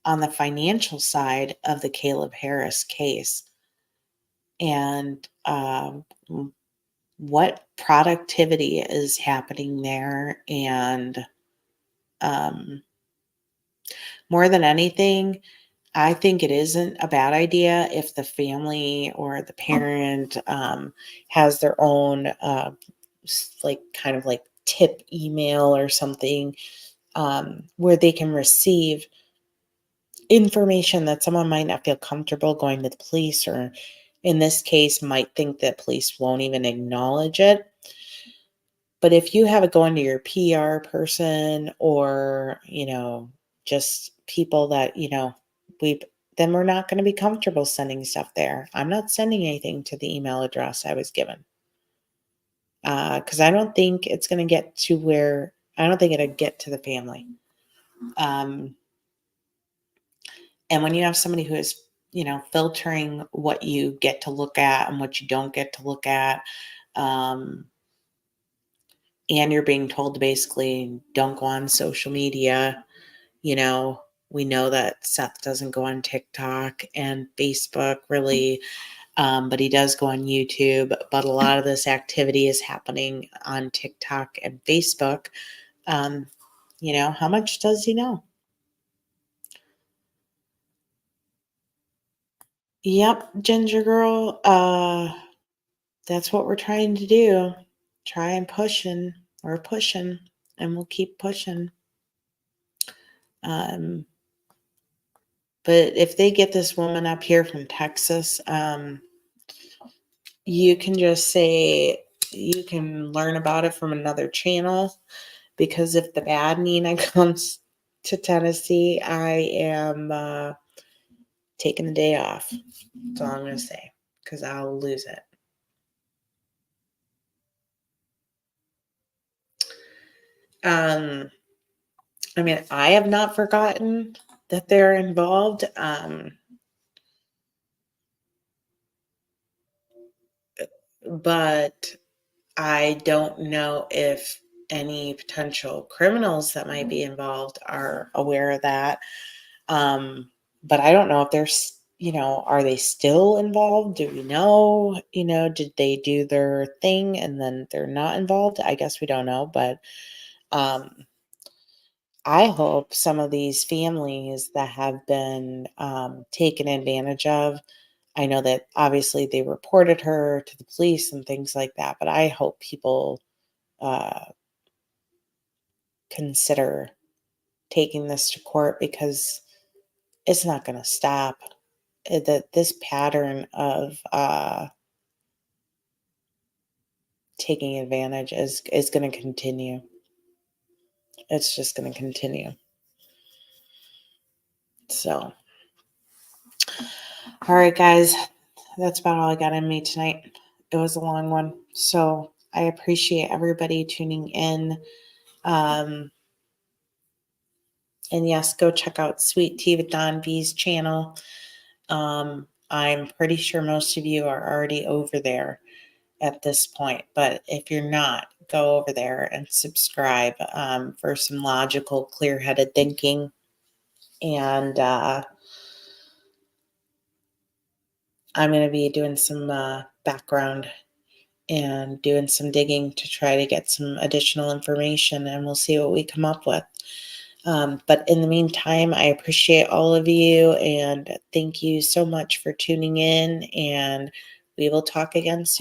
the financial side of the Caleb Harris case, and what productivity is happening there. And more than anything, I think it isn't a bad idea if the family or the parent has their own kind of like tip email or something where they can receive information that someone might not feel comfortable going to the police, or in this case might think that police won't even acknowledge it. But if you have it going to your PR person, or just people that then we're not going to be comfortable sending stuff there. I'm not sending anything to the email address I was given, because I don't think it's going to get to where I don't think it'll get to the family. And when you have somebody who is, filtering what you get to look at and what you don't get to look at, and you're being told to basically don't go on social media, we know that Seth doesn't go on TikTok and Facebook really, but he does go on YouTube. But a lot of this activity is happening on TikTok and Facebook. How much does he know? Yep, Ginger Girl. That's what we're trying to do. Try and pushing. We're pushing, and we'll keep pushing. But if they get this woman up here from Texas, you can just say you can learn about it from another channel, because if the bad Nina comes to Tennessee, I am taking the day off. That's all I'm going to say, because I'll lose it. I mean, I have not forgotten that they're involved. But I don't know if any potential criminals that might be involved are aware of that. But I don't know if there's, are they still involved? Do we know, did they do their thing and then they're not involved? I guess we don't know, but I hope some of these families that have been taken advantage of, I know that obviously they reported her to the police and things like that, but I hope people consider taking this to court, because it's not going to stop. That this pattern of taking advantage is going to continue. It's just going to continue. So, all right, guys, that's about all I got in me tonight. It was a long one, so I appreciate everybody tuning in. And yes, go check out Sweet Tea with Don V's channel. I'm pretty sure most of you are already over there at this point, but if you're not, go over there and subscribe for some logical, clear-headed thinking. And I'm going to be doing some background and doing some digging to try to get some additional information, and we'll see what we come up with. But in the meantime, I appreciate all of you, and thank you so much for tuning in, and we will talk again soon.